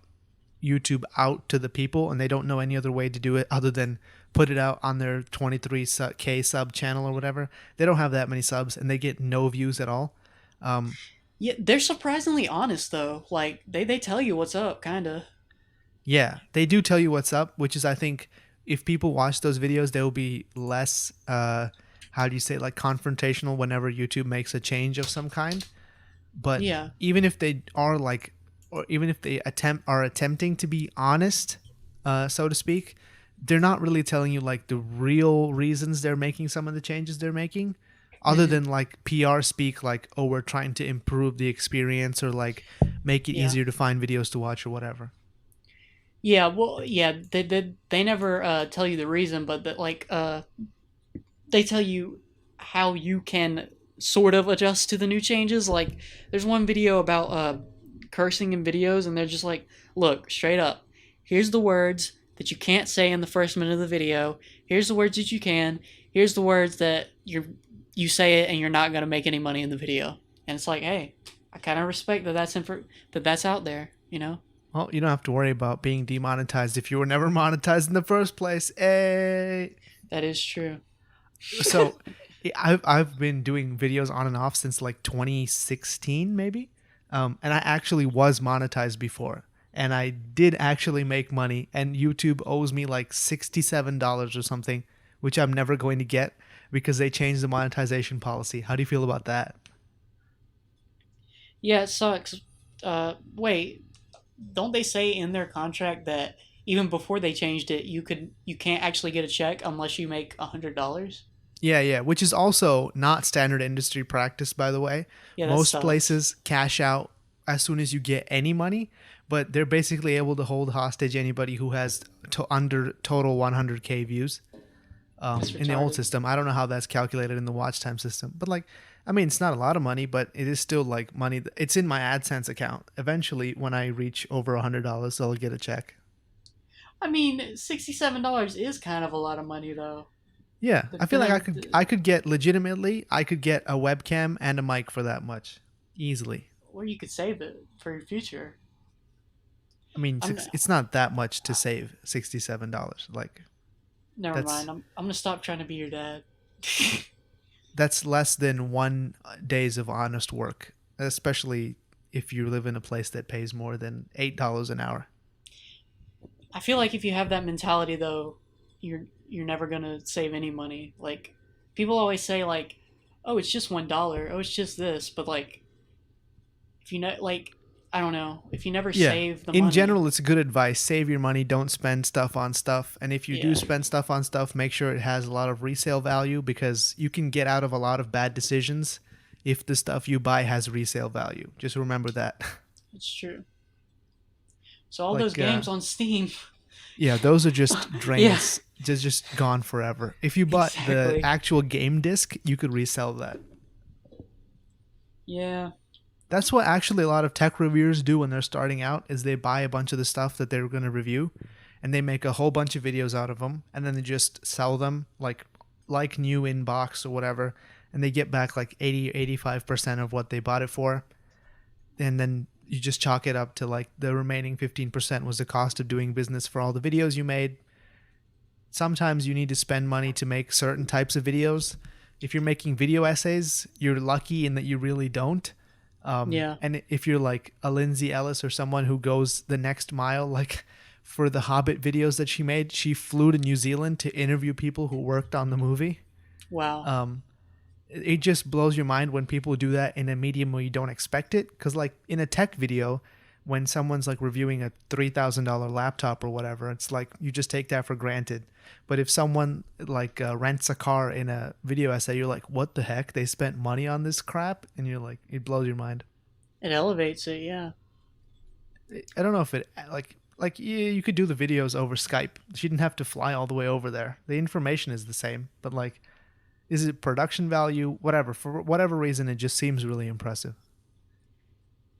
Speaker 2: YouTube out to the people, and they don't know any other way to do it other than put it out on their 23K sub channel or whatever. They don't have that many subs, and they get no views at all. Um,
Speaker 1: yeah. They're surprisingly honest though. Like they tell you what's up, kind of.
Speaker 2: yeah, they do tell you what's up, which is, I think, if people watch those videos, they will be less, how do you say, like confrontational whenever YouTube makes a change of some kind. But
Speaker 1: Yeah,
Speaker 2: even if they are like, or even if they are attempting to be honest, so to speak, they're not really telling you like the real reasons they're making some of the changes they're making, other
Speaker 1: hmm,
Speaker 2: than like PR speak, like, oh, we're trying to improve the experience or like make it
Speaker 1: yeah,
Speaker 2: easier to find videos to watch or whatever.
Speaker 1: yeah. Well, yeah. They never tell you the reason, but that like they tell you how you can sort of adjust to the new changes. Like there's one video about cursing in videos, and they're just like, look, straight up, here's the words that you can't say in the first minute of the video. Here's the words that you can. Here's the words that you say it and you're not gonna make any money in the video. And it's like, hey, I kind of respect that that that's out there. You know?
Speaker 2: Well, you don't have to worry about being demonetized if you were never monetized in the first place. Hey.
Speaker 1: That is true.
Speaker 2: So I've been doing videos on and off since like 2016 maybe, and I actually was monetized before, and I did actually make money, and YouTube owes me like $67 or something, which I'm never going to get because they changed the monetization policy. How do you feel about that?
Speaker 1: Yeah, it sucks. Wait, don't they say in their contract that even before they changed it, you can't actually get a check unless you make $100?
Speaker 2: Yeah, yeah, which is also not standard industry practice, by the way.
Speaker 1: Yeah, that
Speaker 2: Most
Speaker 1: sucks.
Speaker 2: places cash out as soon as you get any money, but they're basically able to hold hostage anybody who has under total 100K views.
Speaker 1: That's
Speaker 2: in the old
Speaker 1: retarded.
Speaker 2: system. I don't know how that's calculated in the watch time system, but like, I mean, it's not a lot of money, but it is still like money. It's in my AdSense account. Eventually, when I reach over $100, I'll get a check.
Speaker 1: I mean, $67 is kind of a lot of money though.
Speaker 2: Yeah, I feel like I
Speaker 1: The,
Speaker 2: could get legitimately I could get a webcam and a mic for that much easily.
Speaker 1: or you could save it for your future.
Speaker 2: I mean,
Speaker 1: I'm
Speaker 2: it's not that much to save $67. Like
Speaker 1: Never
Speaker 2: that's
Speaker 1: mind. I'm gonna stop trying to be your dad.
Speaker 2: that's less than 1 days of honest work, especially if you live in a place that pays more than $8 an hour.
Speaker 1: I feel like if you have that mentality though, you're never gonna save any money. Like people always say like, oh, it's just $1. Oh, it's just this. But like, if you know, like, I don't know, if you never
Speaker 2: Yeah.
Speaker 1: save the
Speaker 2: In
Speaker 1: money,
Speaker 2: general, it's good advice. Save your money. Don't spend stuff on stuff. And if you do
Speaker 1: yeah,
Speaker 2: spend stuff on stuff, make sure it has a lot of resale value because you can get out of a lot of bad decisions if the stuff you buy has resale value. Just remember that.
Speaker 1: it's true. So all those
Speaker 2: like,
Speaker 1: games on Steam,
Speaker 2: yeah, those are just
Speaker 1: yeah,
Speaker 2: drains. Just gone forever. If you bought the
Speaker 1: exactly,
Speaker 2: actual game disc, you could resell that.
Speaker 1: yeah,
Speaker 2: That's what actually a lot of tech reviewers do when they're starting out is they buy a bunch of the stuff that they're going to review and they make a whole bunch of videos out of them and then they just sell them like new in box or whatever and they get back like 80 85% of what they bought it for and then you just chalk it up to like the remaining 15% was the cost of doing business for all the videos you made. Sometimes you need to spend money to make certain types of videos. If you're making video essays, you're lucky in that you really don't.
Speaker 1: yeah.
Speaker 2: And if you're like a Lindsay Ellis or someone who goes the next mile, like for the Hobbit videos that she made, she flew to New Zealand to interview people who worked on the movie.
Speaker 1: Wow.
Speaker 2: Um, it just blows your mind when people do that in a medium where you don't expect it. Because like in a tech video, when someone's like reviewing a $3,000 laptop or whatever, it's like you just take that for granted. But if someone like rents a car in a video essay, you're like, what the heck? They spent money on this crap, and you're like, it blows your mind.
Speaker 1: It elevates it, yeah.
Speaker 2: I don't know if it like yeah, you could do the videos over Skype. She didn't have to fly all the way over there. The information is the same, but like, is it production value? Whatever. For whatever reason, it just seems really impressive.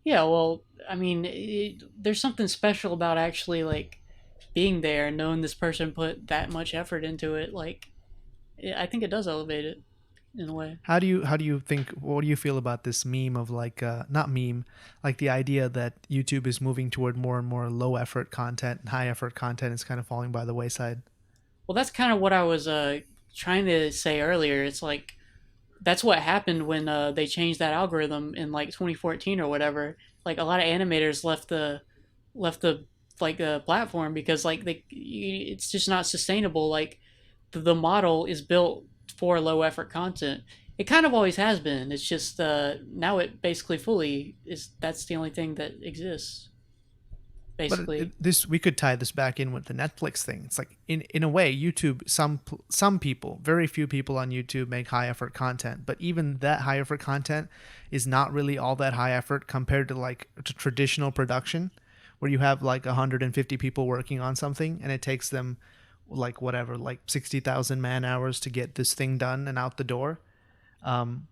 Speaker 1: Yeah, well, I mean, there's something special about actually like being there and knowing this person put that much effort into it. Like, I think it does elevate it in a way.
Speaker 2: How do you think? What do you feel about this meme of like not meme, like the idea that YouTube is moving toward more and more low effort content and high effort content is kind of falling by the wayside.
Speaker 1: Well, that's kind of what I was trying to say earlier. It's like that's what happened when they changed that algorithm in like 2014 or whatever. Like a lot of animators left the like platform because like it's just not sustainable. Like the model is built for low effort content. It kind of always has been. It's just now it basically fully is. That's the only thing that exists.
Speaker 2: But
Speaker 1: Basically,
Speaker 2: this we could tie this back in with the Netflix thing. It's like in a way, YouTube. Some people, very few people on YouTube make high effort content, but even that high effort content is not really all that high effort compared to like to traditional production, where you have like 150 people working on something, and it takes them like whatever, like 60,000 man hours to get this thing done and out the door. Um,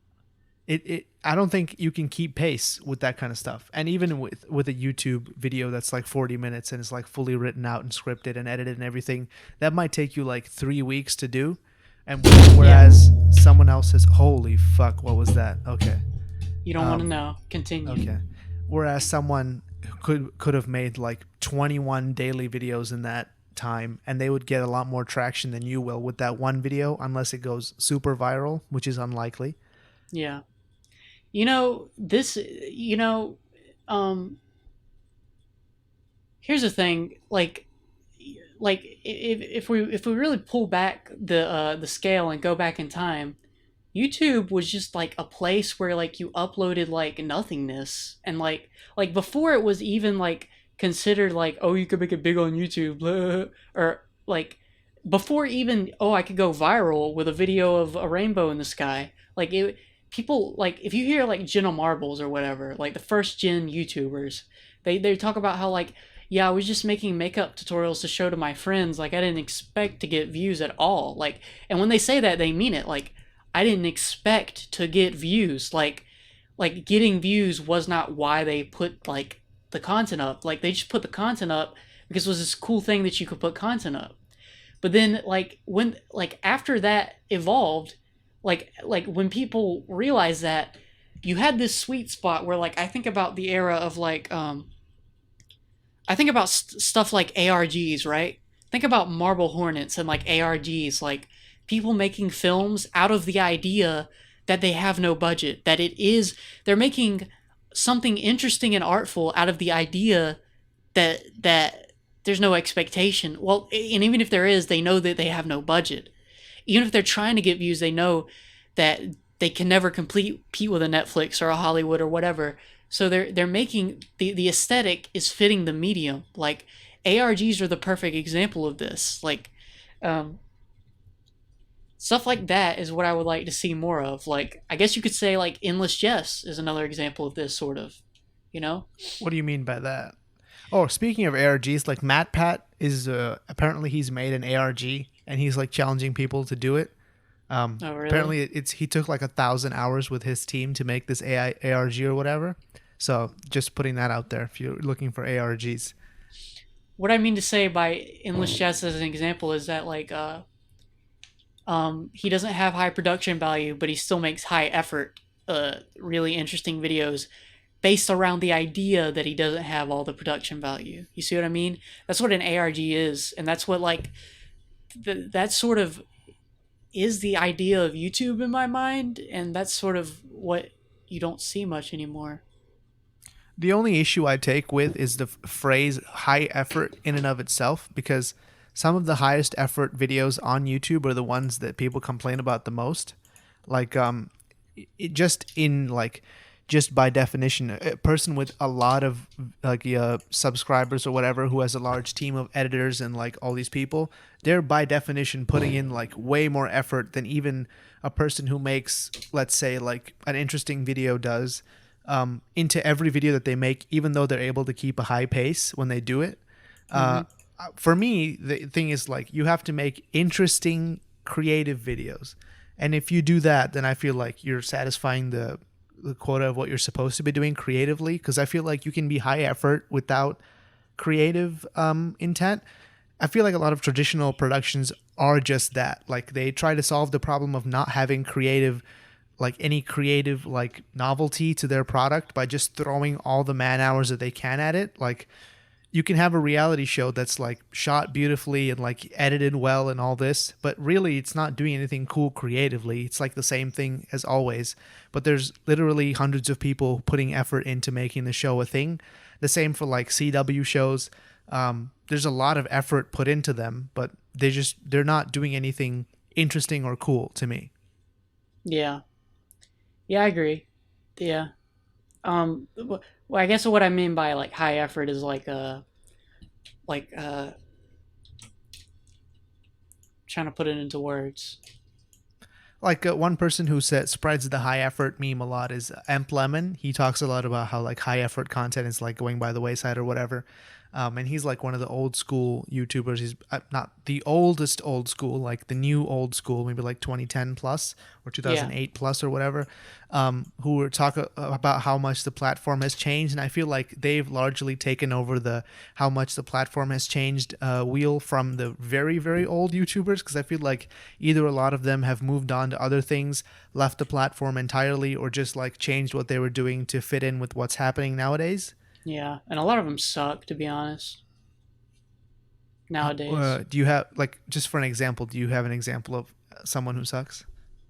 Speaker 2: it I don't think you can keep pace with that kind of stuff. And even with a YouTube video that's like 40 minutes and it's like fully written out and scripted and edited and everything, that might take you like 3 weeks to do. And
Speaker 1: yeah.
Speaker 2: whereas someone else says, "Holy fuck, what was that?" Okay,
Speaker 1: You don't want to
Speaker 2: um,
Speaker 1: know. Continue.
Speaker 2: okay. Whereas someone could have made like 21 daily videos in that time and they would get a lot more traction than you will with that one video unless it goes super viral, which is unlikely.
Speaker 1: Yeah. You know this. You know, um, here's the thing. Like if we really pull back the scale and go back in time, YouTube was just like a place where like you uploaded like nothingness and like before it was even like considered like, oh, you could make it big on YouTube, blah, or like before even, oh, I could go viral with a video of a rainbow in the sky. Like it, people like if you hear like Jenna Marbles or whatever, like the first gen YouTubers, they talk about how like yeah, I was just making makeup tutorials to show to my friends. Like, I didn't expect to get views at all. Like, and when they say that, they mean it. Like, I didn't expect to get views. Like getting views was not why they put like the content up. Like, they just put the content up because it was this cool thing that you could put content up. But then, like, when, like, after that evolved, like when people realized that, you had this sweet spot where, like, I think about the era of like I think about stuff like ARGs, right? Think about Marble Hornets and like ARGs, like people making films out of the idea that they have no budget, that it is, they're making something interesting and artful out of the idea that there's no expectation. Well, and even if there is, they know that they have no budget. Even if they're trying to get views, they know that they can never compete with a Netflix or a Hollywood or whatever. So they're making the aesthetic is fitting the medium. Like, ARGs are the perfect example of this. Like, um, stuff like that is what I would like to see more of. Like, I guess you could say like Endless Jest is another example of this sort of. You know?
Speaker 2: What do you mean by that? Oh, speaking of ARGs, like Matt Pat is apparently he's made an ARG and he's like challenging people to do it.
Speaker 1: Oh, really?
Speaker 2: Apparently, it's he took like 1,000 hours with his team to make this AI ARG or whatever. So just putting that out there if you're looking for ARGs.
Speaker 1: What I mean to say by Endless Jest as an example is that, like, he doesn't have high production value, but he still makes high effort, really interesting videos based around the idea that he doesn't have all the production value. You see what I mean? That's what an ARG is, and that's what, like, that sort of is the idea of YouTube in my mind, and that's sort of what you don't see much anymore.
Speaker 2: The only issue I take with is the phrase high effort in and of itself, because some of the highest effort videos on YouTube are the ones that people complain about the most. Like, it just in like, just by definition, a person with a lot of like subscribers or whatever who has a large team of editors and like all these people, they're by definition putting in like way more effort than even a person who makes, let's say, like an interesting video does, into every video that they make, even though they're able to keep a high pace when they do it.
Speaker 1: Mm-hmm.
Speaker 2: Uh, for me, the thing is like you have to make interesting, creative videos, and if you do that, then I feel like you're satisfying the quota of what you're supposed to be doing creatively. Because I feel like you can be high effort without creative intent. I feel like a lot of traditional productions are just that. Like they try to solve the problem of not having creative, like any creative like novelty to their product by just throwing all the man hours that they can at it. Like you can have a reality show that's like shot beautifully and like edited well and all this, but really it's not doing anything cool creatively. It's like the same thing as always, but there's literally hundreds of people putting effort into making the show a thing. The same for like CW shows. There's a lot of effort put into them, but they're not doing anything interesting or cool to me.
Speaker 1: Yeah. Yeah, I agree. Yeah. Well, I guess what I mean by like high effort is like trying to put it into words.
Speaker 2: Like one person who spreads the high effort meme a lot is Emp Lemon. He talks a lot about how like high effort content is like going by the wayside or whatever. And he's like one of the old school YouTubers. He's not the oldest old school, like the new old school, maybe like 2010 plus or
Speaker 1: Yeah.
Speaker 2: 2008 plus or whatever, who were talking about how much the platform has changed. And I feel like they've largely taken over the how much the platform has changed wheel from the very, very old YouTubers. Because I feel like either a lot of them have moved on to other things, left the platform entirely, or just like changed what they were doing to fit in with what's happening nowadays.
Speaker 1: Yeah. And a lot of them suck, to be honest, nowadays.
Speaker 2: Do you have like just for an example? Do you have an example of someone who sucks?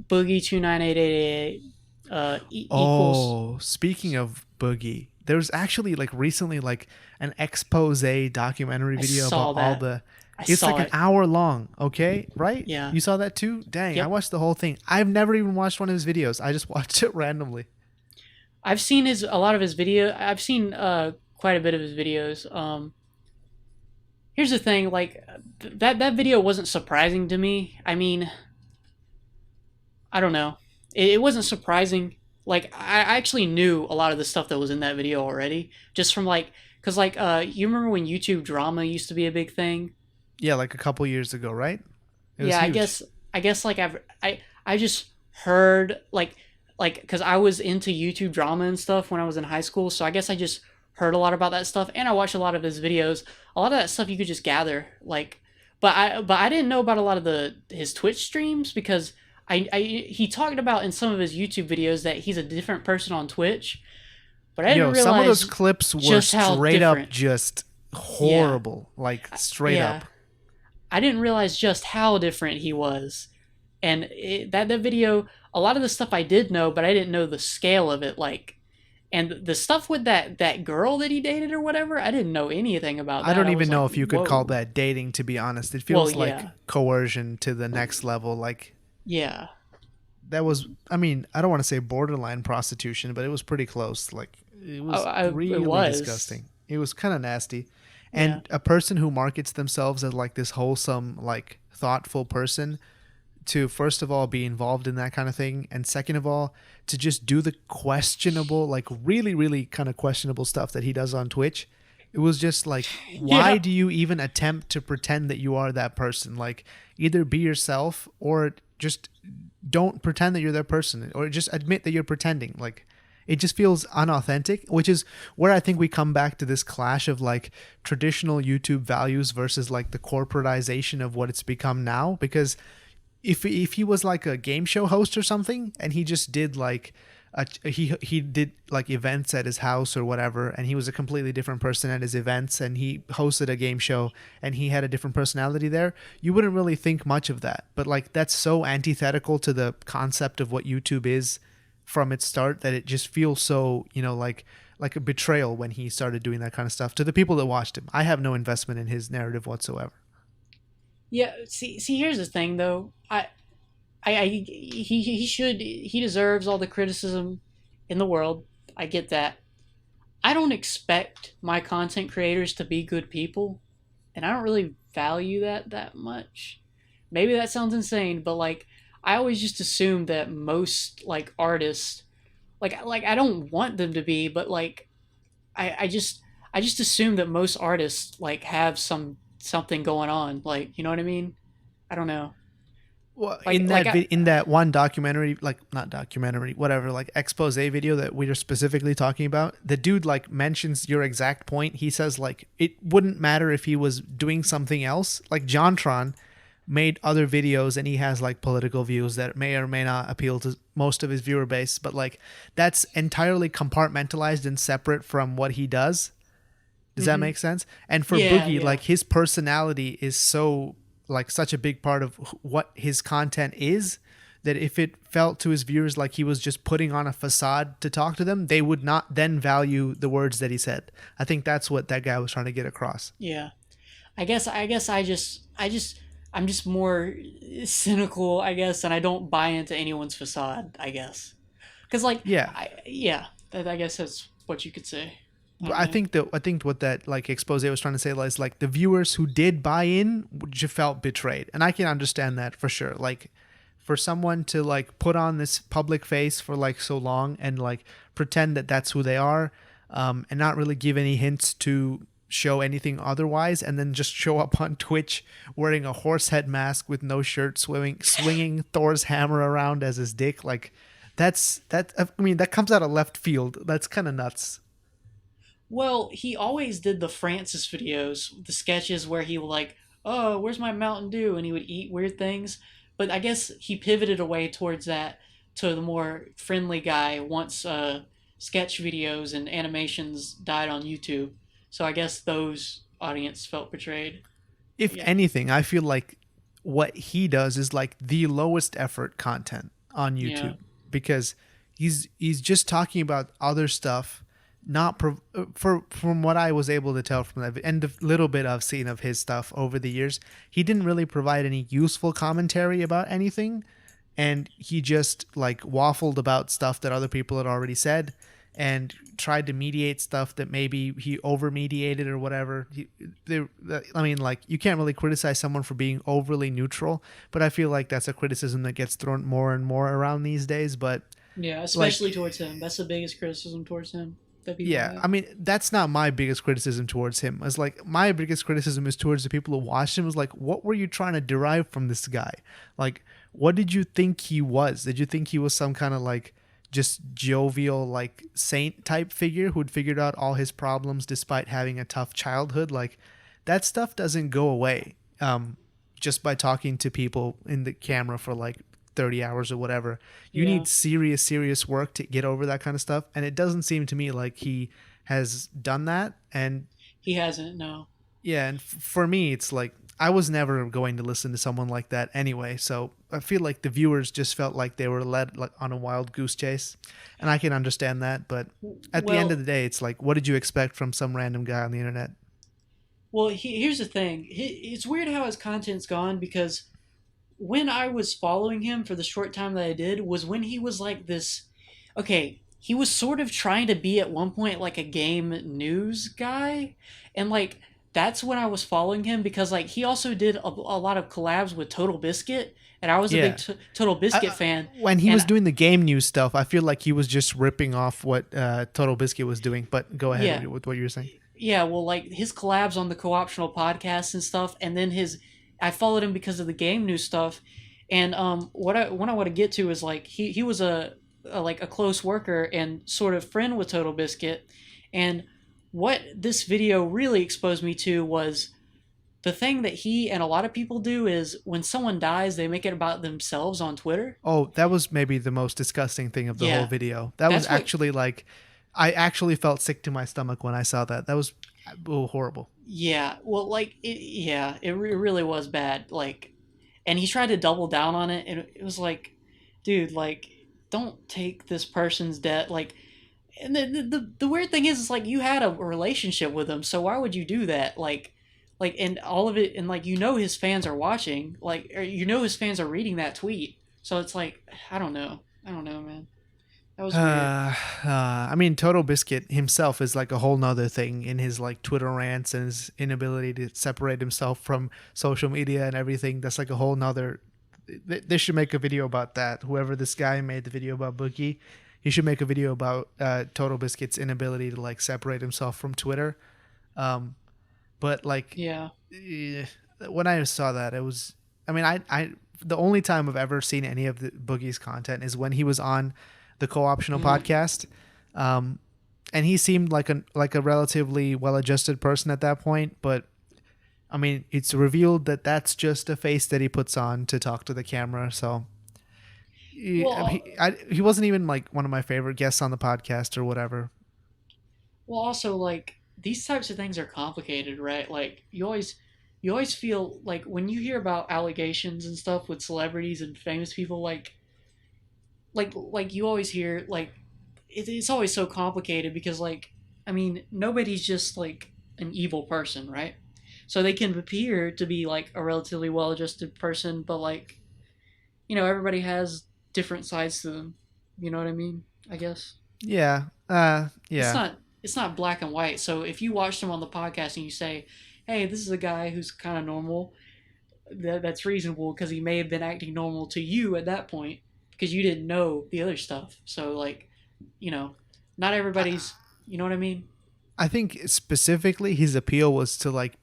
Speaker 1: Boogie 29888 equals.
Speaker 2: Oh, speaking of Boogie, there's actually like recently like an expose documentary
Speaker 1: I
Speaker 2: video about
Speaker 1: saw
Speaker 2: all
Speaker 1: that.
Speaker 2: the.
Speaker 1: I
Speaker 2: It's like
Speaker 1: saw
Speaker 2: an
Speaker 1: it.
Speaker 2: hour long. Okay, right?
Speaker 1: Yeah.
Speaker 2: You saw that too? Dang, I
Speaker 1: Yep.
Speaker 2: watched the whole thing. I've never even watched one of his videos. I just watched it randomly.
Speaker 1: I've seen his a lot of his video. I've seen quite a bit of his videos. Here's the thing, like that video wasn't surprising to me. I mean, I don't know. It wasn't surprising. Like I actually knew a lot of the stuff that was in that video already, just from like Cause like you remember when YouTube drama used to be a big thing?
Speaker 2: Yeah, like a couple years ago, right? It was
Speaker 1: Yeah,
Speaker 2: huge.
Speaker 1: I guess like I just heard like because I was into YouTube drama and stuff when I was in high school, so I guess I just heard a lot about that stuff, and I watched a lot of his videos. A lot of that stuff you could just gather, like, but I didn't know about a lot of the his Twitch streams because I he talked about in some of his YouTube videos that he's a different person on Twitch, but I didn't
Speaker 2: Yo, some of those
Speaker 1: realize
Speaker 2: clips were
Speaker 1: just how
Speaker 2: straight up
Speaker 1: different.
Speaker 2: just
Speaker 1: Yeah,
Speaker 2: horrible. Like straight
Speaker 1: yeah.
Speaker 2: up.
Speaker 1: I didn't realize just how different he was. And that video, a lot of the stuff I did know, but I didn't know the scale of it. Like, and the stuff with that girl that he dated or whatever, I didn't know anything about
Speaker 2: I
Speaker 1: that.
Speaker 2: don't
Speaker 1: I
Speaker 2: even
Speaker 1: was
Speaker 2: know
Speaker 1: like,
Speaker 2: if you could call
Speaker 1: whoa.
Speaker 2: that dating, to be honest. It
Speaker 1: Well,
Speaker 2: feels like
Speaker 1: yeah,
Speaker 2: coercion to the next level. Like
Speaker 1: yeah.
Speaker 2: that was, I mean, I don't want to say borderline prostitution, but it was pretty close. Like it was
Speaker 1: It
Speaker 2: really
Speaker 1: was,
Speaker 2: disgusting. It was kind of nasty.
Speaker 1: yeah,
Speaker 2: And a person who markets themselves as like this wholesome, like thoughtful person, to first of all be involved in that kind of thing, and second of all to just do the questionable, like really kind of questionable stuff that he does on Twitch. It was just like, why
Speaker 1: yeah,
Speaker 2: do you even attempt to pretend that you are that person? Like, either be yourself or just don't pretend that you're that person, or just admit that you're pretending. Like, it just feels unauthentic, which is where I think we come back to this clash of like traditional YouTube values versus like the corporatization of what it's become now. Because if he was like a game show host or something, and he just did like he did like events at his house or whatever, and he was a completely different person at his events, and he hosted a game show and he had a different personality there, you wouldn't really think much of that. But like, that's so antithetical to the concept of what YouTube is from its start, that it just feels so, like a betrayal when he started doing that kind of stuff to the people that watched him. I have no investment in his narrative whatsoever.
Speaker 1: yeah. See. Here's the thing, though. He deserves all the criticism in the world. I get that. I don't expect my content creators to be good people, and I don't really value that much. Maybe that sounds insane, but like I always just assume that most like artists, like I don't want them to be, but like I just assume that most artists like have something going on, like you know what I mean? I don't know.
Speaker 2: Well,
Speaker 1: Like like I
Speaker 2: in that one documentary, like not documentary, whatever, like expose video that we are specifically talking about, the dude like mentions your exact point. He says like it wouldn't matter if he was doing something else. Like Jontron made other videos and he has like political views that may or may not appeal to most of his viewer base, but like that's entirely compartmentalized and separate from what he does. Does that
Speaker 1: mhm.
Speaker 2: make sense? And for
Speaker 1: Yeah,
Speaker 2: Boogie,
Speaker 1: yeah.
Speaker 2: like his personality is so like such a big part of what his content is, that if it felt to his viewers like he was just putting on a facade to talk to them, they would not then value the words that he said. I think that's what that guy was trying to get across.
Speaker 1: Yeah. I guess I'm just more cynical, I guess, and I don't buy into anyone's facade, I guess. Cuz like
Speaker 2: Yeah.
Speaker 1: I guess that's what you could say. I
Speaker 2: But
Speaker 1: don't know.
Speaker 2: I think what that like expose was trying to say is like the viewers who did buy in just felt betrayed, and I can understand that for sure. Like, for someone to like put on this public face for like so long and like pretend that that's who they are, and not really give any hints to show anything otherwise, and then just show up on Twitch wearing a horse head mask with no shirt, swinging Thor's hammer around as his dick, like that. I mean, that comes out of left field. That's kind of nuts.
Speaker 1: Well, he always did the Francis videos, the sketches where he would like, "Oh, where's my Mountain Dew?" and he would eat weird things. But I guess he pivoted away towards that to the more friendly guy once sketch videos and animations died on YouTube. So I guess those audience felt betrayed.
Speaker 2: If
Speaker 1: Yeah.
Speaker 2: anything, I feel like what he does is like the lowest effort content on
Speaker 1: Yeah.
Speaker 2: YouTube, because he's just talking about other stuff, not for from what I was able to tell from that and the little bit I've seen of his stuff over the years, he didn't really provide any useful commentary about anything, and he just like waffled about stuff that other people had already said, and tried to mediate stuff that maybe he over mediated or whatever. I mean, like, you can't really criticize someone for being overly neutral, but I feel like that's a criticism that gets thrown more and more around these days. But
Speaker 1: Yeah,
Speaker 2: like,
Speaker 1: especially towards him. That's the biggest criticism towards him. that people
Speaker 2: Yeah,
Speaker 1: have.
Speaker 2: I mean that's not my biggest criticism towards him. It's like my biggest criticism is towards the people who watched him. Is like, what were you trying to derive from this guy? Like, what did you think he was? Did you think he was some kind of like just jovial like saint type figure who'd figured out all his problems despite having a tough childhood? Like, that stuff doesn't go away just by talking to people in the camera for like 30 hours or whatever. You
Speaker 1: Yeah,
Speaker 2: need serious, serious work to get over that kind of stuff. And it doesn't seem to me like he has done that. And
Speaker 1: he hasn't. No.
Speaker 2: yeah, and for me, it's like I was never going to listen to someone like that anyway. So I feel like the viewers just felt like they were led like on a wild goose chase. And I can understand that. But at the end of
Speaker 1: Well,
Speaker 2: the day, it's like, what did you expect from some random guy on the internet?
Speaker 1: here's the thing. It's weird how his content's gone because when I was following him for the short time that I did was when he was like this. Okay, he was sort of trying to be at one point like a game news guy, and like that's when I was following him because like he also did a lot of collabs with Total Biscuit, and I was a big
Speaker 2: Yeah.
Speaker 1: Total Biscuit
Speaker 2: I,
Speaker 1: fan,
Speaker 2: when he was
Speaker 1: and
Speaker 2: doing the game news stuff, I feel like he was just ripping off what Total Biscuit was doing. But go ahead
Speaker 1: yeah,
Speaker 2: with what you were saying.
Speaker 1: yeah, well, like his collabs on the co-optional podcast and stuff, and then I followed him because of the game news stuff, and what I want to get to is like he was a like a close worker and sort of friend with Total Biscuit, and what this video really exposed me to was the thing that he and a lot of people do is when someone dies, they make it about themselves on Twitter.
Speaker 2: Oh, that was maybe the most disgusting thing of the whole
Speaker 1: Yeah,
Speaker 2: video. That was
Speaker 1: that's what.
Speaker 2: actually like, I actually felt sick to my stomach when I saw that. That was horrible.
Speaker 1: Yeah, well, like yeah, really was bad. Like, and he tried to double down on it, and it was like, dude, like, don't take this person's debt. Like, and the weird thing is like you had a relationship with him, so why would you do that? Like, and all of it, and like his fans are watching, like, or his fans are reading that tweet. So it's like, I don't know, man. That was weird.
Speaker 2: I mean, Total Biscuit himself is like a whole nother thing in his like Twitter rants and his inability to separate himself from social media and everything. That's like a whole nother. They should make a video about that. Whoever this guy made the video about Boogie, he should make a video about Total Biscuit's inability to like separate himself from Twitter. Um, but like
Speaker 1: Yeah.
Speaker 2: when I saw that, it was. I mean, the only time I've ever seen any of the Boogie's content is when he was on the co-optional
Speaker 1: Mm.
Speaker 2: podcast, um, and he seemed like a relatively well-adjusted person at that point. But I mean, it's revealed that that's just a face that he puts on to talk to the camera. So
Speaker 1: Well,
Speaker 2: he wasn't even like one of my favorite guests on the podcast or whatever.
Speaker 1: also like these types of things are complicated, right? Like you always feel like when you hear about allegations and stuff with celebrities and famous people, like you always hear like it's always so complicated because like I mean nobody's just like an evil person, right? So they can appear to be like a relatively well-adjusted person, but like everybody has different sides to them. You know what I mean? I guess.
Speaker 2: Yeah,
Speaker 1: it's
Speaker 2: yeah.
Speaker 1: not it's not black and white. So if you watch them on the podcast and you say, "Hey, this is a guy who's kind of normal," that's reasonable because he may have been acting normal to you at that point because you didn't know the other stuff. So like, you know, not everybody's. You know what I mean?
Speaker 2: I think specifically his appeal was to like,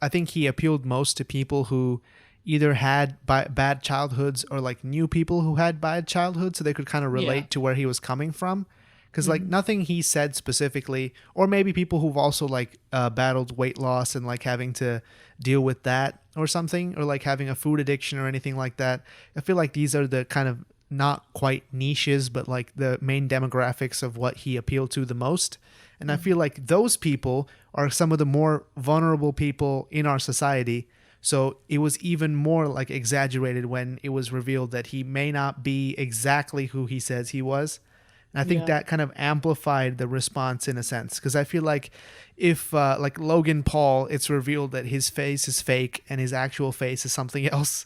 Speaker 2: I think he appealed most to people who either had bad childhoods or like knew people who had bad childhoods, so they could kind of
Speaker 1: Yeah.
Speaker 2: relate to where he was coming from. Because like
Speaker 1: Hmm.
Speaker 2: nothing he said specifically, or maybe people who've also like battled weight loss and like having to deal with that or something, or like having a food addiction or anything like that. I feel like these are the kind of not quite niches, but like the main demographics of what he appealed to the most. And I feel like those people are some of the more vulnerable people in our society. So it was even more like exaggerated when it was revealed that he may not be exactly who he says he was. And I think
Speaker 1: Yeah.
Speaker 2: that kind of amplified the response in a sense. Because I feel like if, like Logan Paul, it's revealed that his face is fake and his actual face is something else,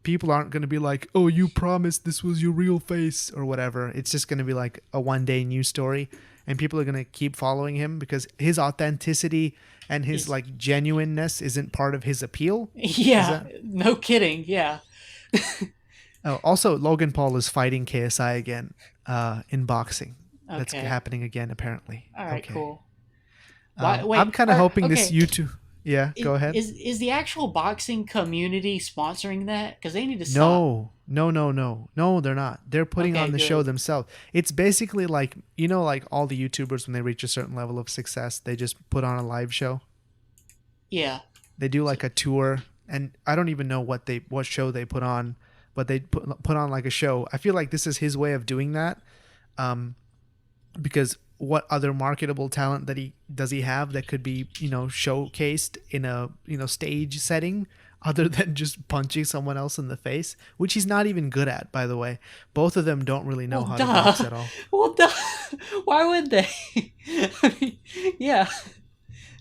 Speaker 2: people aren't going to be like, oh, you promised this was your real face or whatever. It's just going to be like a one day news story. And people are going to keep following him because his authenticity and his
Speaker 1: Is
Speaker 2: like genuineness isn't part of his appeal. Is
Speaker 1: yeah.
Speaker 2: that?
Speaker 1: No kidding. Yeah.
Speaker 2: Oh, also, Logan Paul is fighting KSI again in boxing. That's
Speaker 1: Okay.
Speaker 2: happening again, apparently.
Speaker 1: All right.
Speaker 2: Okay.
Speaker 1: Cool. Why?
Speaker 2: I'm
Speaker 1: Wait.
Speaker 2: kind of hoping this
Speaker 1: Okay.
Speaker 2: YouTube. Yeah, go ahead.
Speaker 1: Is the actual boxing community sponsoring that? Because they need to stop.
Speaker 2: No, no, no, no, no. They're not. They're putting on
Speaker 1: Okay.
Speaker 2: the show
Speaker 1: Good.
Speaker 2: themselves. It's basically like like all the YouTubers when they reach a certain level of success, they just put on a live show.
Speaker 1: Yeah.
Speaker 2: They do
Speaker 1: So,
Speaker 2: like a tour, and I don't even know what show they put on, but they put on like a show. I feel like this is his way of doing that, um, because what other marketable talent he have that could be showcased in a stage setting other than just punching someone else in the face, which he's not even good at, by the way. Both of them don't really know
Speaker 1: well,
Speaker 2: how to
Speaker 1: duh.
Speaker 2: box at all.
Speaker 1: Well, duh. Why would they? I mean, yeah.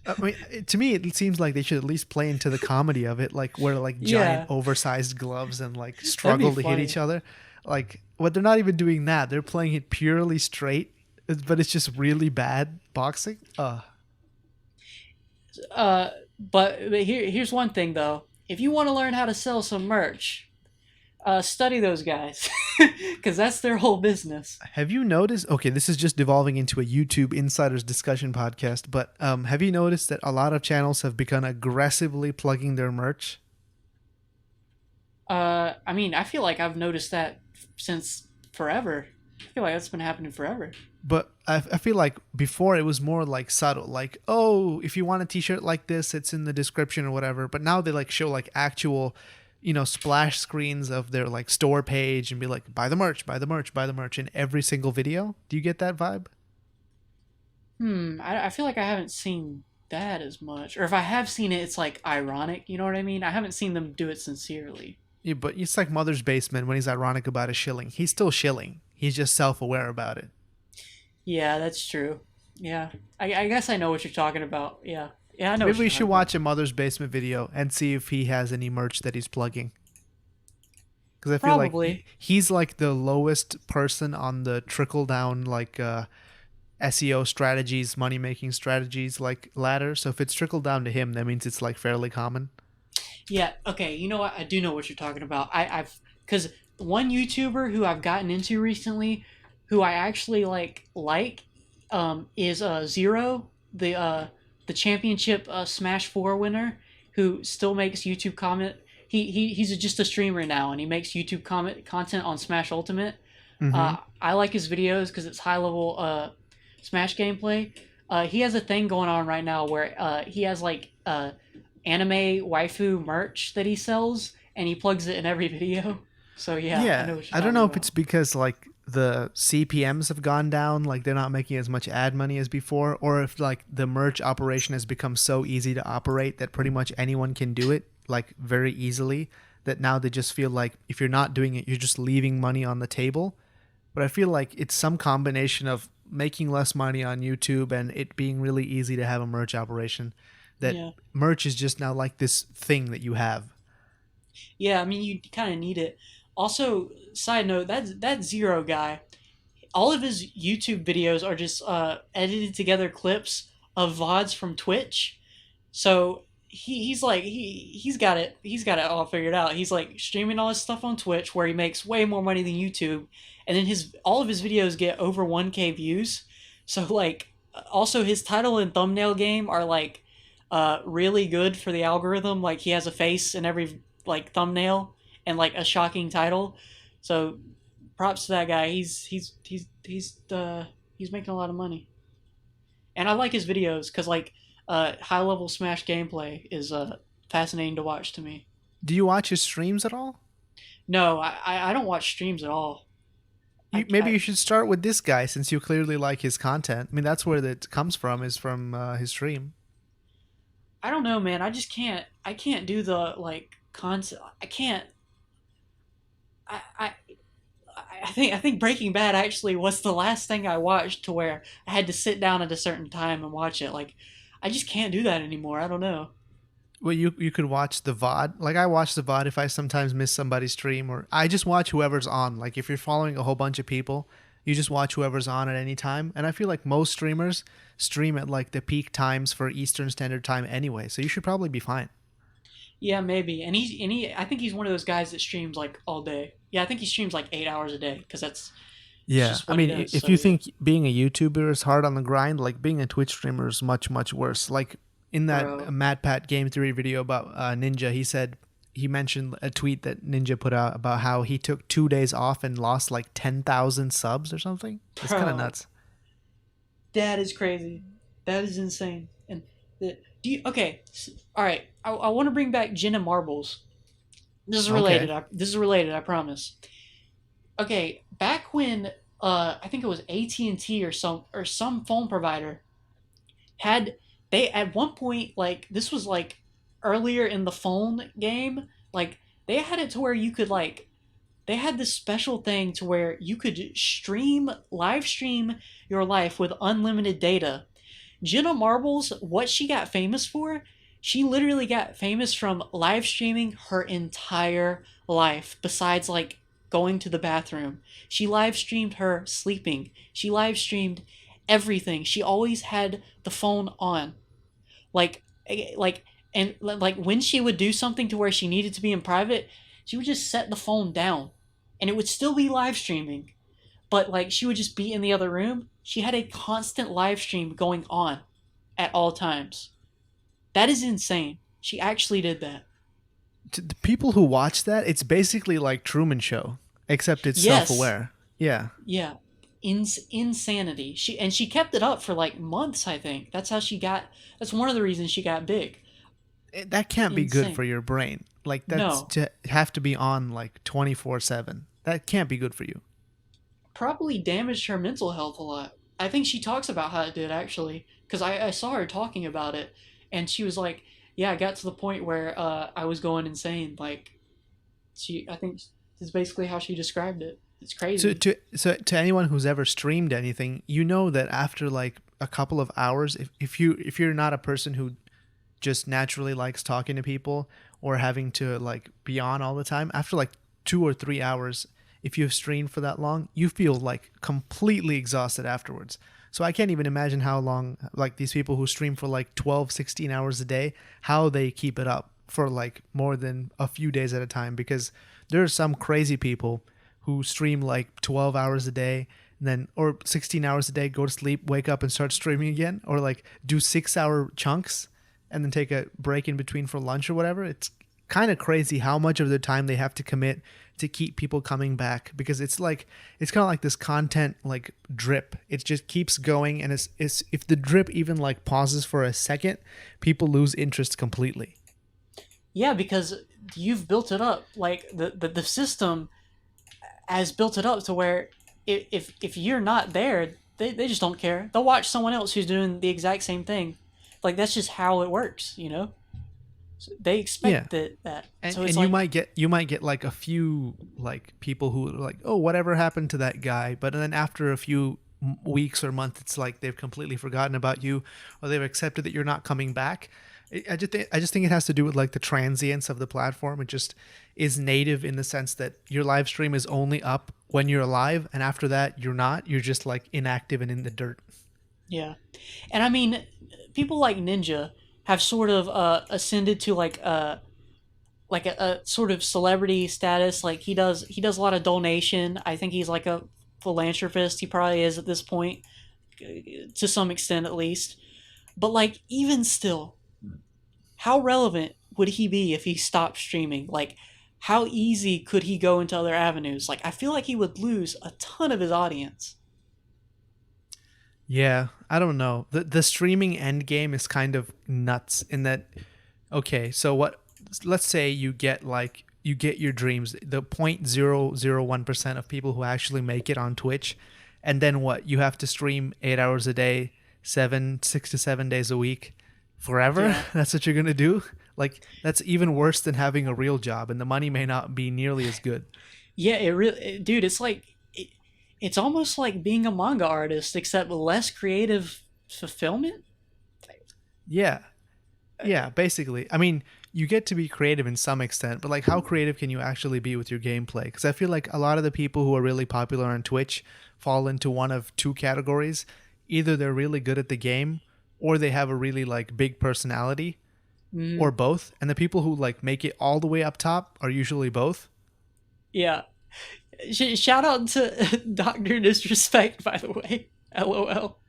Speaker 2: I mean, to me, it seems like they should at least play into the comedy of it, like wear like giant
Speaker 1: Yeah.
Speaker 2: oversized gloves and like
Speaker 1: That'd be
Speaker 2: struggle to hit each
Speaker 1: funny.
Speaker 2: other. Like, what they're not even doing that. They're playing it purely straight, but it's just really bad boxing.
Speaker 1: Uh, but here's one thing though. If you want to learn how to sell some merch, study those guys, because that's their whole business.
Speaker 2: Have you noticed? Okay, this is just devolving into a YouTube insiders discussion podcast, but have you noticed that a lot of channels have begun aggressively plugging their merch?
Speaker 1: I mean, I feel like I've noticed that since forever. I feel like that's been happening forever.
Speaker 2: But I feel like before it was more like subtle, like, oh, if you want a t-shirt like this, it's in the description or whatever. But now they like show like actual, splash screens of their like store page and be like, buy the merch, buy the merch, buy the merch in every single video. Do you get that vibe?
Speaker 1: I feel like I haven't seen that as much. Or if I have seen it, it's like ironic. You know what I mean? I haven't seen them do it sincerely.
Speaker 2: Yeah, but it's like Mother's Basement when he's ironic about his shilling. He's still shilling. He's just self-aware about it.
Speaker 1: Yeah, that's true. Yeah. I guess I know what you're talking about. Yeah. Yeah, I know
Speaker 2: Maybe
Speaker 1: what you're
Speaker 2: we
Speaker 1: talking
Speaker 2: should
Speaker 1: about.
Speaker 2: watch a Mother's Basement video and see if he has any merch that he's plugging. Because I feel like
Speaker 1: Probably.
Speaker 2: he's like the lowest person on the trickle down like SEO strategies, money making strategies like ladder. So if it's trickled down to him, that means it's like fairly common.
Speaker 1: Yeah. Okay. You know what? I do know what you're talking about. Because one YouTuber who I've gotten into recently, who I actually is Zero, the championship Smash Four winner, who still makes YouTube comment. He's just a streamer now, and he makes YouTube comment content on Smash Ultimate.
Speaker 2: Mm-hmm.
Speaker 1: I like his videos because it's high level Smash gameplay. He has a thing going on right now where he has anime waifu merch that he sells, and he plugs it in every video. So yeah, I
Speaker 2: Yeah,
Speaker 1: know what you're
Speaker 2: I don't
Speaker 1: talking
Speaker 2: know if
Speaker 1: about.
Speaker 2: it's because like the CPMS have gone down, like they're not making as much ad money as before, or if like the merch operation has become so easy to operate that pretty much anyone can do it like very easily that now they just feel like if you're not doing it, you're just leaving money on the table. But I feel like it's some combination of making less money on YouTube and it being really easy to have a merch operation that
Speaker 1: Yeah,
Speaker 2: merch is just now like this thing that you have.
Speaker 1: yeah. I mean, you kind of need it. Also, side note, that Zero guy. All of his YouTube videos are just edited together clips of vods from Twitch. So he's got it all figured out. He's like streaming all his stuff on Twitch where he makes way more money than YouTube, and then his all of his videos get over 1K views. So also his title and thumbnail game are really good for the algorithm. Like he has a face in every thumbnail and like a shocking title. So props to that guy. He's making a lot of money, and I like his videos because high level Smash gameplay is fascinating to watch to me.
Speaker 2: Do you watch his streams at all?
Speaker 1: No, I don't watch streams at all.
Speaker 2: Maybe
Speaker 1: I
Speaker 2: you should start with this guy since you clearly like his content. I mean, that's where that comes from, is from his stream.
Speaker 1: I don't know, man. I just can't. I can't do the concept. I can't. I, I I think Breaking Bad actually was the last thing I watched to where I had to sit down at a certain time and watch it. Like, I just can't do that anymore. I don't know.
Speaker 2: Well, you could watch the VOD. Like I watch the VOD if I sometimes miss somebody's stream, or I just watch whoever's on. Like if you're following a whole bunch of people, you just watch whoever's on at any time. And I feel like most streamers stream at like the peak times for Eastern Standard Time anyway, so you should probably be fine.
Speaker 1: Yeah, maybe. And he I think he's one of those guys that streams like all day. Yeah, I think he streams like 8 hours a day because that's It's
Speaker 2: Yeah,
Speaker 1: just
Speaker 2: I
Speaker 1: what he
Speaker 2: mean,
Speaker 1: does.
Speaker 2: if
Speaker 1: So
Speaker 2: you
Speaker 1: yeah,
Speaker 2: think being a YouTuber is hard on the grind, like being a Twitch streamer is much, much worse. Like in that
Speaker 1: bro.
Speaker 2: Mad Pat Game Theory video about Ninja, he mentioned a tweet that Ninja put out about how he took 2 days off and lost like 10,000 subs or something. It's kind of
Speaker 1: Bro,
Speaker 2: nuts.
Speaker 1: that is crazy. That is insane. And do you okay? All right, I want to bring back gin and marbles. This is
Speaker 2: Okay.
Speaker 1: related. This is related. I promise. Okay, back when I think it was AT&T or some phone provider had they at one point, like this was like earlier in the phone game, like they had it to where you could like they had this special thing to where you could live stream your life with unlimited data. Jenna Marbles, what she got famous for, she literally got famous from live streaming her entire life, besides like going to the bathroom. She live streamed her sleeping. She live streamed everything. She always had the phone on. Like like and like when she would do something to where she needed to be in private, she would just set the phone down and it would still be live streaming. But like she would just be in the other room. She had a constant live stream going on at all times. That is insane. She actually did that.
Speaker 2: To the people who watch that, it's basically like Truman Show, except it's
Speaker 1: Yes.
Speaker 2: self-aware. Yeah.
Speaker 1: Yeah. Insanity. She kept it up for like months, I think. That's one of the reasons she got big.
Speaker 2: That can't be good
Speaker 1: Insane.
Speaker 2: for your brain. Like that's
Speaker 1: No.
Speaker 2: to have to be on like 24/7. That can't be good for you.
Speaker 1: Probably damaged her mental health a lot. I think she talks about how it did actually, because I saw her talking about it, and she was like, "Yeah, I got to the point where I was going insane." Like, I think this is basically how she described it. It's
Speaker 2: So
Speaker 1: crazy.
Speaker 2: to anyone who's ever streamed anything, you know that after like a couple of hours, if you're not a person who just naturally likes talking to people or having to like be on all the time, after like 2 or 3 hours, if you've streamed for that long, you feel like completely exhausted afterwards. So I can't even imagine how long like these people who stream for like 12, 16 hours a day, how they keep it up for like more than a few days at a time, because there are some crazy people who stream like 12 hours a day and then or 16 hours a day, go to sleep, wake up and start streaming again, or like do 6 hour chunks and then take a break in between for lunch or whatever. It's kind of crazy how much of their time they have to commit to keep people coming back, because it's kind of like this content like drip. It just keeps going, and it's if the drip even like pauses for a second, people lose interest completely.
Speaker 1: Yeah, because you've built it up. Like the system has built it up to where if you're not there, they just don't care. They'll watch someone else who's doing the exact same thing. Like that's just how it works, you know. So they
Speaker 2: Yeah.
Speaker 1: expect that.
Speaker 2: and
Speaker 1: So it's
Speaker 2: and
Speaker 1: like,
Speaker 2: you might get like a few like people who are like, oh, whatever happened to that guy, but then after a few weeks or months, it's like they've completely forgotten about you, or they've accepted that you're not coming back. I just think it has to do with like the transience of the platform. It just is native in the sense that your live stream is only up when you're alive, and after that you're not. You're just like inactive and in the dirt.
Speaker 1: yeah. And I mean, people like Ninja have sort of ascended to like a sort of celebrity status. Like he does a lot of donation. I think he's like a philanthropist. He probably is at this point, to some extent at least. But like even still, how relevant would he be if he stopped streaming? Like how easy could he go into other avenues? Like I feel like he would lose a ton of his audience.
Speaker 2: Yeah, I don't know. The streaming end game is kind of nuts in that, okay, so what, let's say you get your dreams, the 0.001% of people who actually make it on Twitch, and then what? You have to stream 8 hours a day, 6 to 7 days a week forever?
Speaker 1: Yeah.
Speaker 2: That's what you're going to do? Like that's even worse than having a real job, and the money may not be nearly as good.
Speaker 1: Yeah, dude, it's like it's almost like being a manga artist except with less creative fulfillment.
Speaker 2: Yeah. Yeah, basically. I mean, you get to be creative in some extent, but like how creative can you actually be with your gameplay? Because I feel like a lot of the people who are really popular on Twitch fall into one of two categories. Either they're really good at the game, or they have a really like big personality, or
Speaker 1: Mm,
Speaker 2: both. And the people who like make it all the way up top are usually both.
Speaker 1: yeah. Shout out to Doctor Disrespect, by the way. LOL.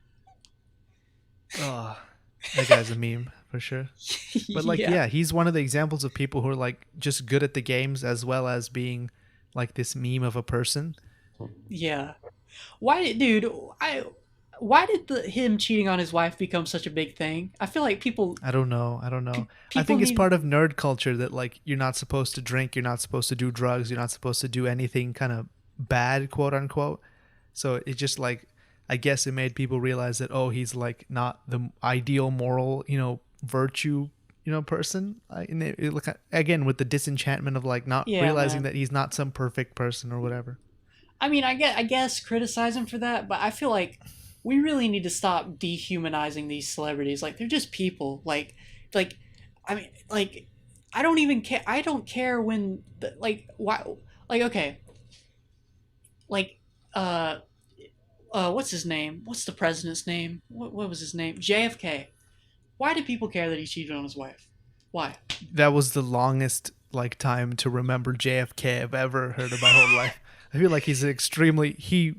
Speaker 2: Oh, that guy's a meme for sure. But like,
Speaker 1: Yeah,
Speaker 2: yeah, he's one of the examples of people who are like just good at the games as well as being like this meme of a person.
Speaker 1: yeah. Why did, dude? I. Why did him cheating on his wife become such a big thing? I feel like
Speaker 2: I don't know. I don't know. I
Speaker 1: people
Speaker 2: think it's
Speaker 1: need.
Speaker 2: part of nerd culture that like you're not supposed to drink, you're not supposed to do drugs, you're not supposed to do anything kind of bad, quote unquote. So it just like I guess it made people realize that oh, he's like not the ideal moral, virtue, person. And it look again with the disenchantment of like not
Speaker 1: Yeah,
Speaker 2: realizing
Speaker 1: man.
Speaker 2: that he's not some perfect person or whatever.
Speaker 1: I mean, I guess criticize him for that, but I feel like we really need to stop dehumanizing these celebrities. Like they're just people. Like, I mean, like, I don't even care. I don't care when, like, why, like, okay, like, uh, what's his name? What's the president's name? What was his name? JFK. Why do people care that he cheated on his wife? Why?
Speaker 2: That was the longest like time to remember JFK I've ever heard of my whole life. I feel like he's extremely he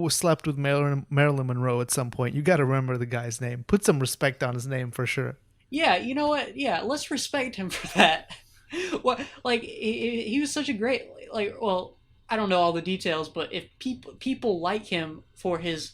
Speaker 2: slept with Marilyn Monroe at some point. You got to remember the guy's name. Put some respect on his name for sure.
Speaker 1: Yeah, you know what? Yeah, let's respect him for that. What, like he was such a great, like, well, I don't know all the details, but if people like him for his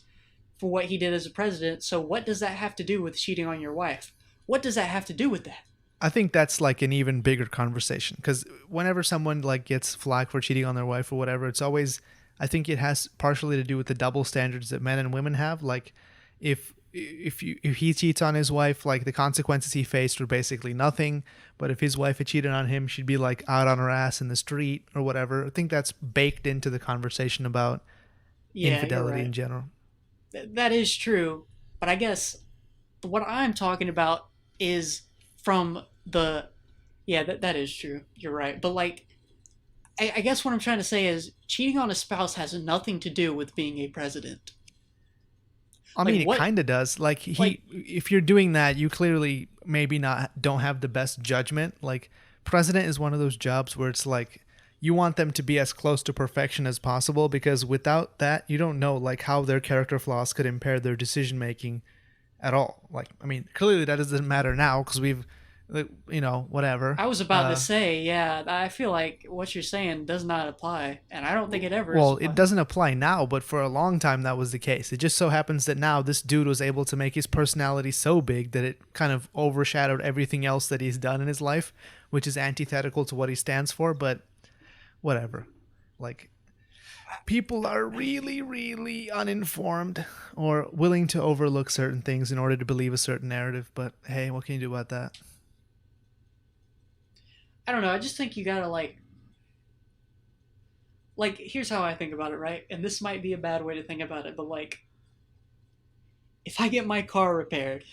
Speaker 1: for what he did as a president, so what does that have to do with cheating on your wife? What does that have to do with that?
Speaker 2: I think that's like an even bigger conversation because whenever someone like gets flack for cheating on their wife or whatever, it's always I think it has partially to do with the double standards that men and women have. Like if he cheats on his wife, like the consequences he faced were basically nothing. But if his wife had cheated on him, she'd be like out on her ass in the street or whatever. I think that's baked into the conversation about
Speaker 1: Yeah, you're
Speaker 2: infidelity
Speaker 1: right.
Speaker 2: in general.
Speaker 1: That is true, but I guess what I'm talking about is from the yeah, that is true. You're right, but like I guess what I'm trying to say is cheating on a spouse has nothing to do with being a president.
Speaker 2: I
Speaker 1: Like
Speaker 2: mean, it
Speaker 1: what?
Speaker 2: kind of does. Like
Speaker 1: Like
Speaker 2: if you're doing that, you clearly maybe not don't have the best judgment. Like president is one of those jobs where it's like you want them to be as close to perfection as possible because without that, you don't know like how their character flaws could impair their decision making at all. Like, I mean, clearly that doesn't matter now because we've, like, whatever.
Speaker 1: I was about to say, yeah, I feel like what you're saying does not apply, and I don't think it ever is
Speaker 2: Well, it
Speaker 1: apply.
Speaker 2: doesn't apply now, but for a long time that was the case. It just so happens that now this dude was able to make his personality so big that it kind of overshadowed everything else that he's done in his life, which is antithetical to what he stands for, but whatever. Like, people are really, really uninformed or willing to overlook certain things in order to believe a certain narrative, but hey, what can you do about that?
Speaker 1: I don't know. I just think you gotta like. Here's how I think about it, right? And this might be a bad way to think about it, but like, if I get my car repaired,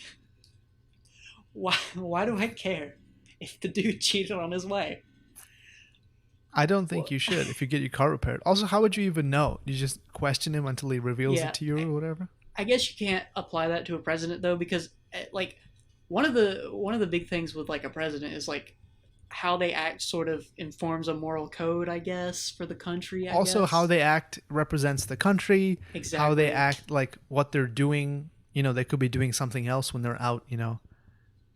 Speaker 1: why do I care if the dude cheated on his wife?
Speaker 2: I don't think
Speaker 1: Well,
Speaker 2: you should if you get your car repaired. Also, how would you even know? You just question him until he reveals it
Speaker 1: yeah,
Speaker 2: to you or whatever?
Speaker 1: I guess you can't apply that to a president though, because like one of the big things with like a president is like how they act sort of informs a moral code, I guess, for the country. I
Speaker 2: Also, how
Speaker 1: guess
Speaker 2: they act represents the country, how they
Speaker 1: exactly.
Speaker 2: act, like what they're doing. They could be doing something else when they're out,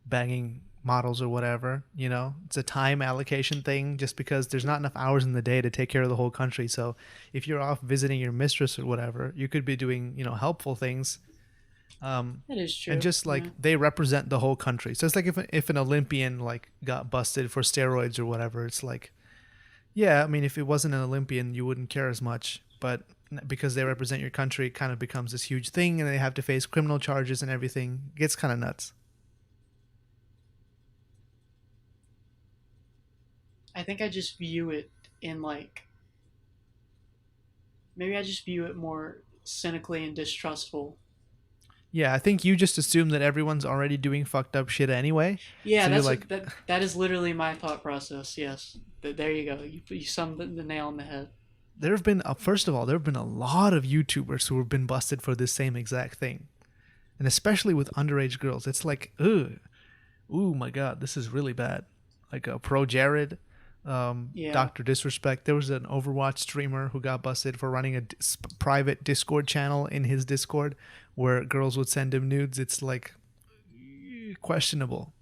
Speaker 2: banging models or whatever. It's a time allocation thing just because there's not enough hours in the day to take care of the whole country. So if you're off visiting your mistress or whatever, you could be doing, helpful things.
Speaker 1: That is
Speaker 2: And
Speaker 1: true.
Speaker 2: just
Speaker 1: Yeah.
Speaker 2: like they represent the whole country. So it's like if an Olympian like got busted for steroids or whatever, it's like, yeah, I mean, if it wasn't an Olympian, you wouldn't care as much. But because they represent your country, it kind of becomes this huge thing, and they have to face criminal charges and everything. It gets kind of nuts.
Speaker 1: I think I just view it in like maybe I just view it more cynically and distrustful.
Speaker 2: Yeah, I think you just assume that everyone's already doing fucked up shit anyway.
Speaker 1: Yeah,
Speaker 2: So you're
Speaker 1: that's
Speaker 2: like,
Speaker 1: what that is literally my thought process. Yes, there you go. You summed the nail on the head.
Speaker 2: there have been, first of all, there have been a lot of YouTubers who have been busted for this same exact thing. And especially with underage girls. It's like, ugh, ooh, my God, this is really bad. Like Pro Jared,
Speaker 1: Yeah.
Speaker 2: Dr. Disrespect. There was an Overwatch streamer who got busted for running a private Discord channel in his Discord where girls would send him nudes. It's like questionable.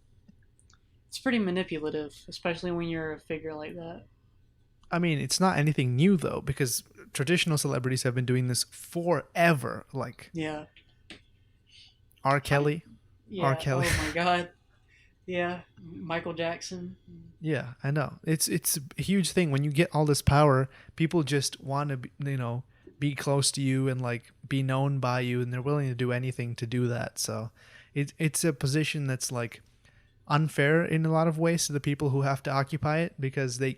Speaker 1: It's pretty manipulative, especially when you're a figure like that.
Speaker 2: I mean, it's not anything new though, because traditional celebrities have been doing this forever. Like
Speaker 1: Yeah.
Speaker 2: R.
Speaker 1: I
Speaker 2: Kelly. R.
Speaker 1: yeah.
Speaker 2: Kelly.
Speaker 1: Oh my god. Yeah. Michael Jackson.
Speaker 2: Yeah, I know. It's a huge thing when you get all this power. People just want to, be close to you and like be known by you, and they're willing to do anything to do that. So, it's a position that's like unfair in a lot of ways to the people who have to occupy it because they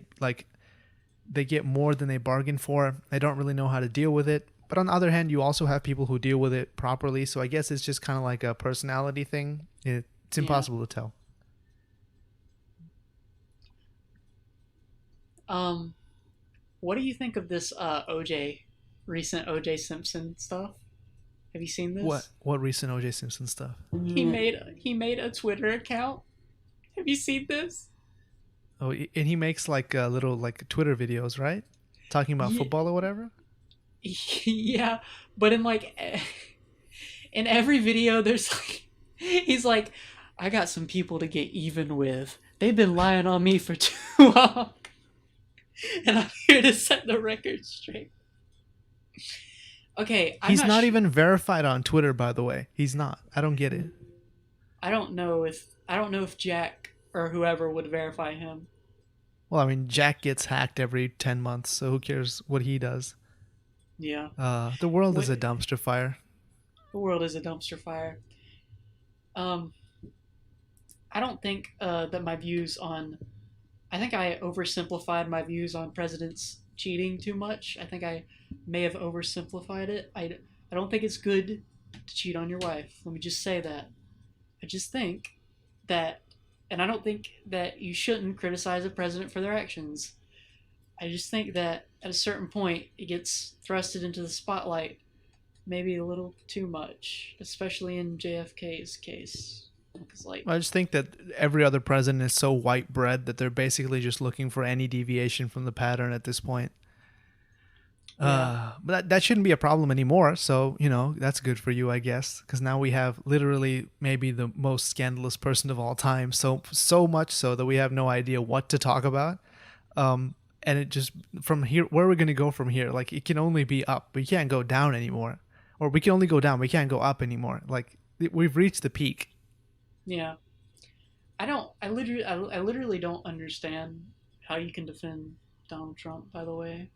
Speaker 2: get more than they bargain for. They don't really know how to deal with it. But on the other hand, you also have people who deal with it properly. So I guess it's just kind of like a personality thing. It's
Speaker 1: Yeah.
Speaker 2: impossible to tell.
Speaker 1: Um. What do you think of this OJ, recent OJ Simpson stuff? Have you seen
Speaker 2: What
Speaker 1: this?
Speaker 2: what recent OJ Simpson stuff?
Speaker 1: He made a Twitter account. Have you seen this?
Speaker 2: Oh, and he makes like little like Twitter videos, right? Talking about
Speaker 1: Yeah,
Speaker 2: football or whatever.
Speaker 1: yeah, but in every video, there's like he's like, I got some people to get even with. They've been lying on me for too long, and I'm here to set the record straight. Okay, I'm
Speaker 2: He's
Speaker 1: not.
Speaker 2: not even verified on Twitter, by the way. He's not. I don't get it.
Speaker 1: I don't know if Jack or whoever would verify him.
Speaker 2: Well, I mean, Jack gets hacked every 10 months, so who cares what he does?
Speaker 1: Yeah,
Speaker 2: The world is
Speaker 1: what,
Speaker 2: a dumpster fire.
Speaker 1: the world is a dumpster fire. Um, I don't think that my views on. I think I oversimplified my views on presidents cheating too much. I think I may have oversimplified it. I don't think it's good to cheat on your wife. Let me just say that. I just think that, and I don't think that you shouldn't criticize a president for their actions. I just think that at a certain point, it gets thrusted into the spotlight maybe a little too much, especially in JFK's case. Because, like,
Speaker 2: I just think that every other president is so white bread that they're basically just looking for any deviation from the pattern at this point.
Speaker 1: yeah,
Speaker 2: But that shouldn't be a problem anymore. So, that's good for you, I guess, because now we have literally maybe the most scandalous person of all time. So much so that we have no idea what to talk about. And it just from here, where are we going to go from here? Like it can only be up. We can't go down anymore, or we can only go down. We can't go up anymore. Like we've reached the peak.
Speaker 1: yeah. I literally don't understand how you can defend Donald Trump. By the way,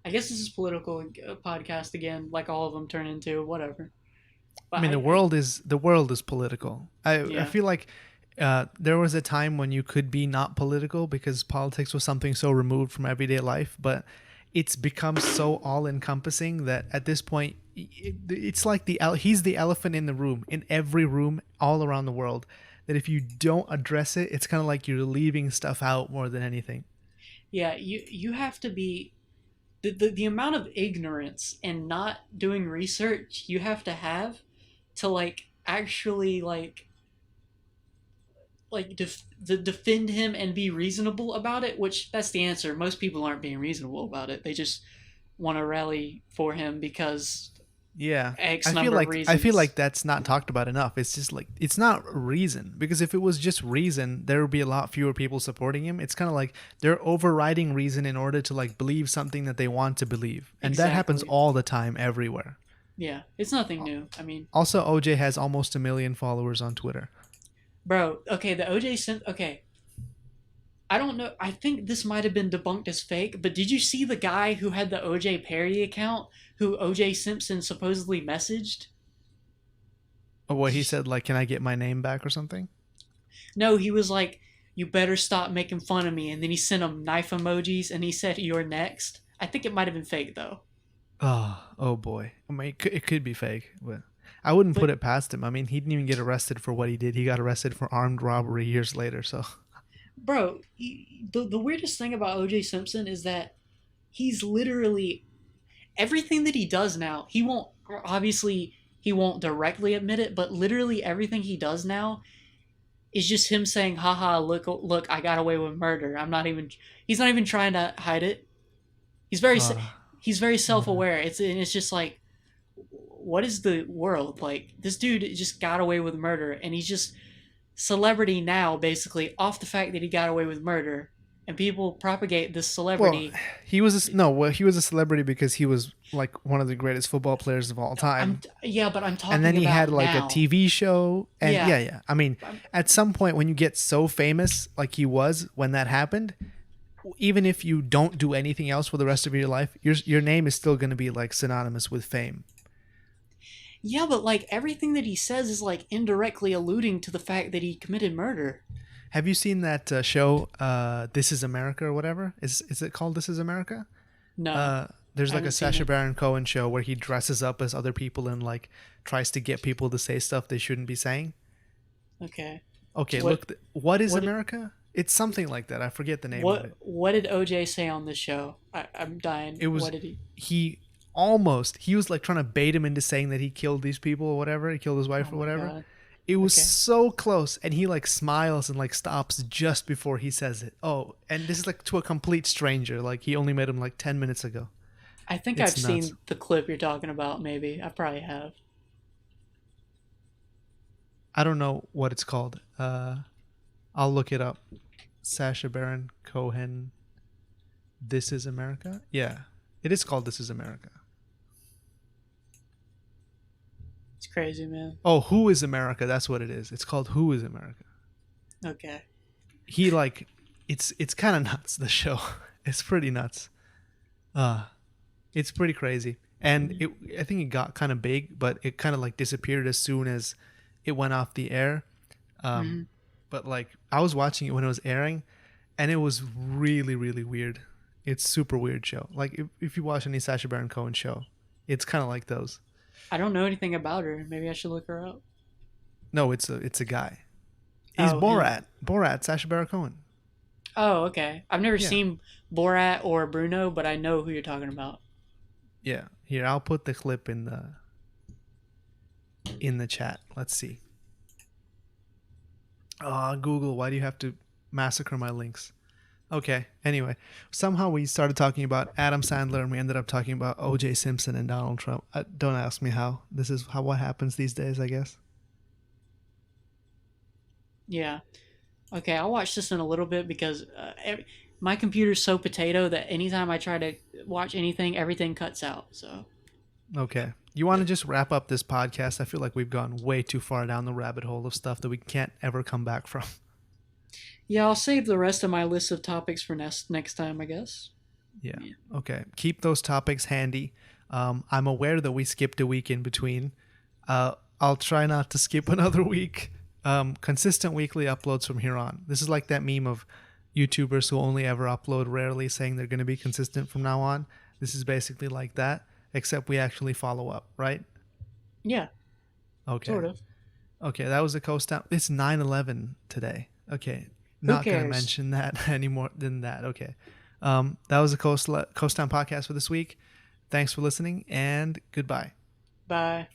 Speaker 1: I guess this is political podcast again, like all of them turn into whatever.
Speaker 2: I
Speaker 1: But
Speaker 2: mean, the world is political. I
Speaker 1: yeah,
Speaker 2: feel like there was a time when you could be not political because politics was something so removed from everyday life, but it's become so all encompassing that at this point it's like he's the elephant in the room, in every room all around the world, that if you don't address it, it's kind of like you're leaving stuff out more than anything.
Speaker 1: yeah. You have to be the amount of ignorance and not doing research you have to have to like actually defend him and be reasonable about it, which that's the answer. Most people aren't being reasonable about it. They just want to rally for him because
Speaker 2: Yeah.
Speaker 1: X
Speaker 2: I feel
Speaker 1: number of
Speaker 2: like I feel
Speaker 1: reasons.
Speaker 2: like that's not talked about enough. It's just like it's not reason, because if it was just reason, there would be a lot fewer people supporting him. It's kind of like they're overriding reason in order to like believe something that they want to believe. And that happens
Speaker 1: Exactly.
Speaker 2: all the time everywhere.
Speaker 1: Yeah, it's nothing new. I mean,
Speaker 2: Also, OJ has almost 1 million followers on Twitter.
Speaker 1: bro, okay, the OJ Simpson. Okay, I don't know. I think this might have been debunked as fake, but did you see the guy who had the OJ parody account who OJ Simpson supposedly messaged?
Speaker 2: Or what
Speaker 1: Did
Speaker 2: he
Speaker 1: you,
Speaker 2: said, like, can I get my name back or something?
Speaker 1: no, he was like, "You better stop making fun of me," and then he sent him knife emojis, and he said, "You're next." I think it might have been fake though.
Speaker 2: Oh boy. I mean, it could be fake, but I wouldn't put
Speaker 1: But
Speaker 2: it past him. I mean, he didn't even get arrested for what he did. He got arrested for armed robbery years later. So
Speaker 1: bro, the weirdest thing about OJ Simpson is that he's literally everything that he does now. He won't directly admit it, but literally everything he does now is just him saying, "Haha, look, I got away with murder." I'm not even. He's not even trying to hide it. He's very
Speaker 2: Uh,
Speaker 1: he's very self
Speaker 2: whatever.
Speaker 1: aware. It's just like, what is the world like? This dude just got away with murder, and he's just celebrity now, basically off the fact that he got away with murder, and people propagate this
Speaker 2: Well,
Speaker 1: celebrity.
Speaker 2: he was a, no. Well, he was a celebrity because he was like one of the greatest football players of all
Speaker 1: I'm
Speaker 2: time.
Speaker 1: Yeah, but I'm
Speaker 2: And
Speaker 1: talking
Speaker 2: then he had
Speaker 1: about
Speaker 2: like a
Speaker 1: now.
Speaker 2: TV show, and
Speaker 1: Yeah,
Speaker 2: yeah. I mean,
Speaker 1: I'm,
Speaker 2: at some point when you get so famous, like he was when that happened, even if you don't do anything else for the rest of your life, your name is still going to be like synonymous with fame.
Speaker 1: yeah, but like everything that he says is like indirectly alluding to the fact that he committed murder.
Speaker 2: Have you seen that show, This Is America or whatever? Is it called This Is America?
Speaker 1: No,
Speaker 2: Uh, there's
Speaker 1: I
Speaker 2: like a
Speaker 1: haven't seen
Speaker 2: Sacha
Speaker 1: it.
Speaker 2: Baron Cohen show where he dresses up as other people and like tries to get people to say stuff they shouldn't be saying.
Speaker 1: Okay,
Speaker 2: Okay,
Speaker 1: what
Speaker 2: look, what is
Speaker 1: what did
Speaker 2: America? It's something like that. I forget the name of it.
Speaker 1: what did OJ say on this show? I'm dying.
Speaker 2: It
Speaker 1: What
Speaker 2: was
Speaker 1: did he?
Speaker 2: he he was like trying to bait him into saying that he killed these people or whatever. He killed his wife
Speaker 1: Oh
Speaker 2: or
Speaker 1: my
Speaker 2: whatever.
Speaker 1: god.
Speaker 2: It was
Speaker 1: Okay,
Speaker 2: so close, and he like smiles and like stops just before he says it. Oh, and this is like to a complete stranger. Like he only met him like 10 minutes ago.
Speaker 1: I think I've
Speaker 2: It's nuts.
Speaker 1: seen the clip you're talking about. Maybe I probably have.
Speaker 2: I don't know what it's called. I'll look it up. Sacha Baron Cohen. This is America. Yeah, it is called This Is America.
Speaker 1: It's crazy, man.
Speaker 2: Oh, Who is America? That's what it is. It's called Who is America.
Speaker 1: Okay.
Speaker 2: He like, it's kind of nuts. The show, it's pretty nuts. Uh it's pretty crazy. And I think it got kind of big, but it kind of like disappeared as soon as it went off the air. Um,
Speaker 1: Hmm.
Speaker 2: but like I was watching it when it was airing, and it was really really weird. It's super weird show. Like if you watch any Sacha Baron Cohen show, it's kind of like those.
Speaker 1: I don't know anything about her. Maybe I should look her up.
Speaker 2: No, it's a guy. He's
Speaker 1: Oh, him.
Speaker 2: Borat, Sacha Baron Cohen.
Speaker 1: Oh, okay. I've never
Speaker 2: Yeah,
Speaker 1: seen Borat or Bruno, but I know who you're talking about.
Speaker 2: yeah. Here, I'll put the clip in the chat. Let's see. Google, why do you have to massacre my links? Okay. Anyway, somehow we started talking about Adam Sandler and we ended up talking about OJ Simpson and Donald Trump. Don't ask me how. This is how what happens these days, I guess.
Speaker 1: Yeah. Okay, I'll watch this in a little bit because my computer's so potato that anytime I try to watch anything, everything cuts out. So,
Speaker 2: Okay. You want to just wrap up this podcast? I feel like we've gone way too far down the rabbit hole of stuff that we can't ever come back from.
Speaker 1: yeah, I'll save the rest of my list of topics for next time, I guess.
Speaker 2: Yeah.
Speaker 1: Yeah.
Speaker 2: Okay. Keep those topics handy. I'm aware that we skipped a week in between. I'll try not to skip another week. Consistent weekly uploads from here on. This is like that meme of YouTubers who only ever upload rarely saying they're going to be consistent from now on. This is basically like that, except we actually follow up, right?
Speaker 1: Yeah,
Speaker 2: Okay.
Speaker 1: sort of.
Speaker 2: Okay, that was a coast down. It's 9/11 today. Okay.
Speaker 1: Who
Speaker 2: Not going to
Speaker 1: cares?
Speaker 2: mention that any more than that. Okay. That was a Coast Town podcast for this week. Thanks for listening and goodbye.
Speaker 1: Bye.